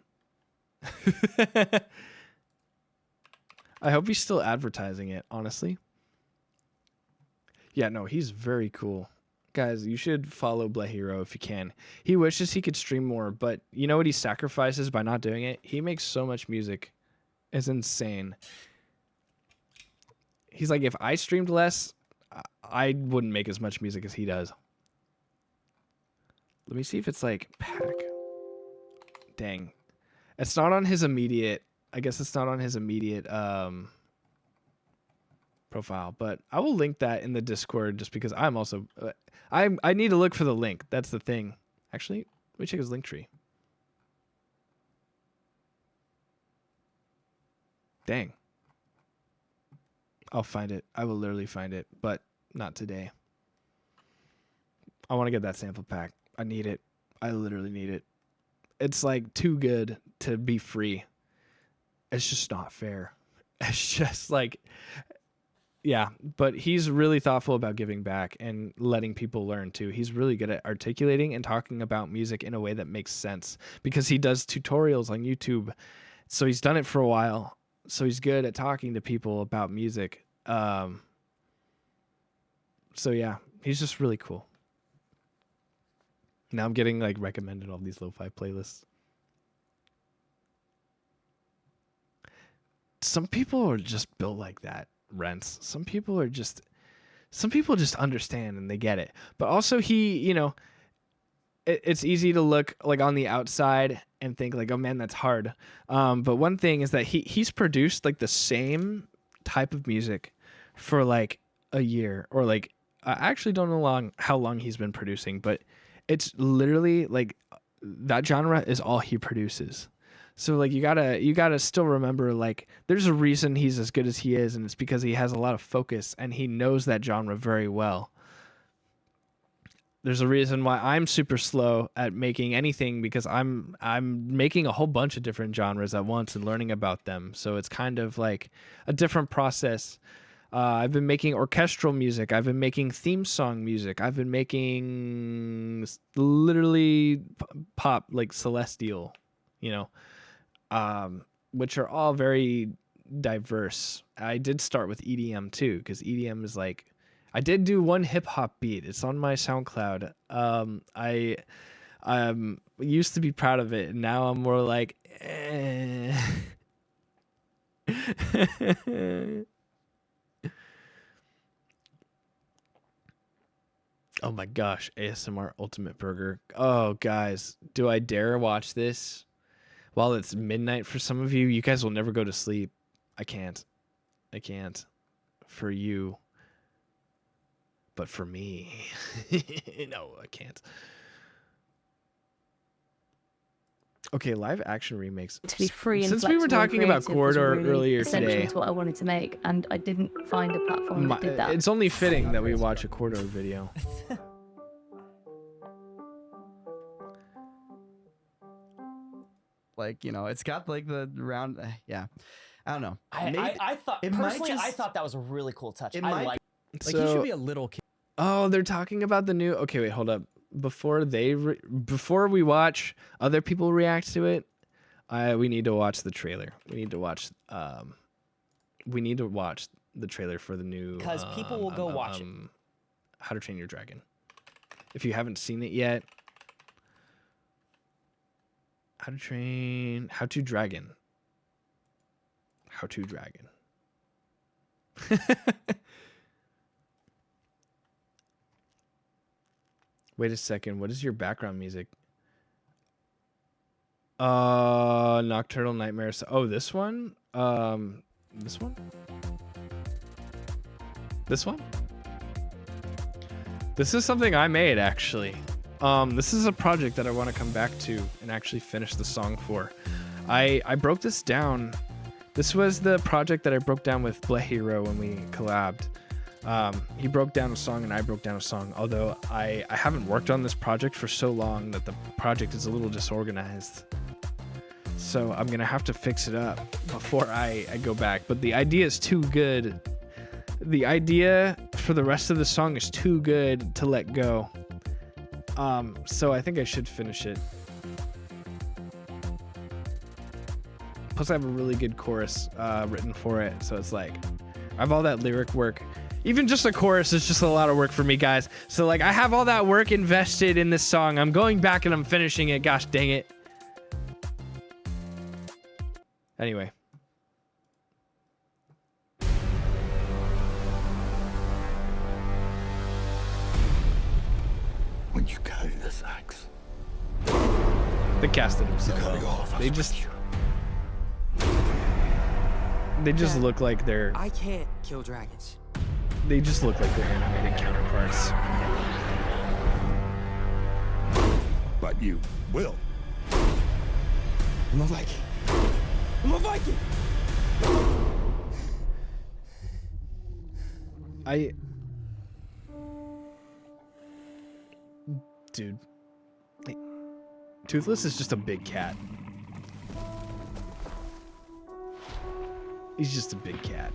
[SPEAKER 1] I hope he's still advertising it, honestly. Yeah, no, he's very cool. Guys, you should follow Bleh Hero if you can. He wishes he could stream more, but you know what he sacrifices by not doing it? He makes so much music. It's insane. He's like, if I streamed less, I wouldn't make as much music as he does. Let me see if it's like pack. Dang. It's not on his immediate, I guess it's not on his immediate profile, but I will link that in the Discord just because I'm also, I need to look for the link. That's the thing. Actually, let me check his link tree. Dang. I'll find it. I will literally find it, but not today. I want to get that sample pack. I need it. I literally need it. It's like too good to be free. It's just not fair. It's just like, yeah, but he's really thoughtful about giving back and letting people learn too. He's really good at articulating and talking about music in a way that makes sense because he does tutorials on YouTube. So he's done it for a while. So he's good at talking to people about music. So yeah, he's just really cool. Now I'm getting like recommended all these lo-fi playlists. Some people are just built like that, Rents. Some people just understand and they get it. But also he, you know, it's easy to look like on the outside and think like, oh man, that's hard. But one thing is that he's produced like the same type of music for like a year, or like I actually don't know how long he's been producing, but it's literally like that genre is all he produces. So like you gotta still remember, like there's a reason he's as good as he is, and it's because he has a lot of focus and he knows that genre very well. There's a reason why I'm super slow at making anything, because I'm making a whole bunch of different genres at once and learning about them. So it's kind of like a different process. I've been making orchestral music. I've been making theme song music. I've been making literally pop, like celestial, you know, which are all very diverse. I did start with EDM too, because EDM is like, I did do one hip hop beat. It's on my SoundCloud. I used to be proud of it, and now I'm more like, eh. Oh my gosh, ASMR Ultimate Burger. Oh, guys, do I dare watch this while it's midnight for some of you? You guys will never go to sleep. I can't. for you, but for me, no, I can't. Okay, live action remakes.
[SPEAKER 6] To be free and
[SPEAKER 1] Since we were
[SPEAKER 6] flexible and
[SPEAKER 1] talking about
[SPEAKER 6] creative was
[SPEAKER 1] Corridor
[SPEAKER 6] really
[SPEAKER 1] earlier
[SPEAKER 6] essential
[SPEAKER 1] today,
[SPEAKER 6] to what I wanted to make, and I didn't find a platform that did that.
[SPEAKER 1] it's only fitting that we watch a Corridor video.
[SPEAKER 7] Like, you know, it's got like the round. Yeah, I don't know.
[SPEAKER 3] I thought
[SPEAKER 7] it might
[SPEAKER 3] personally, I
[SPEAKER 7] just-
[SPEAKER 3] thought that was a really cool touch.
[SPEAKER 7] It
[SPEAKER 3] I
[SPEAKER 7] might-
[SPEAKER 3] like.
[SPEAKER 7] Like, he should be a little kid.
[SPEAKER 1] Oh, they're talking about the new. Okay, wait, hold up. Before before we watch other people react to it, we need to watch the trailer. We need to watch. We need to watch the trailer for the new.
[SPEAKER 3] Because people will go watch it.
[SPEAKER 1] How to Train Your Dragon. If you haven't seen it yet, How to Dragon. How to Dragon. Wait a second. What is your background music? Nocturnal Nightmares. Oh, this one? This one? This one? This is something I made, actually. This is a project that I want to come back to and actually finish the song for. I broke this down. This was the project that I broke down with Bleh Hero when we collabed. He broke down a song and I broke down a song, although I haven't worked on this project for so long that the project is a little disorganized. So I'm gonna have to fix it up before I go back. But the idea is too good. The idea for the rest of the song is too good to let go. So I think I should finish it. Plus I have a really good chorus written for it, so it's like I have all that lyric work. Even just a chorus is just a lot of work for me, guys. So like I have all that work invested in this song. I'm going back and I'm finishing it. Gosh dang it. Anyway.
[SPEAKER 5] When you carry this axe,
[SPEAKER 1] They casted him so
[SPEAKER 5] carry all
[SPEAKER 1] well.
[SPEAKER 5] of us
[SPEAKER 1] They
[SPEAKER 5] with
[SPEAKER 1] just
[SPEAKER 5] you.
[SPEAKER 1] look like they're
[SPEAKER 8] I can't kill dragons.
[SPEAKER 1] they just look like their animated counterparts.
[SPEAKER 5] But you will. I'm a Viking. I'm a Viking.
[SPEAKER 1] Dude. Like, Toothless is just a big cat. He's just a big cat.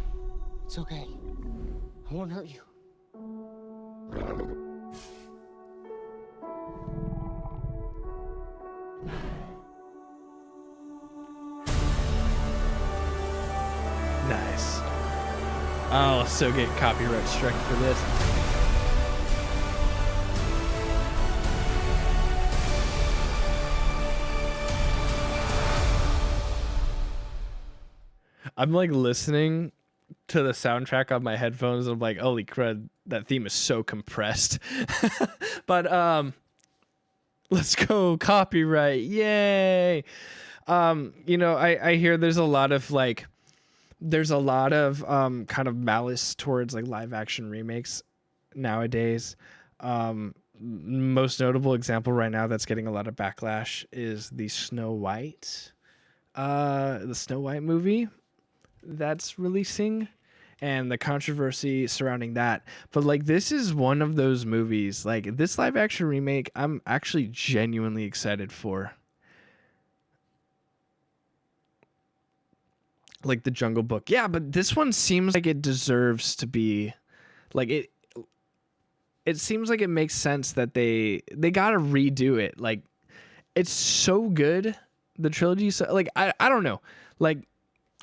[SPEAKER 8] It's okay. I won't hurt you.
[SPEAKER 1] Nice. I'll so get copyright strike for this. I'm like listening to the soundtrack on my headphones and I'm like, holy crud, that theme is so compressed. But let's go copyright. Yay. You know, I hear there's a lot of kind of malice towards like live action remakes nowadays. Most notable example right now that's getting a lot of backlash is the Snow White movie that's releasing and the controversy surrounding that. But like, this is one of those movies, like this live action remake, I'm actually genuinely excited for. Like the Jungle Book. Yeah, but this one seems like it deserves to be like it seems like it makes sense that they got to redo it. Like it's so good, the trilogy. So like I don't know. Like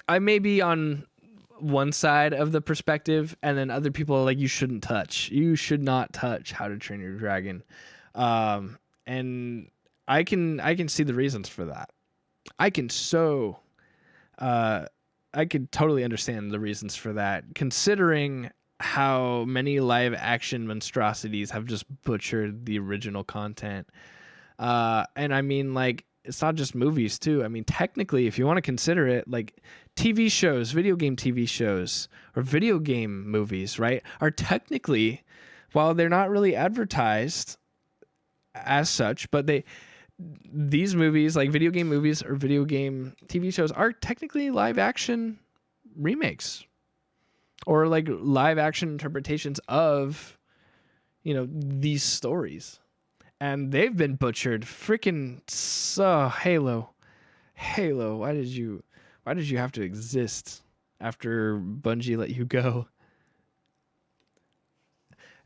[SPEAKER 1] I may be on one side of the perspective and then other people are like, you should not touch How to Train Your Dragon. And I can see the reasons for that. I could totally understand the reasons for that, considering how many live action monstrosities have just butchered the original content. And I mean, like, it's not just movies too. I mean, technically, if you want to consider it, like TV shows, video game TV shows, or video game movies, right, are technically, while they're not really advertised as such, but these movies, like video game movies or video game TV shows, are technically live action remakes or like live action interpretations of, these stories. And they've been butchered. Freaking Halo. Why did you have to exist after Bungie let you go?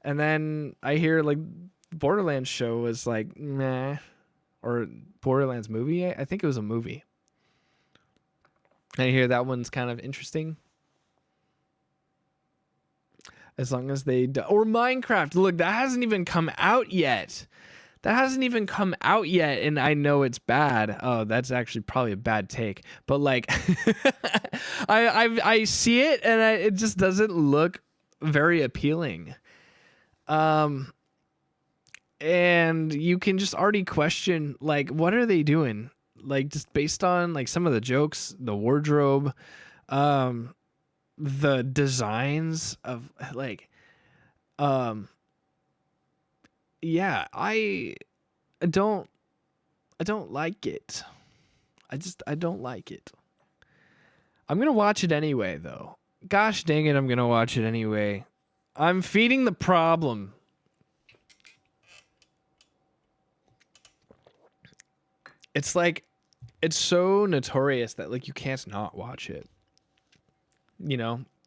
[SPEAKER 1] And then I hear like Borderlands show was like meh, or Borderlands movie. I think it was a movie. I hear that one's kind of interesting. As long as they or Minecraft. Look, that hasn't even come out yet. And I know it's bad. Oh, that's actually probably a bad take. But like, I see it and it just doesn't look very appealing. And you can just already question, like, what are they doing? Like, just based on like some of the jokes, the wardrobe, the designs of like, yeah, I don't like it. I don't like it. I'm gonna watch it anyway, though. Gosh dang it, I'm gonna watch it anyway. I'm feeding the problem. It's like, it's so notorious that like you can't not watch it.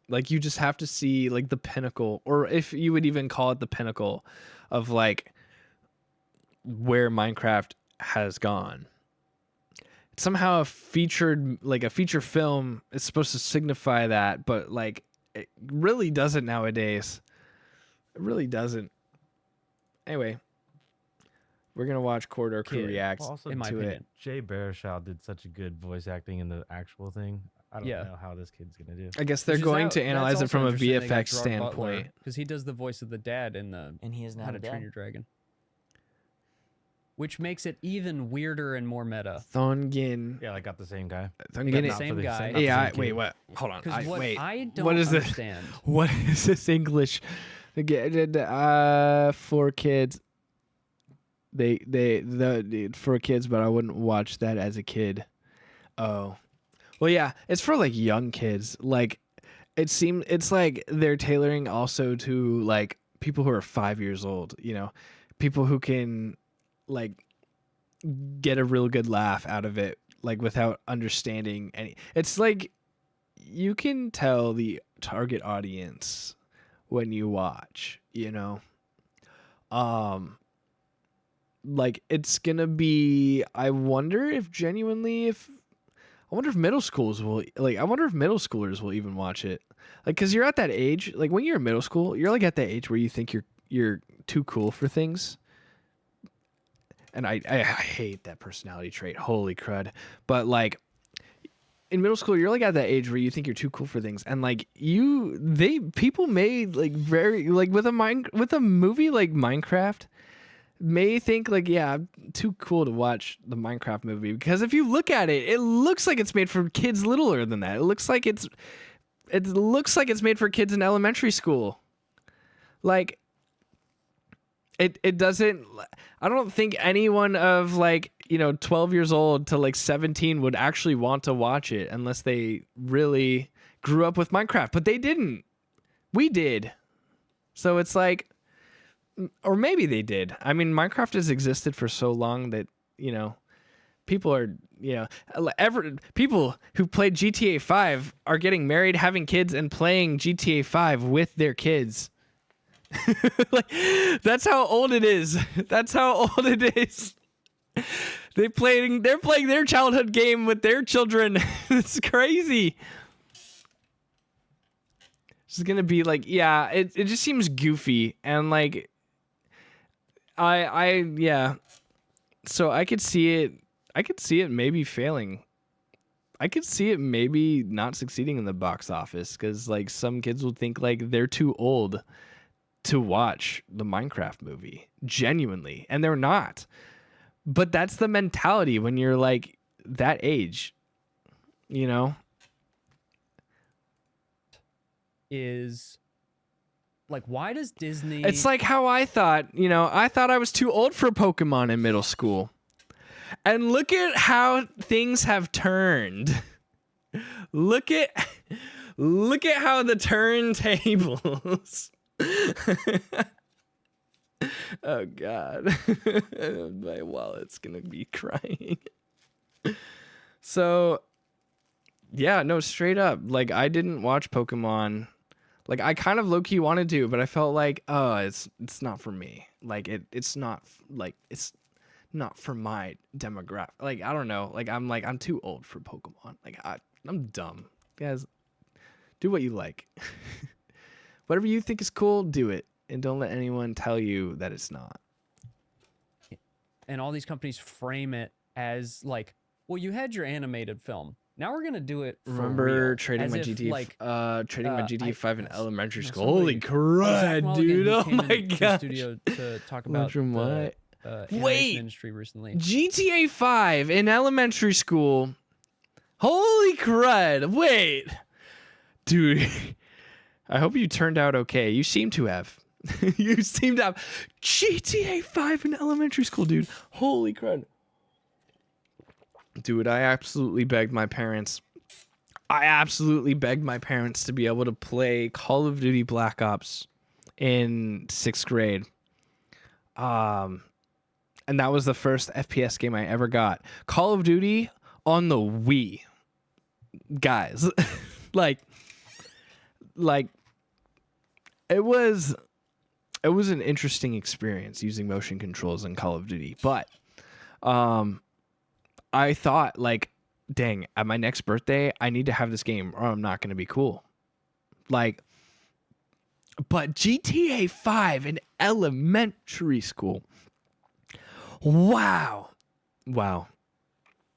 [SPEAKER 1] Like you just have to see like the pinnacle, or if you would even call it the pinnacle of like where Minecraft has gone. It's somehow a feature film is supposed to signify that, but like it really doesn't nowadays. It really doesn't. Anyway, we're gonna watch Corridor Crew react
[SPEAKER 9] in my
[SPEAKER 1] to
[SPEAKER 9] opinion,
[SPEAKER 1] it.
[SPEAKER 10] Jay Baruchel did such a good voice acting in the actual thing. I don't know how this kid's gonna do.
[SPEAKER 1] I guess they're going to analyze it from a VFX standpoint.
[SPEAKER 9] Because he does the voice of the dad in the
[SPEAKER 3] And he is
[SPEAKER 9] How
[SPEAKER 3] not
[SPEAKER 9] to
[SPEAKER 3] a
[SPEAKER 9] Train
[SPEAKER 3] dad.
[SPEAKER 9] Your Dragon, which makes it even weirder and more meta.
[SPEAKER 1] Thongin.
[SPEAKER 10] Yeah, I got the same guy.
[SPEAKER 1] Thongin.
[SPEAKER 9] the same guy.
[SPEAKER 10] not the
[SPEAKER 1] Yeah.
[SPEAKER 10] same
[SPEAKER 1] Wait.
[SPEAKER 10] kid.
[SPEAKER 1] What? Hold on.
[SPEAKER 9] Because what
[SPEAKER 1] Wait.
[SPEAKER 9] I don't
[SPEAKER 1] What is this?
[SPEAKER 9] understand.
[SPEAKER 1] What is this English? For kids. The for kids, but I wouldn't watch that as a kid. Oh, well, yeah, it's for like young kids. Like, it's like they're tailoring also to like people who are 5 years old. People who can like get a real good laugh out of it, like without understanding any. It's like you can tell the target audience when you watch. Like it's gonna be. I wonder if middle schools will like. I wonder if middle schoolers will even watch it. Like, cause you're at that age. Like when you're in middle school, you're like at that age where you think you're too cool for things. And I hate that personality trait. Holy crud! But like in middle school, you're like at that age where you think you're too cool for things, and like people made like very like with a movie like Minecraft. May think like, yeah, I'm too cool to watch the Minecraft movie, because if you look at it, it looks like it's made for kids littler than that. It looks like it's made for kids in elementary school. Like it doesn't. I don't think anyone of like 12 years old to like 17 would actually want to watch it unless they really grew up with Minecraft. But they didn't. We did. So it's like. Or maybe they did. I mean, Minecraft has existed for so long that, people are, people who played GTA 5 are getting married, having kids, and playing GTA 5 with their kids. Like, that's how old it is. That's how old it is. They're playing their childhood game with their children. It's crazy. It's gonna be like, yeah, it just seems goofy, and like yeah. So I could see it maybe failing. I could see it maybe not succeeding in the box office, because like some kids will think like they're too old to watch the Minecraft movie, genuinely, and they're not. But that's the mentality when you're like that age, you know?
[SPEAKER 9] Is like, why does Disney?
[SPEAKER 1] It's like how I thought, I thought I was too old for Pokemon in middle school. And look at how things have turned. Look at how the turntables. Oh God. My wallet's gonna be crying. So yeah, no, straight up. Like I didn't watch Pokemon. Like I kind of low-key wanted to, but I felt like, oh, it's not for me. Like it's not for my demographic. Like I don't know. Like I'm too old for Pokemon. Like I'm dumb. Guys, do what you like. Whatever you think is cool, do it. And don't let anyone tell you that it's not.
[SPEAKER 9] And all these companies frame it as like, well, you had your animated film. Now we're gonna do it for
[SPEAKER 1] Remember
[SPEAKER 9] real.
[SPEAKER 1] trading
[SPEAKER 9] As
[SPEAKER 1] my
[SPEAKER 9] if,
[SPEAKER 1] GTA,
[SPEAKER 9] like,
[SPEAKER 1] trading my GTA 5 in elementary school.
[SPEAKER 9] somebody-
[SPEAKER 1] Holy
[SPEAKER 9] Zach
[SPEAKER 1] crud,
[SPEAKER 9] Mulligan,
[SPEAKER 1] dude!
[SPEAKER 9] who
[SPEAKER 1] Oh
[SPEAKER 9] came
[SPEAKER 1] my
[SPEAKER 9] into the
[SPEAKER 1] god!
[SPEAKER 9] studio to talk about
[SPEAKER 1] From
[SPEAKER 9] the
[SPEAKER 1] what?
[SPEAKER 9] animation
[SPEAKER 1] Wait,
[SPEAKER 9] industry recently.
[SPEAKER 1] GTA 5 in elementary school. Holy crud! Wait, dude. I hope you turned out okay. You seem to have. You seem to have GTA 5 in elementary school, dude. Holy crud. Dude, I absolutely begged my parents to be able to play Call of Duty Black Ops in 6th grade. And that was the first FPS game I ever got. Call of Duty on the Wii. Guys, like it was an interesting experience using motion controls in Call of Duty, but I thought, like, dang, at my next birthday, I need to have this game or I'm not going to be cool. Like, but GTA 5 in elementary school. Wow.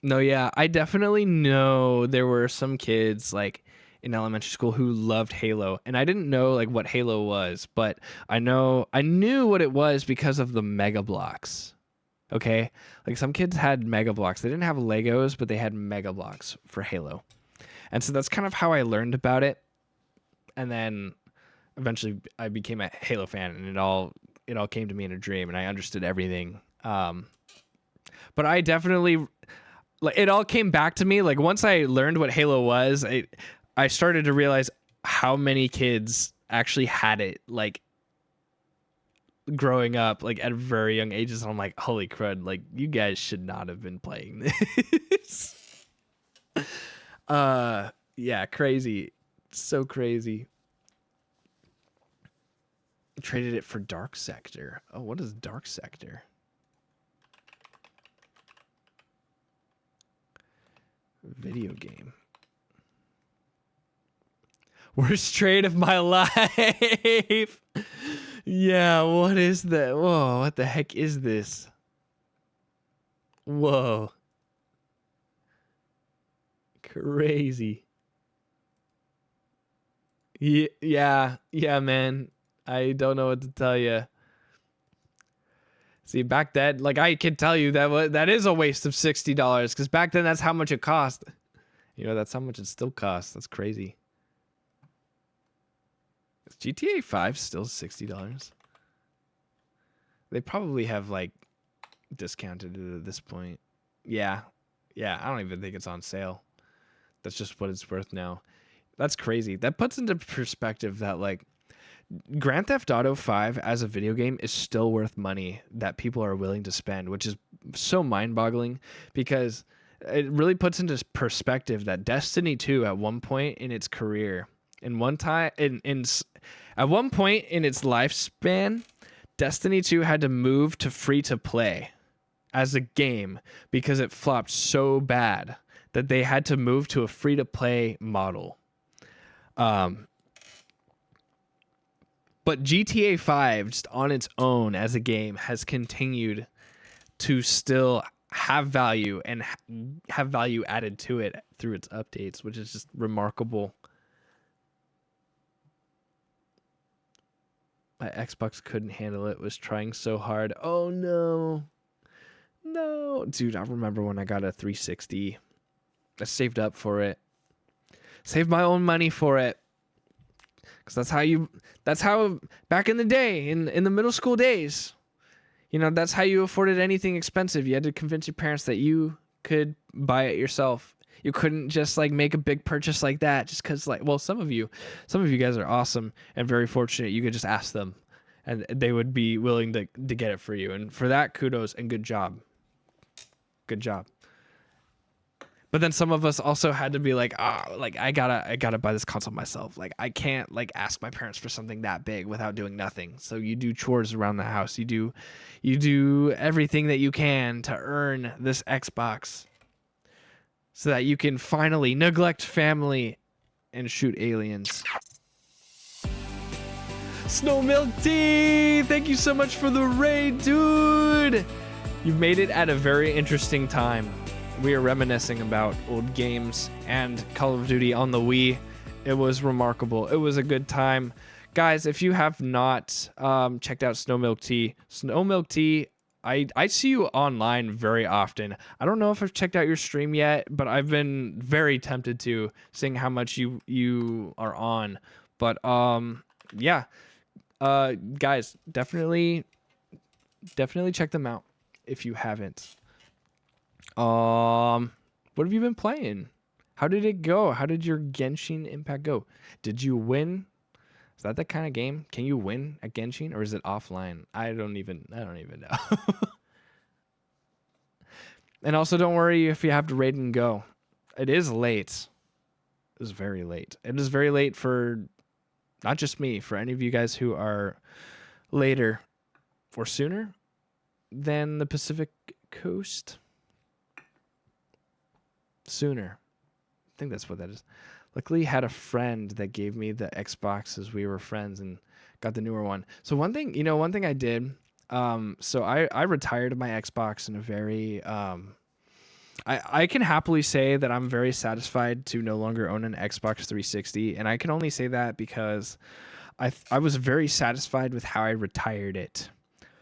[SPEAKER 1] No, yeah, I definitely know there were some kids, like, in elementary school who loved Halo. And I didn't know, like, what Halo was, but I knew what it was because of the Mega Bloks. Okay, like some kids had Mega Bloks. They didn't have Legos, but they had Mega Bloks for Halo, and so that's kind of how I learned about it. And then eventually, I became a Halo fan, and it all came to me in a dream, and I understood everything. But I definitely, like, it all came back to me. Like once I learned what Halo was, I started to realize how many kids actually had it. Like growing up, like at very young ages, and I'm like, holy crud, like you guys should not have been playing this. Yeah, crazy. So crazy. Traded it for Dark Sector. Oh, what is Dark Sector? Video game. Worst trade of my life. Yeah, what is that? Whoa, what the heck is this? Whoa. Crazy. Yeah, man. I don't know what to tell you. See, back then, like I can tell you that is a waste of $60 because back then that's how much it cost. That's how much it still costs. That's crazy. Is GTA 5 still $60? They probably have like discounted it at this point. Yeah, I don't even think it's on sale. That's just what it's worth now. That's crazy. That puts into perspective that like Grand Theft Auto 5 as a video game is still worth money that people are willing to spend, which is so mind-boggling because it really puts into perspective that Destiny 2 at one point in its career, at one point in its lifespan, Destiny 2 had to move to free to play as a game because it flopped so bad that they had to move to a free to play model. But GTA 5 just on its own as a game has continued to still have value and have value added to it through its updates, which is just remarkable. My Xbox couldn't handle it, was trying so hard. Oh no. No. Oh, dude, I remember when I got a 360. I saved up for it. Saved my own money for it. Because that's how, back in the day, in the middle school days, you know, that's how you afforded anything expensive. You had to convince your parents that you could buy it yourself. You couldn't just like make a big purchase like that just because, like, well, some of you guys are awesome and very fortunate. You could just ask them and they would be willing to get it for you. And for that, kudos and good job. Good job. But then some of us also had to be like, like I gotta buy this console myself. Like I can't like ask my parents for something that big without doing nothing. So you do chores around the house. You do everything that you can to earn this Xbox, so that you can finally neglect family and shoot aliens. Snow Milk Tea, thank you so much for the raid, dude. You've made it at a very interesting time. We are reminiscing about old games and Call of Duty on the Wii. It was remarkable. It was a good time. Guys, if you have not checked out Snow Milk Tea, I see you online very often. I don't know if I've checked out your stream yet, but I've been very tempted to, seeing how much you are on. But yeah. Guys, definitely check them out if you haven't. What have you been playing? How did it go? How did your Genshin Impact go? Did you win? Is that the kind of game? Can you win at Genshin, or is it offline? I don't even know. And also, don't worry if you have to raid and go. It is late. It is very late. It is very late for not just me, for any of you guys who are later or sooner than the Pacific Coast. Sooner. I think that's what that is. Luckily, had a friend that gave me the Xbox as we were friends and got the newer one. So one thing I did, so I retired my Xbox in a very, I can happily say that I'm very satisfied to no longer own an Xbox 360. And I can only say that because I was very satisfied with how I retired it.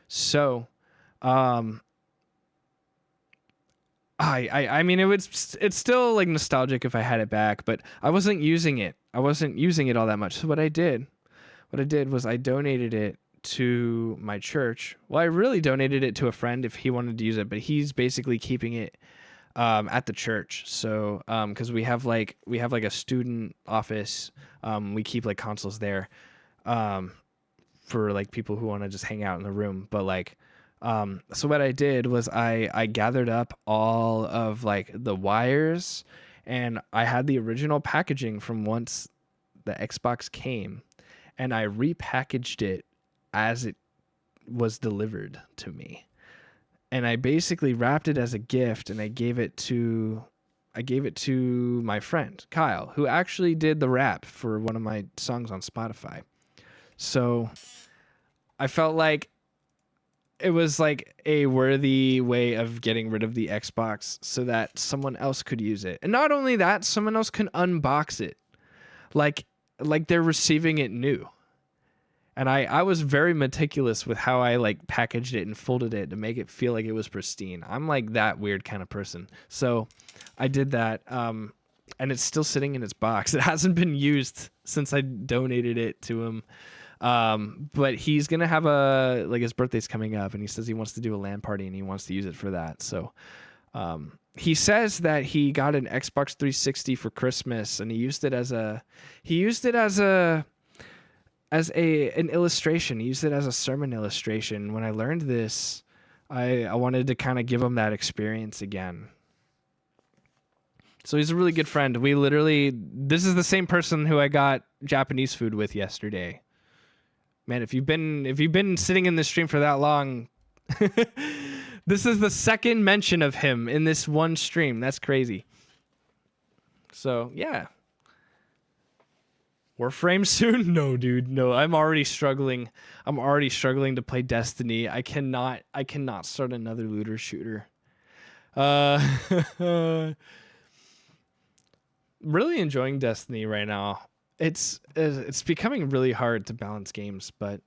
[SPEAKER 1] So, I mean, it's still like nostalgic if I had it back, but I wasn't using it. I wasn't using it all that much. So what I did was I donated it to my church. Well, I really donated it to a friend if he wanted to use it, but he's basically keeping it at the church. So because we have like a student office, we keep like consoles there for like people who want to just hang out in the room. But like so what I did was I gathered up all of like the wires, and I had the original packaging from once the Xbox came, and I repackaged it as it was delivered to me. And I basically wrapped it as a gift, and I gave it to my friend Kyle, who actually did the rap for one of my songs on Spotify. So I felt like it was like a worthy way of getting rid of the Xbox so that someone else could use it. And not only that, someone else can unbox it like they're receiving it new. And I was very meticulous with how I like packaged it and folded it to make it feel like it was pristine. I'm like that weird kind of person. So I did that. And it's still sitting in its box. It hasn't been used since I donated it to him. But he's going to have his birthday's coming up, and he says he wants to do a LAN party and he wants to use it for that. So, he says that he got an Xbox 360 for Christmas, and he used it as an illustration. He used it as a sermon illustration. When I learned this, I wanted to kind of give him that experience again. So he's a really good friend. This is the same person who I got Japanese food with yesterday. Man, if you've been sitting in this stream for that long, this is the second mention of him in this one stream. That's crazy. So, yeah. Warframe soon? No, dude. No, I'm already struggling. To play Destiny. I cannot start another looter shooter. Really enjoying Destiny right now. It's becoming really hard to balance games, but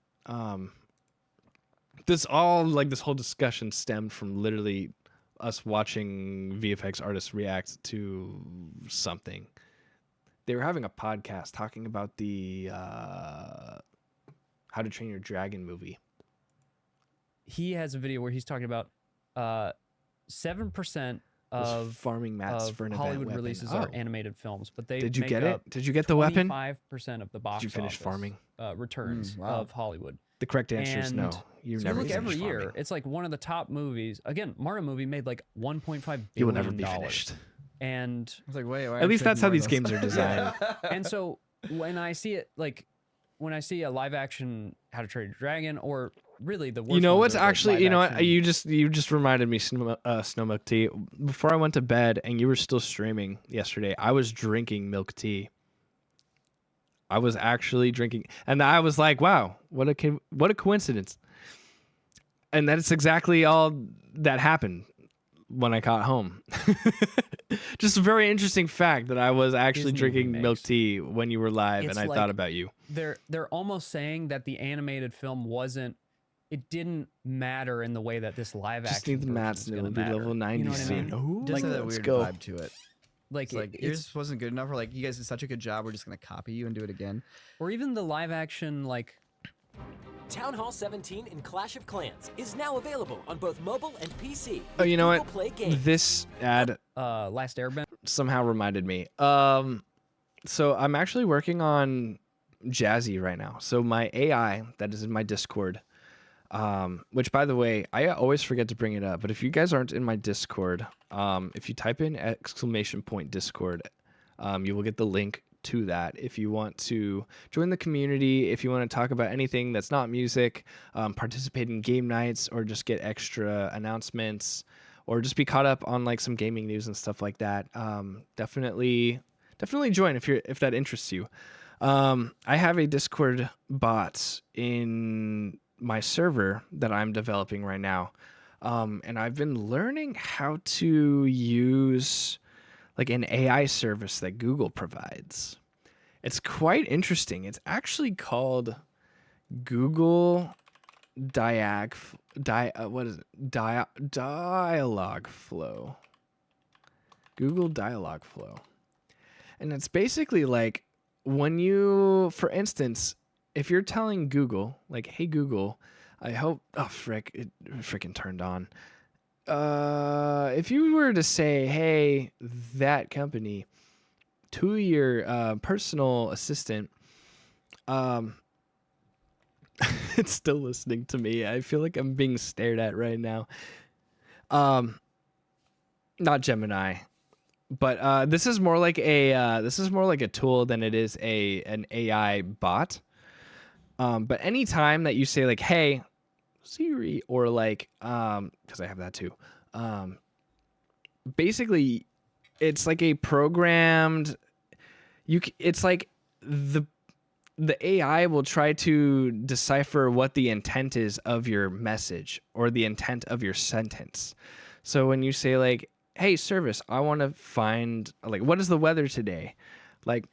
[SPEAKER 1] this whole discussion stemmed from literally us watching VFX artists react to something. They were having a podcast talking about the How to Train Your Dragon movie.
[SPEAKER 9] He has a video where he's talking about 7%
[SPEAKER 1] Was
[SPEAKER 9] of
[SPEAKER 1] farming mats for an event
[SPEAKER 9] Hollywood
[SPEAKER 1] weapon.
[SPEAKER 9] releases
[SPEAKER 1] Oh.
[SPEAKER 9] are animated films, but they
[SPEAKER 1] Did you
[SPEAKER 9] make
[SPEAKER 1] get
[SPEAKER 9] up
[SPEAKER 1] it? Did you get the weapon?
[SPEAKER 9] 25% of the box
[SPEAKER 1] Did you finish
[SPEAKER 9] office,
[SPEAKER 1] farming?
[SPEAKER 9] Returns
[SPEAKER 7] wow.
[SPEAKER 9] of Hollywood.
[SPEAKER 1] The correct answer is no.
[SPEAKER 9] And
[SPEAKER 1] You
[SPEAKER 9] so
[SPEAKER 1] never
[SPEAKER 9] look every
[SPEAKER 1] finished
[SPEAKER 9] year.
[SPEAKER 1] farming.
[SPEAKER 9] It's like one of the top movies. Again, Mario movie made like 1.5 billion.
[SPEAKER 1] You will never be finished.
[SPEAKER 9] And
[SPEAKER 7] I was like, wait, why
[SPEAKER 1] At
[SPEAKER 7] aren't
[SPEAKER 1] least
[SPEAKER 7] you
[SPEAKER 1] that's how
[SPEAKER 7] making
[SPEAKER 1] these
[SPEAKER 7] more of
[SPEAKER 1] games are
[SPEAKER 7] those?
[SPEAKER 1] designed.
[SPEAKER 9] and so when I see it, like when I see a live action How to Train Your Dragon, or really the worst
[SPEAKER 1] You know
[SPEAKER 9] ones
[SPEAKER 1] what's
[SPEAKER 9] are, like,
[SPEAKER 1] actually,
[SPEAKER 9] live
[SPEAKER 1] you know what?
[SPEAKER 9] action-
[SPEAKER 1] You just reminded me, Snow Milk Tea. Before I went to bed and you were still streaming yesterday, I was drinking milk tea. I was actually drinking, and I was like, "Wow, what a coincidence!" And that's exactly all that happened when I got home. Just a very interesting fact that I was actually
[SPEAKER 9] Disney
[SPEAKER 1] drinking milk
[SPEAKER 9] remakes.
[SPEAKER 1] tea when you were live,
[SPEAKER 9] It's
[SPEAKER 1] and I
[SPEAKER 9] like-
[SPEAKER 1] thought about you.
[SPEAKER 9] They're almost saying that the animated film wasn't. It didn't matter in the way that this live
[SPEAKER 1] Just
[SPEAKER 9] action
[SPEAKER 1] need the
[SPEAKER 9] version
[SPEAKER 1] mats
[SPEAKER 9] is
[SPEAKER 1] and
[SPEAKER 9] gonna
[SPEAKER 1] it'll be
[SPEAKER 9] matter.
[SPEAKER 1] level 90
[SPEAKER 9] You know what I
[SPEAKER 1] soon.
[SPEAKER 9] mean?
[SPEAKER 1] Ooh,
[SPEAKER 7] Just have that
[SPEAKER 1] let's
[SPEAKER 7] weird
[SPEAKER 1] go.
[SPEAKER 7] vibe to it.
[SPEAKER 9] Like,
[SPEAKER 7] It's like yours wasn't good enough. Or like you guys did such a good job. We're just gonna copy you and do it again.
[SPEAKER 9] or even the live action like
[SPEAKER 11] Town Hall 17 in Clash of Clans is now available on both mobile and PC.
[SPEAKER 1] Oh, you know
[SPEAKER 11] Google
[SPEAKER 1] what?
[SPEAKER 11] Play games.
[SPEAKER 1] This ad
[SPEAKER 9] Last Airbender.
[SPEAKER 1] somehow reminded me. So I'm actually working on Jazzy right now. So my AI that is in my Discord, which by the way, I always forget to bring it up, but if you guys aren't in my Discord, if you type in !Discord, you will get the link to that. If you want to join the community, if you want to talk about anything that's not music, participate in game nights, or just get extra announcements, or just be caught up on like some gaming news and stuff like that, definitely join if that interests you. I have a Discord bot in my server that I'm developing right now, and I've been learning how to use like an AI service that Google provides. It's quite interesting. It's actually called Google Dialog Flow. Google Dialog Flow. And it's basically like when you, for instance, if you're telling Google, like, hey Google, I hope, oh frick, it freaking turned on. If you were to say, hey, that company, to your personal assistant, it's still listening to me. I feel like I'm being stared at right now. Not Gemini, but this is more like a tool than it is an AI bot. But anytime that you say like, hey, Siri, or like, because I have that too. Basically, it's like a programmed. It's like the AI will try to decipher what the intent is of your message or the intent of your sentence. So when you say like, hey service, I want to find like, what is the weather today? Like,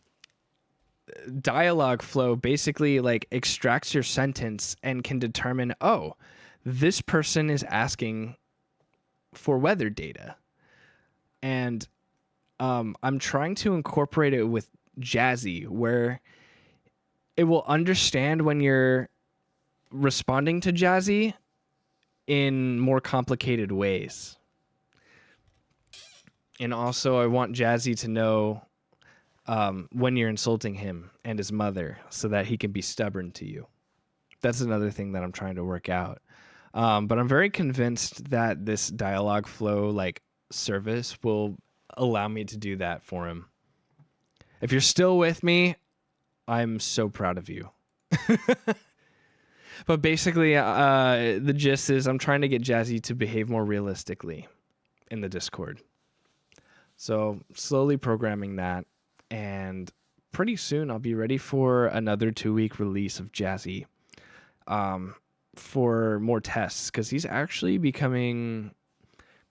[SPEAKER 1] Dialog Flow basically like extracts your sentence and can determine, oh, this person is asking for weather data. And I'm trying to incorporate it with Jazzy, where it will understand when you're responding to Jazzy in more complicated ways. And also I want Jazzy to know when you're insulting him and his mother so that he can be stubborn to you. That's another thing that I'm trying to work out. But I'm very convinced that this Dialog Flow like service will allow me to do that for him. If you're still with me, I'm so proud of you. But basically, the gist is I'm trying to get Jazzy to behave more realistically in the Discord. So slowly programming that, and pretty soon I'll be ready for another 2-week release of Jazzy for more tests, because he's actually becoming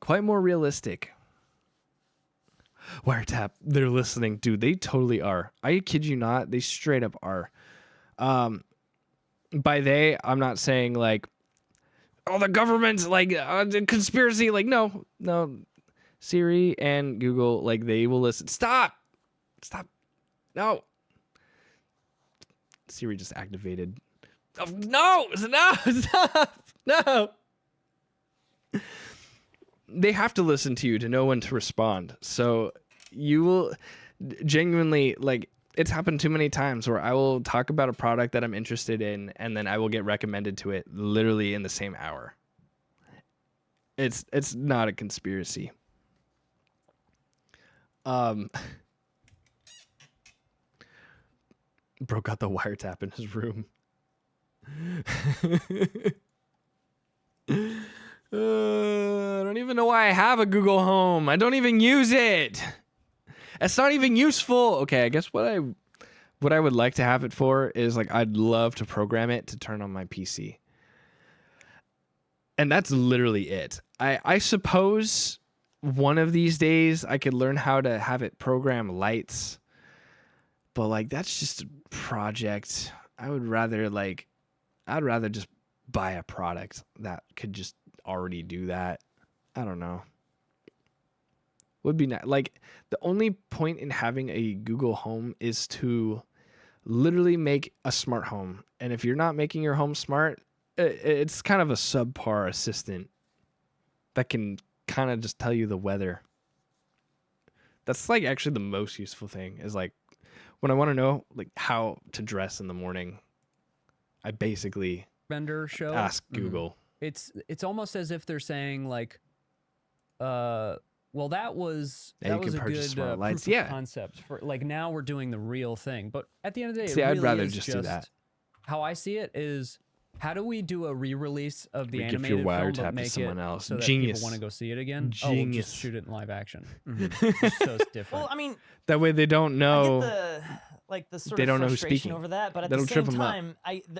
[SPEAKER 1] quite more realistic. Wiretap, they're listening. Dude, they totally are. I kid you not, they straight up are. By they, I'm not saying like oh, the government, like the conspiracy, like no. Siri and Google, like they will listen. Stop. No. Siri just activated. Oh, no, stop. No. They have to listen to you to know when to respond. So you will genuinely, like, it's happened too many times where I will talk about a product that I'm interested in and then I will get recommended to it literally in the same hour. It's not a conspiracy. Bro got the wiretap in his room. I don't even know why I have a Google Home. I don't even use it. It's not even useful. Okay, I guess what I would like to have it for is, like, I'd love to program it to turn on my PC. And that's literally it. I suppose one of these days I could learn how to have it program lights. But, like, that's just a project. I'd rather just buy a product that could just already do that. I don't know. Would be nice. Like, the only point in having a Google Home is to literally make a smart home. And if you're not making your home smart, it's kind of a subpar assistant that can kind of just tell you the weather. That's, like, actually the most useful thing is, like, when I want to know, like, how to dress in the morning, I basically
[SPEAKER 9] Bender show.
[SPEAKER 1] ask Google.
[SPEAKER 9] It's almost as if they're saying, like, well, that was
[SPEAKER 1] Yeah, you
[SPEAKER 9] a
[SPEAKER 1] can purchase
[SPEAKER 9] good
[SPEAKER 1] smart lights.
[SPEAKER 9] proof of
[SPEAKER 1] Yeah.
[SPEAKER 9] concept for, like, now we're doing the real thing. But at the end of the day,
[SPEAKER 1] See,
[SPEAKER 9] it
[SPEAKER 1] I'd
[SPEAKER 9] really
[SPEAKER 1] rather
[SPEAKER 9] is
[SPEAKER 1] just do that.
[SPEAKER 9] How I see it is, how do we do a re-release of the
[SPEAKER 1] We give
[SPEAKER 9] animated
[SPEAKER 1] your
[SPEAKER 9] film
[SPEAKER 1] wiretap
[SPEAKER 9] but
[SPEAKER 1] to
[SPEAKER 9] make
[SPEAKER 1] someone
[SPEAKER 9] it
[SPEAKER 1] else.
[SPEAKER 9] so that
[SPEAKER 1] Genius.
[SPEAKER 9] people want to go see it again? Oh, we'll
[SPEAKER 1] Genius.
[SPEAKER 9] just shoot it in live action. Just so it's different.
[SPEAKER 3] Well, I mean,
[SPEAKER 1] That way they don't
[SPEAKER 3] I
[SPEAKER 1] know.
[SPEAKER 3] get the sort
[SPEAKER 1] They
[SPEAKER 3] of
[SPEAKER 1] don't know who's
[SPEAKER 3] frustration
[SPEAKER 1] speaking.
[SPEAKER 3] over that, but at
[SPEAKER 1] That'll
[SPEAKER 3] the
[SPEAKER 1] trip
[SPEAKER 3] same
[SPEAKER 1] 'em up.
[SPEAKER 3] time,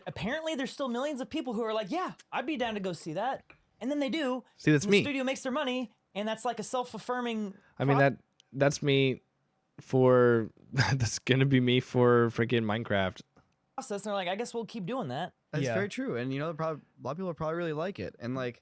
[SPEAKER 3] apparently there's still millions of people who are like, yeah, I'd be down to go see that, and then they do.
[SPEAKER 1] See, that's
[SPEAKER 3] and
[SPEAKER 1] me.
[SPEAKER 3] The studio makes their money, and that's like a self-affirming.
[SPEAKER 1] I mean, that's me for that's gonna be me for freaking Minecraft.
[SPEAKER 3] process, and they're like, I guess we'll keep doing that.
[SPEAKER 7] That's very true, and you know, a lot of people probably really like it, and like,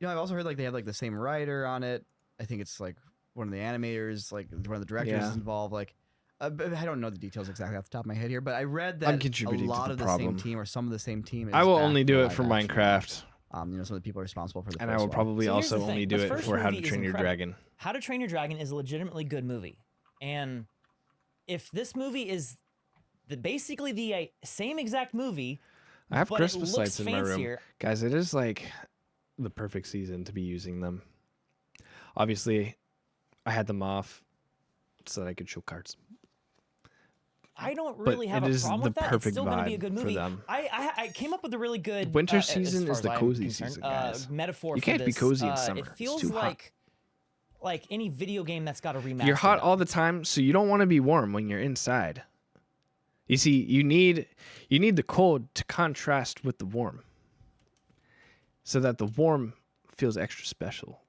[SPEAKER 7] you know, I've also heard like they have like the same writer on it. I think it's like one of the animators, like one of the directors
[SPEAKER 1] Yeah.
[SPEAKER 7] is involved. Like, but I don't know the details exactly off the top of my head here, but I read that
[SPEAKER 1] I'm contributing
[SPEAKER 7] a
[SPEAKER 1] to
[SPEAKER 7] lot
[SPEAKER 1] the
[SPEAKER 7] of the
[SPEAKER 1] problem.
[SPEAKER 7] same team or some of the same team. Is
[SPEAKER 1] I will
[SPEAKER 7] back
[SPEAKER 1] only do it
[SPEAKER 7] live
[SPEAKER 1] for
[SPEAKER 7] action.
[SPEAKER 1] Minecraft.
[SPEAKER 7] You know, some of the people are responsible for the
[SPEAKER 1] And I
[SPEAKER 7] first
[SPEAKER 1] will
[SPEAKER 7] one.
[SPEAKER 1] probably
[SPEAKER 3] So here's the
[SPEAKER 1] also only
[SPEAKER 3] thing,
[SPEAKER 1] do
[SPEAKER 3] the
[SPEAKER 1] it
[SPEAKER 3] first
[SPEAKER 1] for How to
[SPEAKER 3] movie is
[SPEAKER 1] Train Your
[SPEAKER 3] incredible.
[SPEAKER 1] Dragon.
[SPEAKER 3] How to Train Your Dragon is a legitimately good movie, and if this movie is basically the same exact movie,
[SPEAKER 1] I have
[SPEAKER 3] but
[SPEAKER 1] Christmas
[SPEAKER 3] it looks
[SPEAKER 1] lights in my room.
[SPEAKER 3] fancier.
[SPEAKER 1] Guys, it is like the perfect season to be using them. Obviously, I had them off so that I could show cards.
[SPEAKER 3] I don't
[SPEAKER 1] But
[SPEAKER 3] really have
[SPEAKER 1] it
[SPEAKER 3] a
[SPEAKER 1] is
[SPEAKER 3] problem
[SPEAKER 1] the
[SPEAKER 3] with that. It's
[SPEAKER 1] perfect
[SPEAKER 3] still going to be a
[SPEAKER 1] vibe
[SPEAKER 3] good
[SPEAKER 1] for
[SPEAKER 3] movie.
[SPEAKER 1] them.
[SPEAKER 3] I came up with a really good
[SPEAKER 1] Winter
[SPEAKER 3] as
[SPEAKER 1] season
[SPEAKER 3] far
[SPEAKER 1] is
[SPEAKER 3] as
[SPEAKER 1] the
[SPEAKER 3] I'm
[SPEAKER 1] cozy
[SPEAKER 3] concerned,
[SPEAKER 1] season, guys.
[SPEAKER 3] metaphor
[SPEAKER 1] You
[SPEAKER 3] for
[SPEAKER 1] can't be
[SPEAKER 3] this.
[SPEAKER 1] cozy in summer.
[SPEAKER 3] It
[SPEAKER 1] It's
[SPEAKER 3] feels
[SPEAKER 1] too hot.
[SPEAKER 3] like any video game that's got a remaster.
[SPEAKER 1] You're hot
[SPEAKER 3] done.
[SPEAKER 1] all the time, so you don't want to be warm when you're inside. You see, you need the cold to contrast with the warm, so that the warm feels extra special.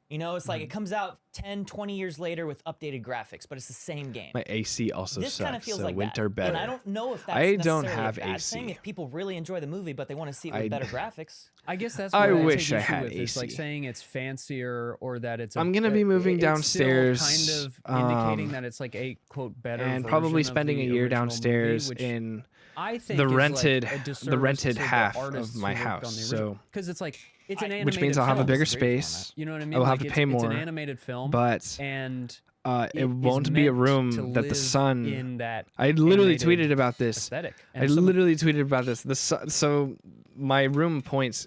[SPEAKER 3] You know, it's like it comes out 10, 20 years later with updated graphics, but it's the same game.
[SPEAKER 1] My AC also
[SPEAKER 3] This kind of
[SPEAKER 1] sucks,
[SPEAKER 3] feels
[SPEAKER 1] so
[SPEAKER 3] like
[SPEAKER 1] winter
[SPEAKER 3] that.
[SPEAKER 1] better.
[SPEAKER 3] And I don't know if that's
[SPEAKER 1] I don't
[SPEAKER 3] necessarily
[SPEAKER 1] have
[SPEAKER 3] a bad
[SPEAKER 1] AC.
[SPEAKER 3] thing. If people really enjoy the movie, but they want to see it with better graphics.
[SPEAKER 9] I guess that's
[SPEAKER 1] I
[SPEAKER 9] what I
[SPEAKER 1] wish
[SPEAKER 9] take
[SPEAKER 1] I
[SPEAKER 9] issue
[SPEAKER 1] had
[SPEAKER 9] with. It's like
[SPEAKER 1] AC.
[SPEAKER 9] saying it's fancier or that it's.
[SPEAKER 1] I'm gonna be moving
[SPEAKER 9] it's still
[SPEAKER 1] downstairs,
[SPEAKER 9] kind of indicating that it's like a quote better
[SPEAKER 1] and
[SPEAKER 9] version
[SPEAKER 1] probably
[SPEAKER 9] of
[SPEAKER 1] spending
[SPEAKER 9] the
[SPEAKER 1] a year
[SPEAKER 9] original
[SPEAKER 1] downstairs
[SPEAKER 9] movie, which
[SPEAKER 1] in
[SPEAKER 9] I think
[SPEAKER 1] the
[SPEAKER 9] is, like,
[SPEAKER 1] rented
[SPEAKER 9] a disservice
[SPEAKER 1] the rented
[SPEAKER 9] to the
[SPEAKER 1] half
[SPEAKER 9] artists
[SPEAKER 1] of my
[SPEAKER 9] who worked on the
[SPEAKER 1] house.
[SPEAKER 9] original.
[SPEAKER 1] So,
[SPEAKER 9] Because it's like it's an animated
[SPEAKER 1] which means I'll have a
[SPEAKER 9] film.
[SPEAKER 1] bigger
[SPEAKER 3] It's a great
[SPEAKER 1] space.
[SPEAKER 9] You know what I mean?
[SPEAKER 1] I will have
[SPEAKER 9] Like,
[SPEAKER 1] to pay
[SPEAKER 9] it's
[SPEAKER 1] more,
[SPEAKER 9] an animated film,
[SPEAKER 1] but
[SPEAKER 9] and
[SPEAKER 1] it
[SPEAKER 9] is
[SPEAKER 1] won't be a
[SPEAKER 9] meant
[SPEAKER 1] room
[SPEAKER 9] to
[SPEAKER 1] that the
[SPEAKER 9] live
[SPEAKER 1] sun.
[SPEAKER 9] in that
[SPEAKER 1] I literally
[SPEAKER 9] animated
[SPEAKER 1] tweeted about this.
[SPEAKER 9] aesthetic.
[SPEAKER 1] I
[SPEAKER 9] And some-
[SPEAKER 1] literally tweeted about this. So my room points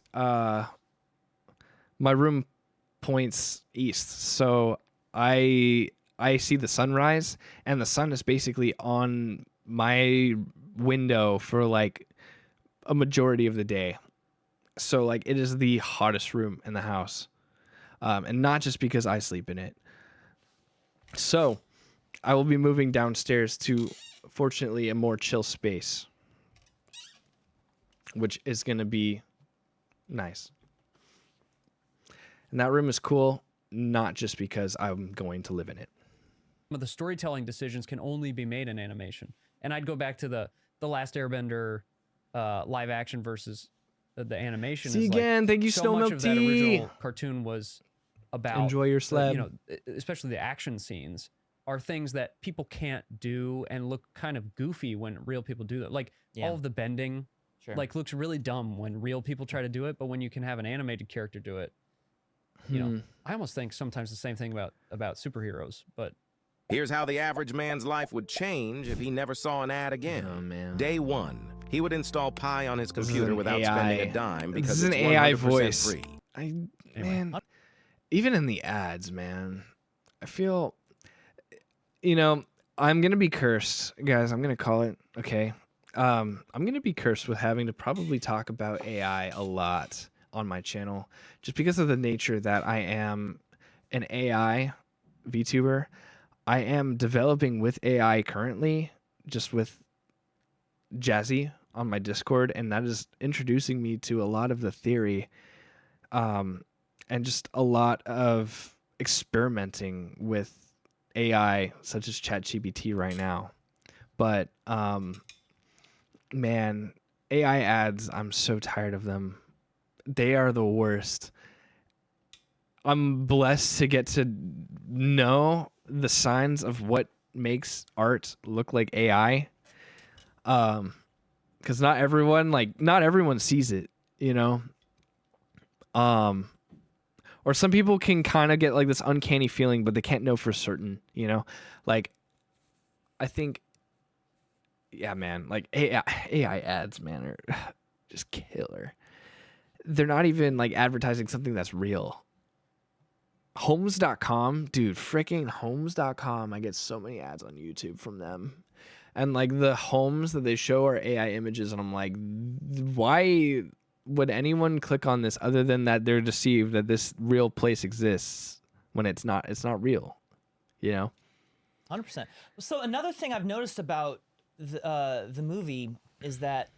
[SPEAKER 1] east. So I see the sunrise, and the sun is basically on my window for like a majority of the day. So like it is the hottest room in the house, and not just because I sleep in it. So I will be moving downstairs to, fortunately, a more chill space, which is going to be nice. And that room is cool, not just because I'm going to live in it.
[SPEAKER 9] Some of the storytelling decisions can only be made in animation. And I'd go back to the Last Airbender live action versus the animation.
[SPEAKER 1] See
[SPEAKER 9] is
[SPEAKER 1] again,
[SPEAKER 9] like,
[SPEAKER 1] thank you,
[SPEAKER 9] so
[SPEAKER 1] Snow
[SPEAKER 9] much
[SPEAKER 1] Milk
[SPEAKER 9] of that
[SPEAKER 1] Tea.
[SPEAKER 9] original cartoon was about
[SPEAKER 1] Enjoy your slab.
[SPEAKER 9] you know, especially the action scenes are things that people can't do and look kind of goofy when real people do that. Like
[SPEAKER 3] Yeah.
[SPEAKER 9] all of the bending,
[SPEAKER 3] Sure.
[SPEAKER 9] like looks really dumb when real people try to do it, but when you can have an animated character do it, you know, I almost think sometimes the same thing about superheroes, but
[SPEAKER 12] Here's how the average man's life would change if he never saw an ad again.
[SPEAKER 1] Oh, man.
[SPEAKER 12] Day 1, he would install Pi on his
[SPEAKER 1] This is
[SPEAKER 12] computer
[SPEAKER 1] an
[SPEAKER 12] without
[SPEAKER 1] AI.
[SPEAKER 12] spending a dime
[SPEAKER 1] This
[SPEAKER 12] because
[SPEAKER 1] is an
[SPEAKER 12] it's
[SPEAKER 1] AI
[SPEAKER 12] 100%
[SPEAKER 1] voice.
[SPEAKER 12] free.
[SPEAKER 1] Man, even in the ads, man, I feel, you know, I'm gonna be cursed, guys. I'm gonna call it, okay. I'm gonna be cursed with having to probably talk about AI a lot on my channel, just because of the nature that I am an AI VTuber. I am developing with AI currently, just with Jazzy on my Discord, and that is introducing me to a lot of the theory, and just a lot of experimenting with AI, such as ChatGPT right now. But man, AI ads, I'm so tired of them. They are the worst. I'm blessed to get to know the signs of what makes art look like AI. Because not everyone sees it, you know. Or some people can kind of get like this uncanny feeling, but they can't know for certain, you know. Like, I think, yeah, man, like AI ads, man, are just killer. They're not even like advertising something that's real. Homes.com, dude, freaking Homes.com. I get so many ads on YouTube from them. And like the homes that they show are AI images, and I'm like, why would anyone click on this other than that they're deceived that this real place exists when it's not real, you know?
[SPEAKER 3] 100%. So another thing I've noticed about the movie is that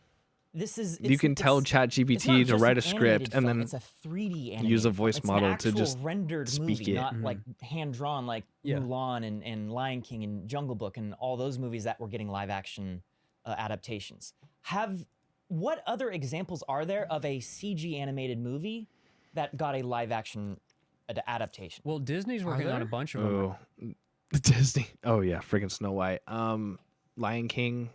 [SPEAKER 1] you can tell ChatGPT to write a script and then
[SPEAKER 3] it's a 3D animated
[SPEAKER 1] use a
[SPEAKER 3] film.
[SPEAKER 1] voice
[SPEAKER 3] It's
[SPEAKER 1] model
[SPEAKER 3] an
[SPEAKER 1] to
[SPEAKER 3] actual
[SPEAKER 1] just
[SPEAKER 3] rendered
[SPEAKER 1] speak
[SPEAKER 3] movie,
[SPEAKER 1] it.
[SPEAKER 3] not like hand drawn like Mulan and Lion King and Jungle Book and all those movies that were getting live action adaptations. What other examples are there of a CG animated movie that got a live action adaptation?
[SPEAKER 9] Well, Disney's working on a bunch of them.
[SPEAKER 1] Oh, Disney. Oh yeah, freaking Snow White. Lion King,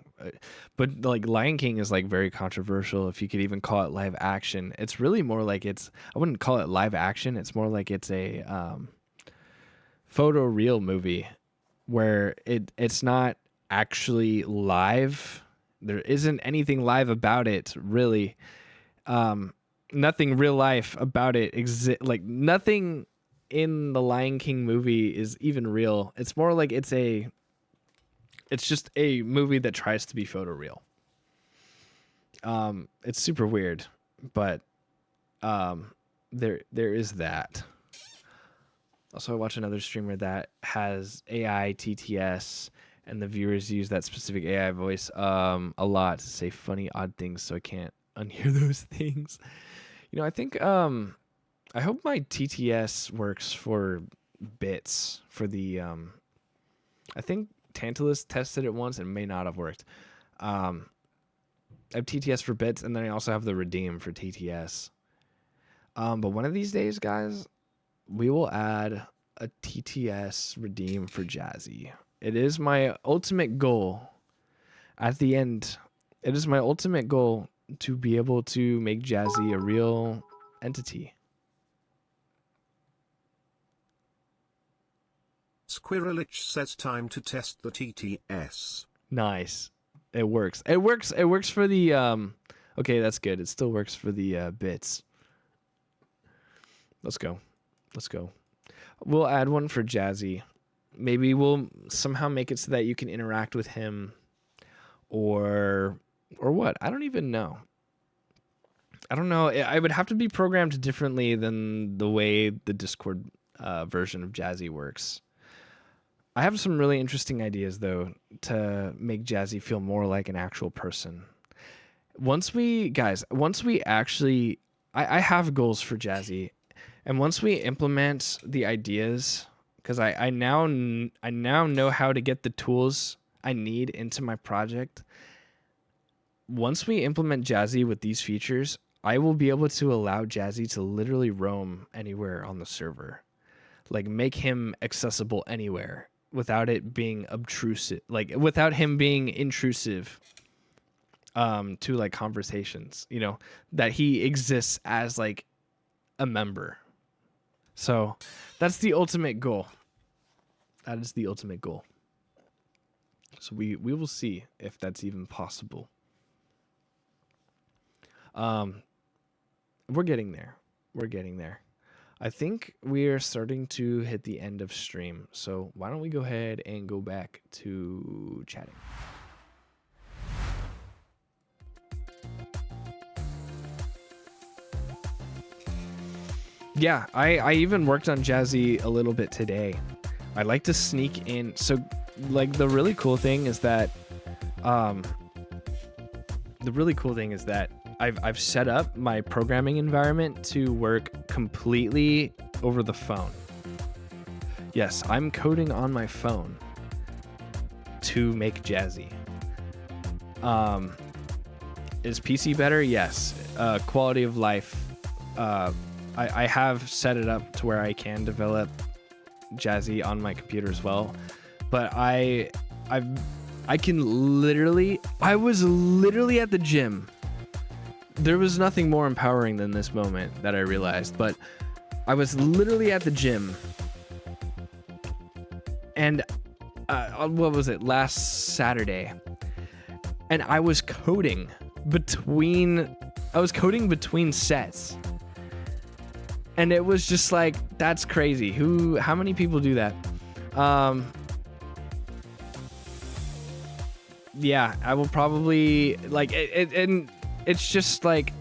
[SPEAKER 1] but like Lion King is like very controversial. If you could even call it live action, it's really more like I wouldn't call it live action. It's more like it's a photo real movie where it's not actually live. There isn't anything live about it, really. Nothing real life about it like nothing in the Lion King movie is even real. It's more like it's just a movie that tries to be photoreal. It's super weird, but there is that. Also, I watch another streamer that has AI TTS, and the viewers use that specific AI voice a lot to say funny, odd things, so I can't unhear those things. You know, I think I hope my TTS works for bits for the I think Tantalus tested it once and may not have worked. I have TTS for bits, and then I also have the redeem for TTS. But one of these days, guys, we will add a TTS redeem for Jazzy. It is my ultimate goal. At the end, it is my ultimate goal to be able to make Jazzy a real entity.
[SPEAKER 5] Squirrelich says time to test the TTS.
[SPEAKER 1] Nice. It works. It works for the okay, that's good. It still works for the bits. Let's go. We'll add one for Jazzy. Maybe we'll somehow make it so that you can interact with him or what? I don't even know. I don't know. I would have to be programmed differently than the way the Discord version of Jazzy works. I have some really interesting ideas, though, to make Jazzy feel more like an actual person. Once we actually... I have goals for Jazzy, and once we implement the ideas, because I now know how to get the tools I need into my project, once we implement Jazzy with these features, I will be able to allow Jazzy to literally roam anywhere on the server. Like make him accessible anywhere without it being obtrusive, like without him being intrusive to like conversations, you know, that he exists as like a member. So that's the ultimate goal. That is the ultimate goal. So we will see if that's even possible. We're getting there. We're getting there. I think we are starting to hit the end of stream. So why don't we go ahead and go back to chatting. Yeah, I even worked on Jazzy a little bit today. I like to sneak in. So like the really cool thing is that I've set up my programming environment to work completely over the phone. Yes, I'm coding on my phone to make Jazzy. Is PC better? Yes. Quality of life. I have set it up to where I can develop Jazzy on my computer as well, but I was literally at the gym. There was nothing more empowering than this moment that I realized, but I was literally at the gym, and what was it, last Saturday, and I was coding between sets. And it was just like, that's crazy. How many people do that? Yeah, I will probably like it, and it's just like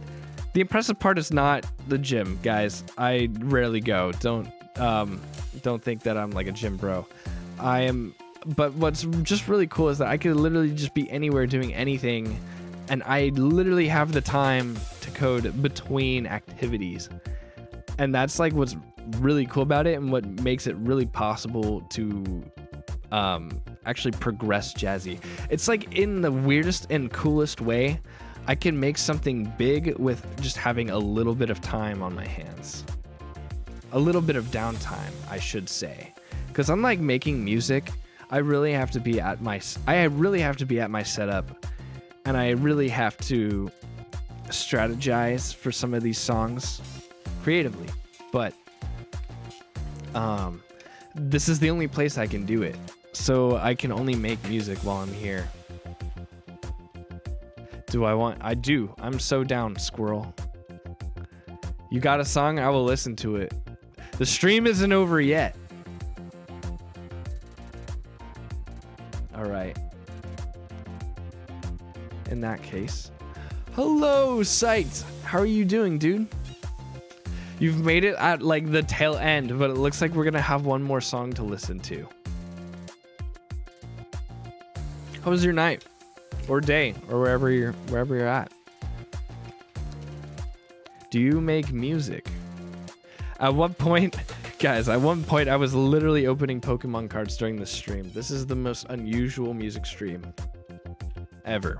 [SPEAKER 1] the impressive part is not the gym, guys. I rarely go. Don't think that I'm like a gym bro. I am, but what's just really cool is that I could literally just be anywhere doing anything, and I literally have the time to code between activities. And that's like what's really cool about it, and what makes it really possible to actually progress Jazzy. It's like in the weirdest and coolest way, I can make something big with just having a little bit of time on my hands. A little bit of downtime, I should say. Because unlike making music, I really have to be at my setup, and I really have to strategize for some of these songs creatively, but this is the only place I can do it, so I can only make music while I'm here. I do. I'm so down, Squirrel. You got a song? I will listen to it. The stream isn't over yet. All right. In that case, hello, Psyched. How are you doing, dude? You've made it at like the tail end, but it looks like we're gonna have one more song to listen to. How was your night, or day, or wherever you're at? Do you make music? At one point, guys, I was literally opening Pokemon cards during the stream. This is the most unusual music stream ever.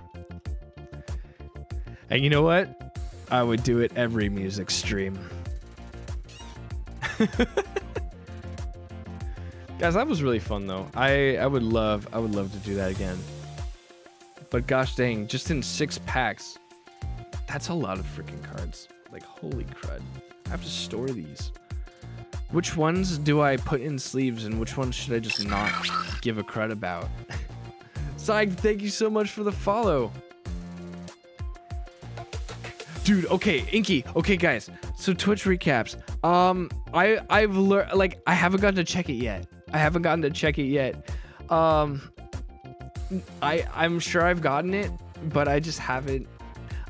[SPEAKER 1] And you know what? I would do it every music stream. Guys, that was really fun though. I would love to do that again. But gosh dang, just in 6 packs, that's a lot of freaking cards. Like holy crud. I have to store these. Which ones do I put in sleeves and which ones should I just not give a crud about? Psych, thank you so much for the follow. Dude, okay, Inky. Okay, guys. So Twitch recaps. I've learned, like, I haven't gotten to check it yet. I'm sure I've gotten it, but I just haven't.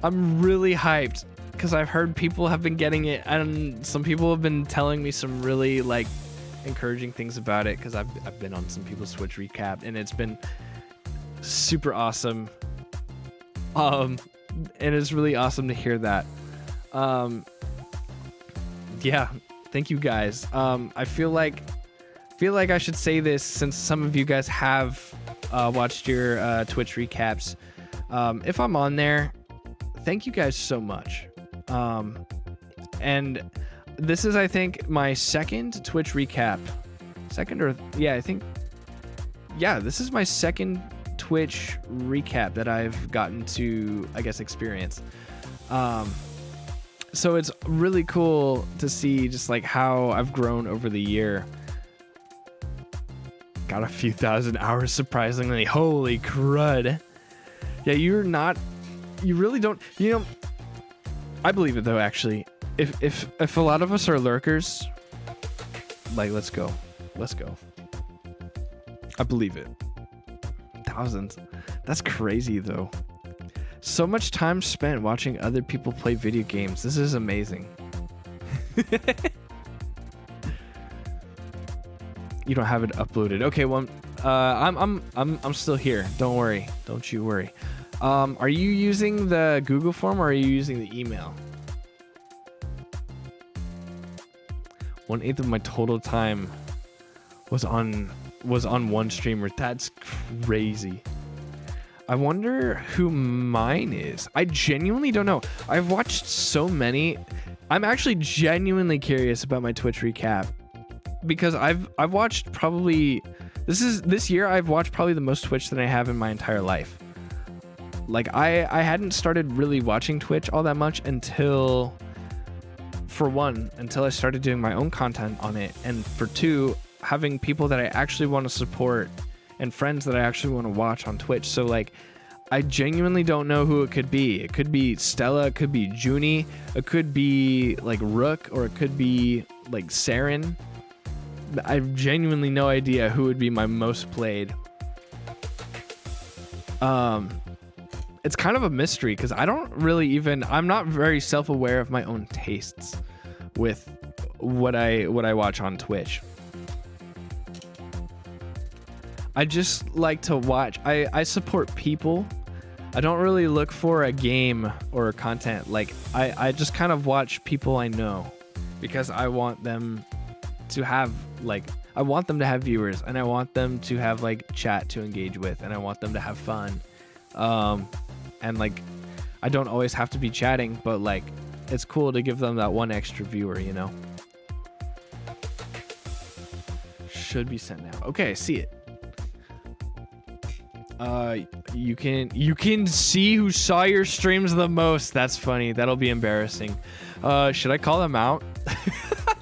[SPEAKER 1] I'm really hyped because I've heard people have been getting it, and some people have been telling me some really like encouraging things about it because I've been on some people's Twitch recap, and it's been super awesome. And it's really awesome to hear that. Yeah, thank you guys. I feel like I should say this since some of you guys have watched your Twitch recaps. If I'm on there, thank you guys so much. And this is, I think, my second Twitch recap. This is my second Twitch recap that I've gotten to, I guess, experience. So it's really cool to see just like how I've grown over the year. Got a few thousand hours, surprisingly. Holy crud. Yeah, you really don't, I believe it though, actually. If a lot of us are lurkers, like, let's go. I believe it. Thousands. That's crazy though. So much time spent watching other people play video games. This is amazing. You don't have it uploaded. Okay, well, I'm still here. Don't worry. Don't you worry. Are you using the Google form or are you using the email? 1/8 of my total time was on one streamer. That's crazy. I wonder who mine is. I genuinely don't know. I've watched so many. I'm actually genuinely curious about my Twitch recap because I've watched probably this year I've watched probably the most Twitch that I have in my entire life. Like I hadn't started really watching Twitch all that much until I started doing my own content on it, and for two, having people that I actually want to support and friends that I actually want to watch on Twitch. So like, I genuinely don't know who it could be. It could be Stella, it could be Junie, it could be like Rook, or it could be like Saren. I have genuinely no idea who would be my most played. It's kind of a mystery because I don't really I'm not very self-aware of my own tastes with what I watch on Twitch. I just like to watch. I support people. I don't really look for a game or content. Like I just kind of watch people I know because I want them to have viewers, and I want them to have like chat to engage with, and I want them to have fun. And like I don't always have to be chatting, but like it's cool to give them that one extra viewer, you know. Should be sent now. Okay, I see it. You can see who saw your streams the most. That's funny. That'll be embarrassing. Should I call them out?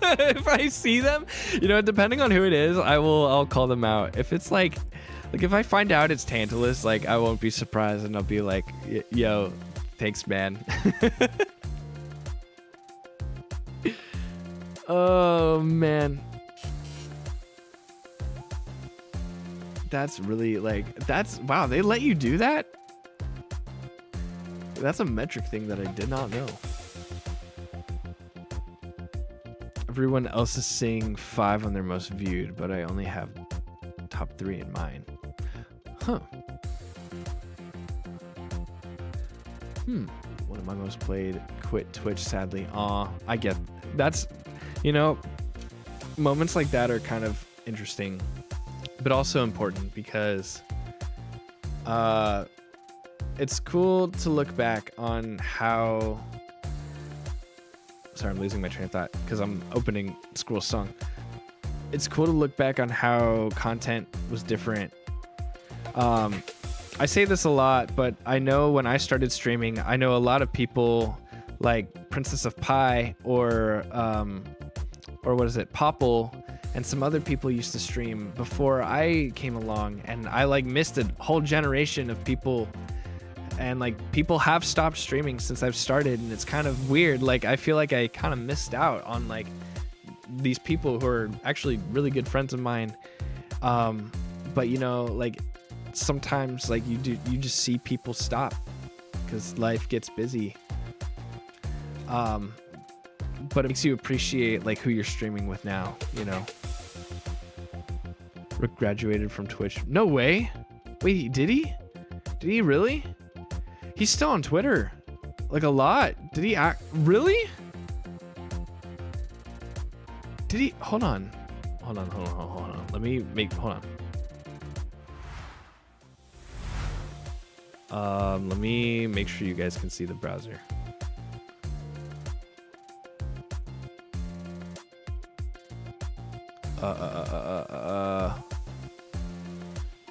[SPEAKER 1] If I see them, depending on who it is, I'll call them out. If it's like if I find out it's Tantalus, like I won't be surprised and I'll be like, yo, thanks, man. Oh man. That's really wow, they let you do that? That's a metric thing that I did not know. Everyone else is saying 5 on their most viewed, but I only have top 3 in mine. Huh. One of my most played quit Twitch, sadly. Aw, I get that's, moments like that are kind of interesting, but also important because it's cool to look back on how. Sorry, I'm losing my train of thought because I'm opening Squirrel's song. It's cool to look back on how content was different. I say this a lot, but I know when I started streaming, I know a lot of people like Princess of Pie or what is it, Popple, and some other people used to stream before I came along, and I missed a whole generation of people. And people have stopped streaming since I've started, and it's kind of weird. I feel like I kind of missed out on these people who are actually really good friends of mine. But sometimes you just see people stop because life gets busy. But it makes you appreciate who you're streaming with now. Rick graduated from Twitch. No way. Wait, did he? Did he really? He's still on Twitter, a lot. Did he act really? Did he? Hold on. Let me make. Hold on. Let me make sure you guys can see the browser.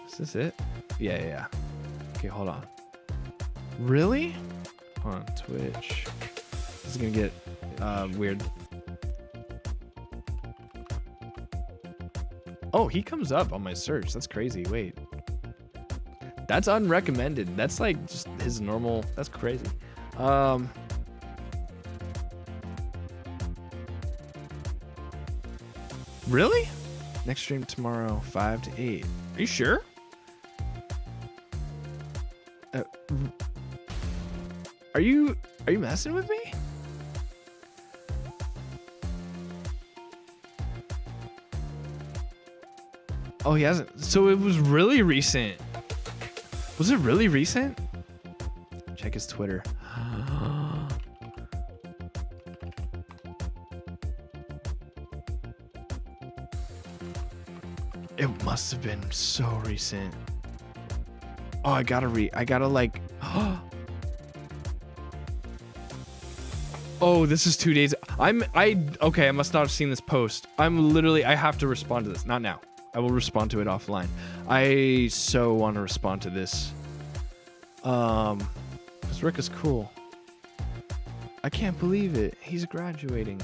[SPEAKER 1] Is this it? Yeah. Okay, hold on. Really? Hold on, Twitch. This is gonna get weird. Oh, he comes up on my search. That's crazy. Wait. That's unrecommended. That's like just his normal. That's crazy. Really? Next stream tomorrow, 5 to 8. Are you sure? Are you messing with me? Oh, he hasn't. So it was really recent. Was it really recent? Check his Twitter. It must have been so recent. Oh, I gotta like. Oh, this is 2 days. Okay, I must not have seen this post. I have to respond to this. Not now. I will respond to it offline. I so want to respond to this. Because Rick is cool. I can't believe it. He's graduating.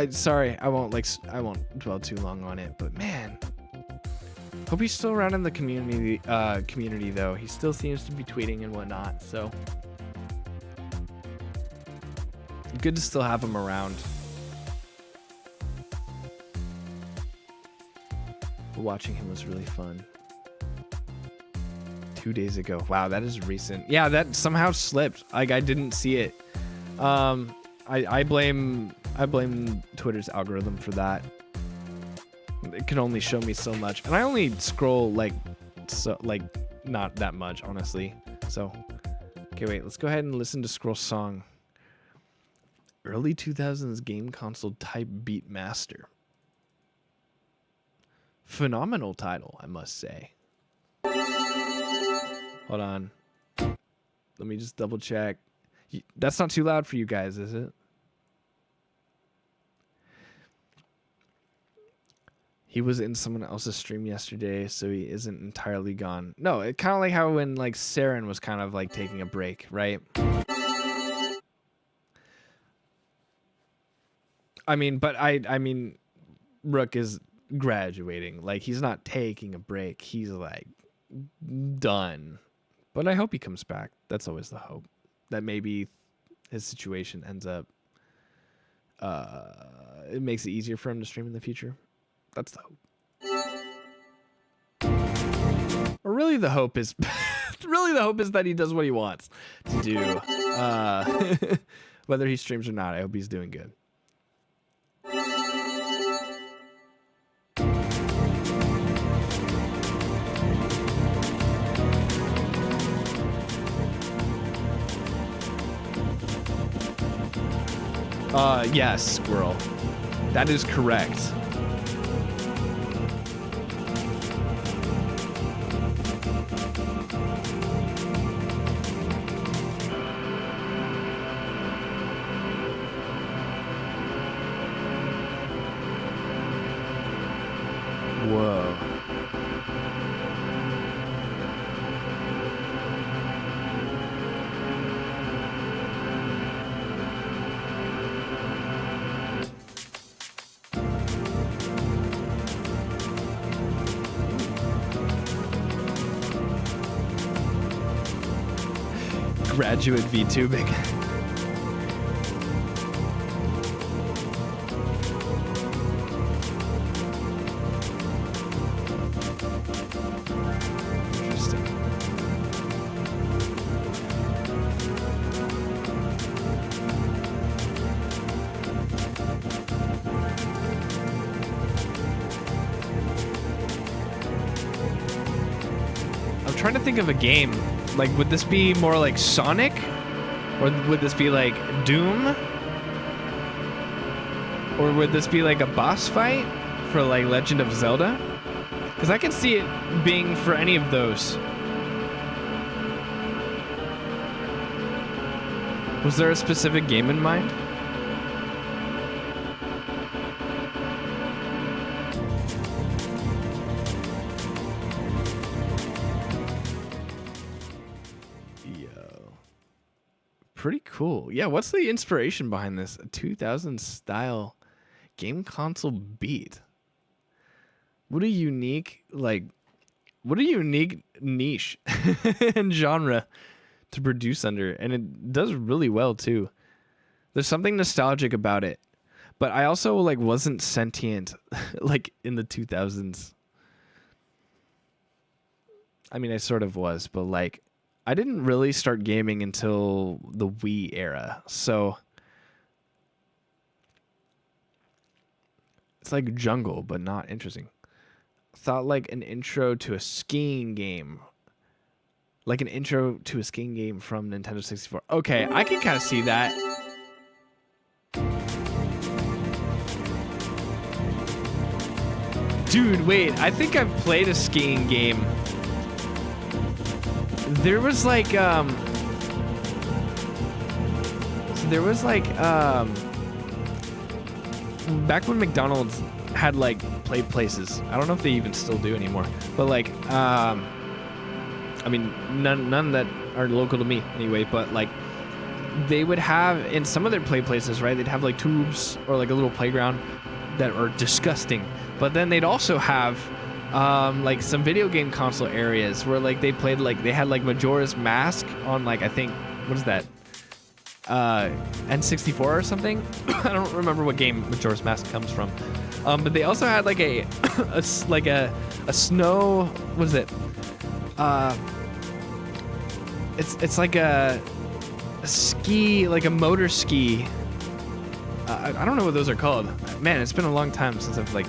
[SPEAKER 1] Sorry, I won't dwell too long on it, but man. Hope he's still around in the community though. He still seems to be tweeting and whatnot, so good to still have him around. But watching him was really fun. 2 days ago. Wow, that is recent. Yeah, that somehow slipped. Like I didn't see it. I blame Twitter's algorithm for that. It can only show me so much, and I only scroll like not that much, honestly. So, okay, wait. Let's go ahead and listen to Scroll Song. Early 2000s game console type beat master. Phenomenal title, I must say. Hold on. Let me just double check. That's not too loud for you guys, is it? He was in someone else's stream yesterday, so he isn't entirely gone. No, it kind of like how when like Saren was kind of like taking a break, right? I mean, Rook is graduating. Like he's not taking a break. He's like done. But I hope he comes back. That's always the hope. That maybe his situation ends up. It makes it easier for him to stream in the future. That's the hope. Or really the hope is that he does what he wants to do. Whether he streams or not, I hope he's doing good. Yes, Squirrel. That is correct. Whoa. Graduate VTubing. Interesting. I'm trying to think of a game. Like, would this be more like Sonic? Or would this be like Doom? Or would this be like a boss fight for like Legend of Zelda? Because I can see it being for any of those. Was there a specific game in mind? Yo. Pretty cool. Yeah, what's the inspiration behind this? A 2000s style game console beat. What a unique, niche and genre to produce under, and it does really well too. There's something nostalgic about it, but I also like wasn't sentient like in the 2000s. I mean, I sort of was, but like I didn't really start gaming until the Wii era, so it's like Jungle, but not interesting. Thought like an intro to a skiing game. Like an intro to a skiing game from Nintendo 64. Okay, I can kind of see that. Dude, wait, I think I've played a skiing game. There was like, back when McDonald's had like play places. I don't know if they even still do anymore, but like, I mean, none that are local to me anyway, but like they would have in some of their play places, right? They'd have like tubes or like a little playground that are disgusting, but then they'd also have like some video game console areas where like they played, like they had like Majora's Mask on like, I think, what is that? N64 or something. I don't remember what game Majora's Mask comes from. But they also had like a snow, what is it? It's like a ski, like a motor ski. I don't know what those are called. Man, it's been a long time since I've like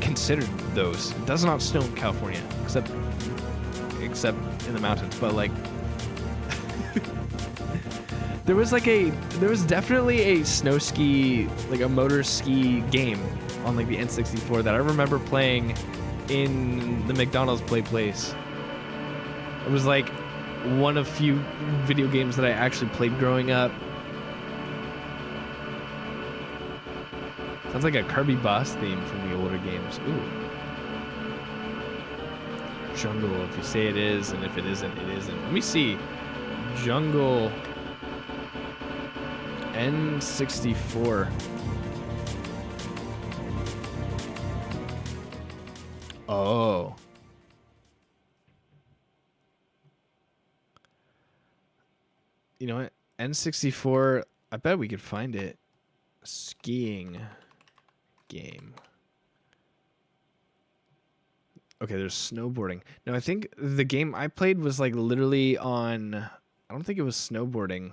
[SPEAKER 1] considered those. It does not snow in California, except in the mountains. But like, there was definitely a snow ski, like a motor ski game on like the N64 that I remember playing in the McDonald's play place. It was like one of few video games that I actually played growing up. Sounds like a Kirby boss theme from the older games. Ooh. Jungle, if you say it is, and if it isn't, it isn't. Let me see. Jungle N64. Oh. You know what? N64, I bet we could find it. Skiing game. Okay, there's snowboarding. No, I think the game I played was like literally on, I don't think it was snowboarding.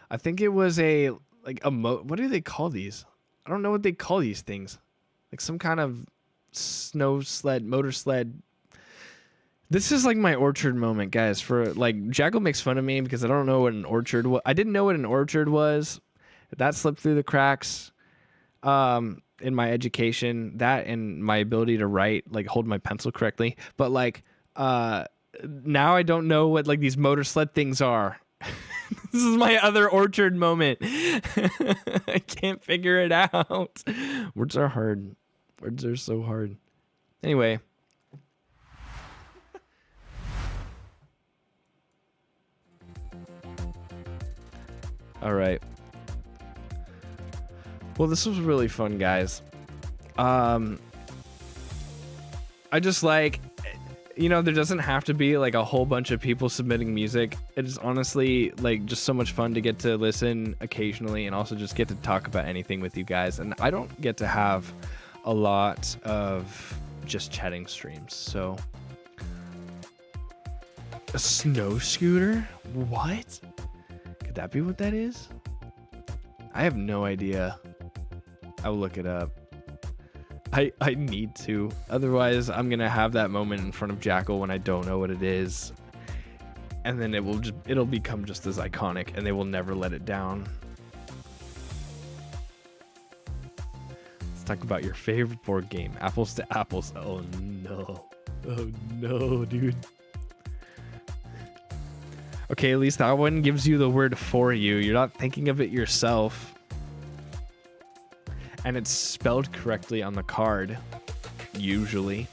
[SPEAKER 1] I think it was what do they call these? I don't know what they call these things. Like some kind of snow sled, motor sled. This is like my orchard moment, guys. For like, Jackal makes fun of me because I don't know what an orchard was. I didn't know what an orchard was. That slipped through the cracks in my education. That and my ability to write, like hold my pencil correctly. But like now I don't know what like these motor sled things are. This is my other orchard moment. I can't figure it out. Words are hard. Words are so hard. Anyway. All right. Well, this was really fun, guys. I just like, you know, there doesn't have to be like a whole bunch of people submitting music. It's honestly like just so much fun to get to listen occasionally and also just get to talk about anything with you guys. And I don't get to have a lot of just chatting streams. So a snow scooter? What? Could that be what that is? I have no idea. I'll look it up. I need to. Otherwise, I'm going to have that moment in front of Jackal when I don't know what it is. And then it'll become just as iconic and they will never let it down. Talk about your favorite board game. Apples to apples. Oh no. Oh no, dude. Okay, at least that one gives you the word for you. You're not thinking of it yourself. And it's spelled correctly on the card. Usually.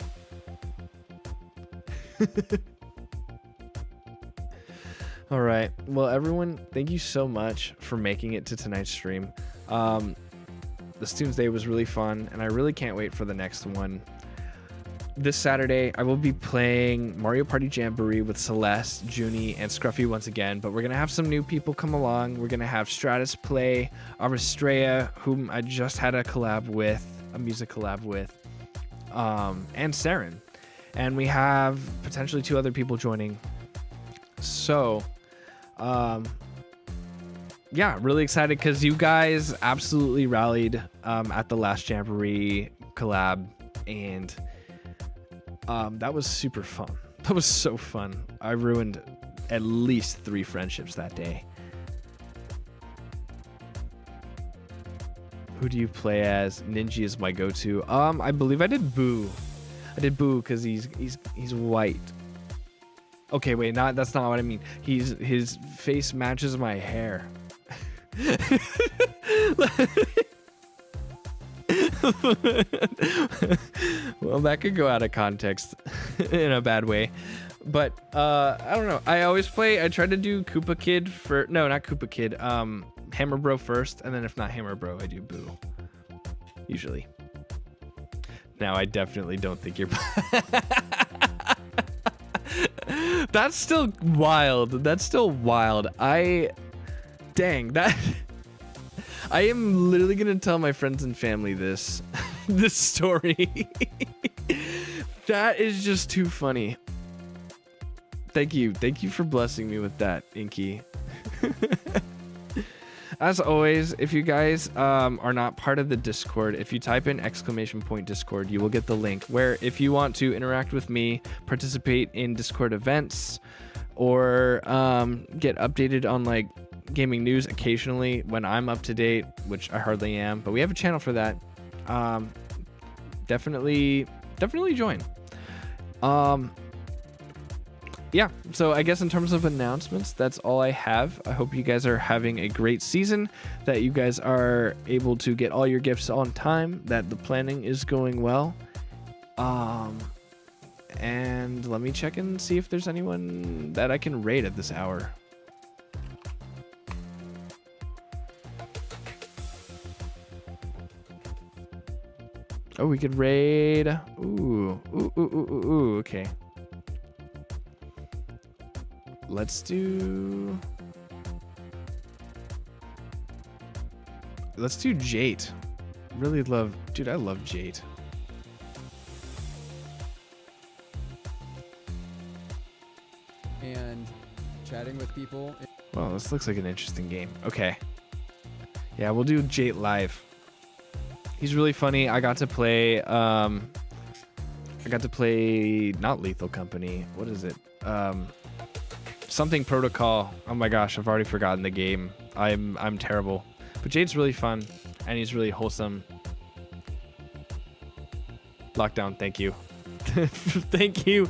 [SPEAKER 1] All right. Well, everyone, thank you so much for making it to tonight's stream. This Tunesday was really fun, and I really can't wait for the next one. This Saturday, I will be playing Mario Party Jamboree with Celeste, Junie, and Scruffy once again, but we're going to have some new people come along. We're going to have Stratus play, Aristrea, whom I just had a music collab with, and Saren. And we have potentially 2 other people joining. So, yeah, really excited because you guys absolutely rallied at the last Jamboree collab, and that was super fun. That was so fun. I ruined at least 3 friendships that day. Who do you play as? Ninja is my go-to. I believe I did Boo. I did Boo because he's white. Okay, wait, that's not what I mean. His face matches my hair. Well, that could go out of context in a bad way, but I don't know. I try to do Koopa Kid not Koopa Kid, Hammer Bro first, and then if not Hammer Bro, I do Boo usually. Now I definitely don't think you're that's still wild. Dang, that I am literally gonna tell my friends and family this story. That is just too funny. Thank you for blessing me with that, Inky. As always, if you guys are not part of the Discord, if you type in !Discord, you will get the link where if you want to interact with me, participate in Discord events, or get updated on like gaming news occasionally when I'm up to date, which I hardly am, but we have a channel for that. Definitely join. Yeah, so I guess in terms of announcements, that's all I have. I hope you guys are having a great season, that you guys are able to get all your gifts on time, that the planning is going well. And let me check and see if there's anyone that I can raid at this hour. Oh, we could raid. Ooh, okay. Let's do Jate. Really love, dude, I love Jate.
[SPEAKER 13] And chatting with people.
[SPEAKER 1] Well, this looks like an interesting game. Okay. Yeah, we'll do Jate live. He's really funny. I got to play not Lethal Company. What is it? Something Protocol. Oh my gosh, I've already forgotten the game. I'm terrible. But Jade's really fun and he's really wholesome. Lockdown, thank you. Thank you.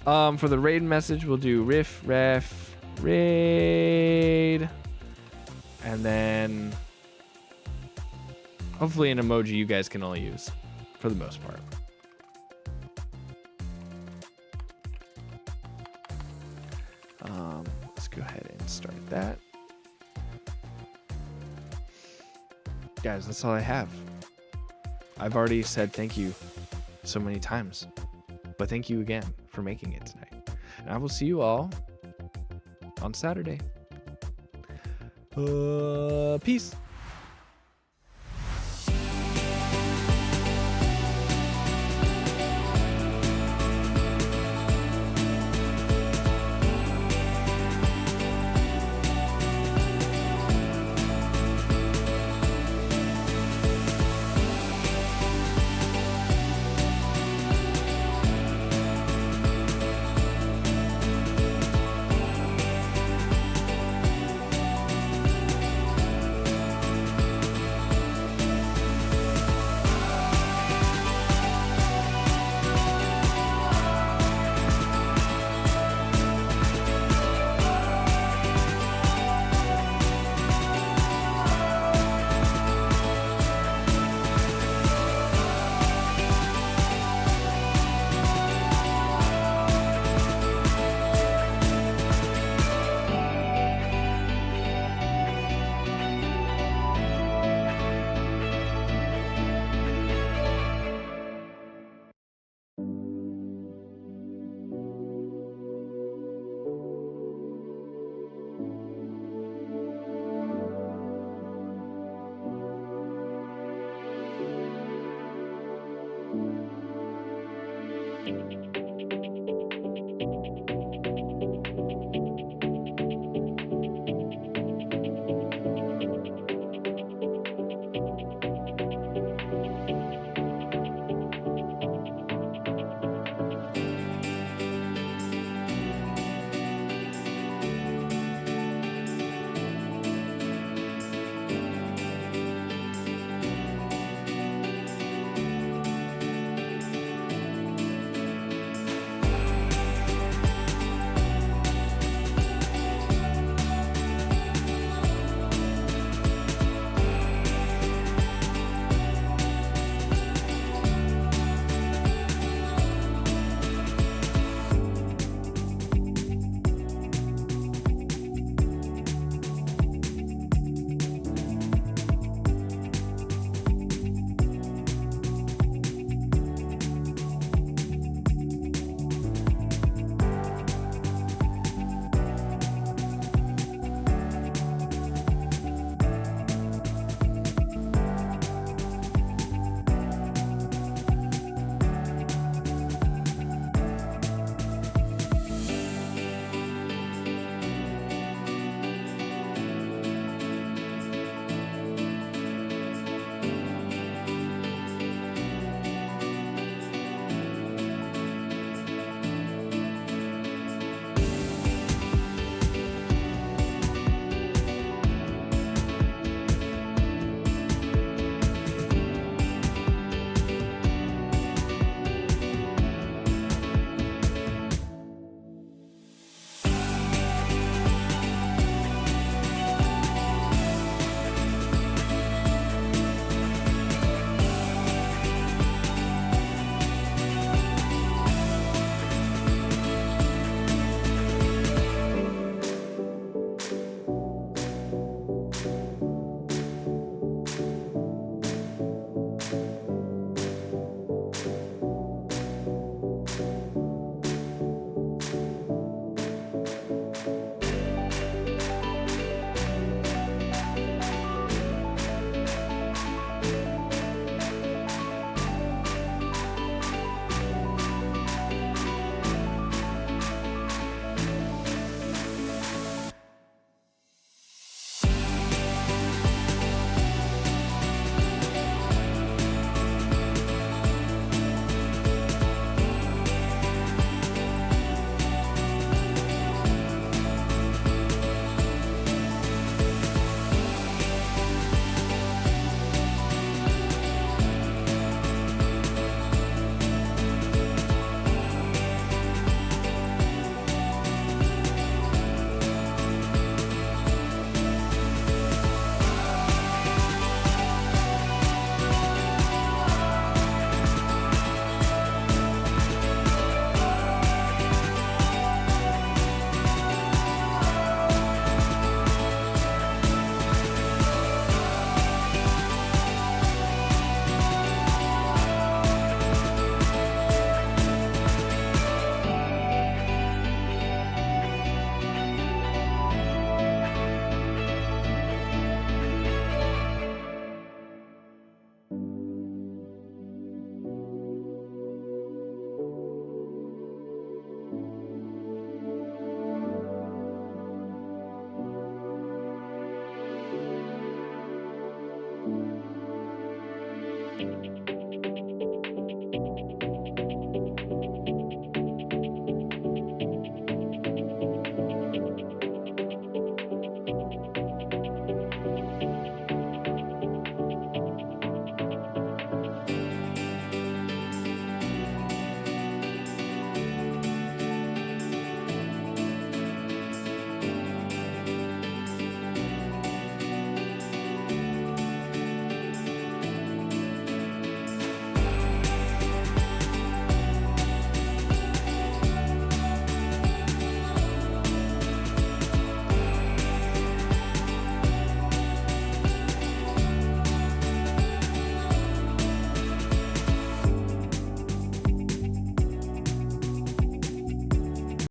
[SPEAKER 1] For the raid message, we'll do riff, ref, raid. And then hopefully an emoji you guys can all use for the most part. Let's go ahead and start that. Guys, that's all I have. I've already said thank you so many times, but thank you again for making it tonight. And I will see you all on Saturday. Peace.